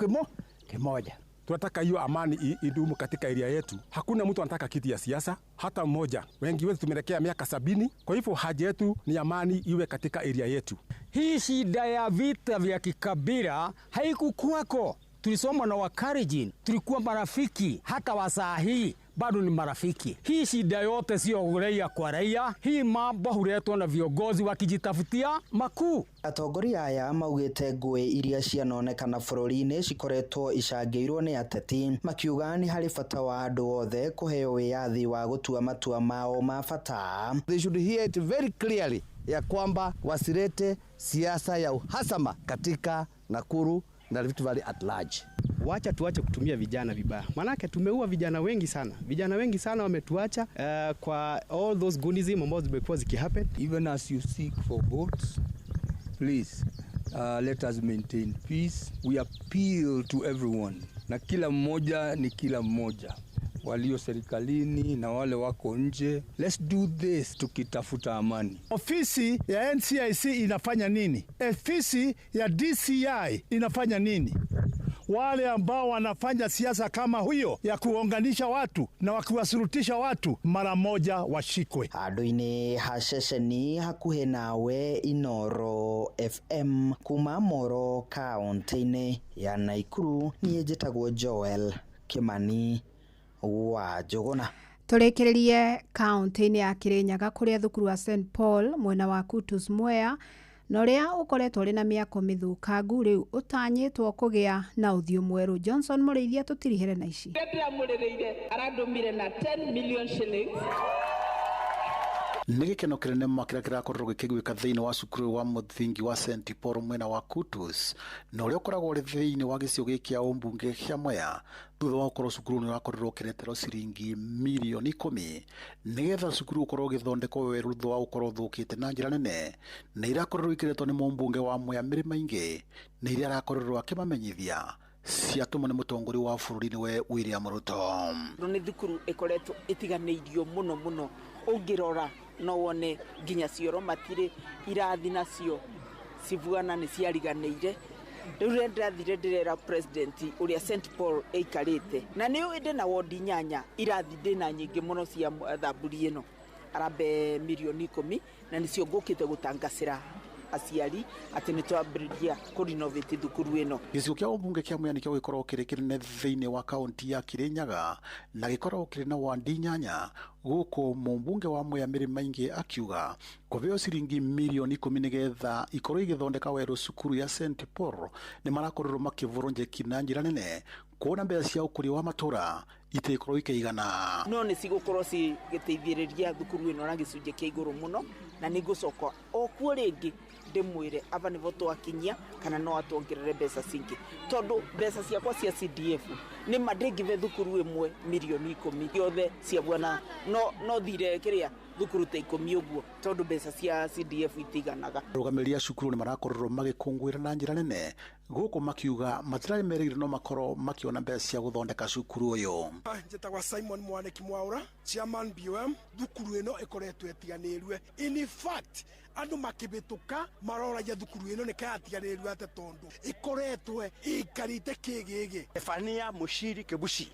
kimoja. Tunataka hiyo amani idumu katika area yetu. Hakuna mtu anataka kiti ya siasa hata mmoja. Wengi wetu tumelekea miaka 70. Kwa hivyo haja yetu ni amani iwe katika area yetu. Hii shida ya vita vya kikabila haikukuwako. Tulisoma na Wakalenjin, tulikuwa marafiki, hata wa saa hii bado ni marafiki. Hii shida yote sio raia kwa raia, hii mambo huletwa na viongozi wakijitafutia makuu. Atongoria aya maugĩte ngũĩ iria cianonekana bũrũri-inĩ cikoretwo icangĩirwo nĩ ateti, makiuga nĩ harĩ bata wa andũ othe kũheo wĩyathi wa gũtua matua mao ma bata. They should hear it very clearly ya kwamba wasilete siasa ya uhasama katika Nakuru na Rift Valley at large. Wacha tuache kutumia vijana vibaya. Manake tumeua vijana wengi sana. Vijana wengi sana wametuacha kwa all those goodism ambazo zimekuwa zikihappen. Even as you seek for votes, please let us maintain peace. We appeal to everyone. Na kila mmoja ni kila mmoja. Walio serikalini na wale wako nje. Let's do this tukitafuta amani. Ofisi ya NCIC inafanya nini? Ofisi ya DCI inafanya nini? Wale ambao wanafanya siasa kama huyo ya kuunganisha watu na wakiwasurutisha watu mara moja washikwe. Handũ-inĩ ha ceceni hakuhĩ nawe Inoro FM kuma Moro kaunti-inĩ ya Naikuru, niĩ njĩtagwo Joel Kimani wa Njũgũna. Tũrĩkĩrĩrie kaunti-inĩ ya Kĩrĩnyaga kũrĩa thukuru wa St Paul mwena wa Kutus Mwea na ũrĩa ũkoretwo ũrĩ na mĩako mĩthũkangu rĩu ũtanyĩtwo kũgĩa na ũthiũ mwerũ. Johnson Mũrĩithia tũtirihere na ici. Ndĩramũrĩrĩire arandũmire na 10 million shillings. Nĩ gĩkeno kĩnene makĩria kĩrakorwo gĩkĩgwĩka thĩinĩ wa cukuru wa mũthingi wa St Paul mwena wa Kutus, na ũrĩa ũkoragwo ũrĩ thĩinĩ wa gĩcigo gĩkĩ kĩa ũmbunge kĩa Mwea, thutha wa gũkorwo cukuru nĩ ũrakorirwo ũkĩreterwo ciringi mirioni 10 nĩgetha cukuru ũkorwo ũgĩthondekwo werũ thutha wa gũkorwo ũthũkĩte na njĩra nene, na irakorwo ikĩretwo nĩ mũmbunge wa Mwea mĩrĩ maingĩ na iria arakorwo akĩmamenyithia ciatũmwo nĩ mũtongoria wa bũrũri nĩwe William Ruto. Nĩ thukuru ĩkoretwo ĩtiganĩirio mũno ũngĩrora no wone nginya cioro matirĩ irathi nacio civuana nĩ ciariganĩire. Rĩu ndĩrathire ndĩrera president ũrĩa St Paul eikarĩte na nĩ ũndĩ na wodi 8 irathi ndĩna nyingĩ mũno cia thamburi ĩno arambe milioni 10 na nĩcio ngũkĩte gũtangacĩra aciari ati ni twambiriria ku renovate thukuru ino. Gicigo kia umbunge kia Mwea nikio gikorwo kiri kinene thiini wa kaunti ya Kirinyaga na gikorwo kiri na wandi 8 guku mumbunge wa Mwea Mary Maingi akiuga kuveo ciringi milioni 10 nigetha ikorwo igithondeka weru cukuru ya St Paul ni marakorwo makivurwo njeki na njira nene kuona mbeca cia ukuri wa matura itikorwo ikeigana no ni cigukorwo cigiteithiriria thukuru ino na gicunje kia iguru muno na ni gucoka okuo ringi ndimwire ava nivo twakinyia kana no atwongerere mbeca cingi tondu mbeca ciakwa cia CDF ni mandingive thukuru imwe milioni 10 yothe cia bwana no thire kiria thukuru te 10 uguo tondu mbeca cia CDF itiganaga. Rugamiria cukuru ni marakorwo magikungwira na njira nene guku makiuga matirari merire no makorwo makiona mbeca cia guthondeka cukuru uyu. Njitagwa Simon Mwaniki Mwaura, chairman BOM. Thukuru ino ikoretwo etiganirwe. In fact andu makibituka maroragia thukuru ino nikayatiganirwe ate tondu ikoretwo ikarite kigigi. Efania Mushiri Kebushi,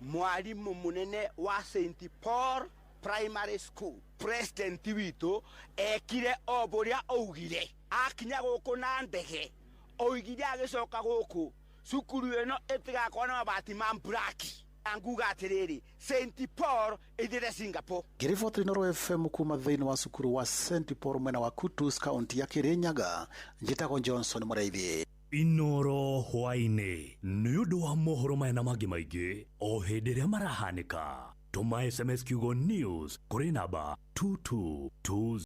mwalimu munene wa St Paul Primary School, president witu ekire oburia ougire akinya guku na ndege oigire agicoka guku cukuru ino itigakorwo na mabati ma mburaki anguga atiriri St Paul ithire Singapore. Giriboti Noro FM kuma thiini wa cukuru wa St Paul mwena wa Kutus kaunti ya Kirinyaga njitagwo Johnson Mureithi. Inoro hwaini ni undu wa mohoro maya mangi maingi o hindi ria marahanika. Tuma SMS kiugo news kuri namba 2220.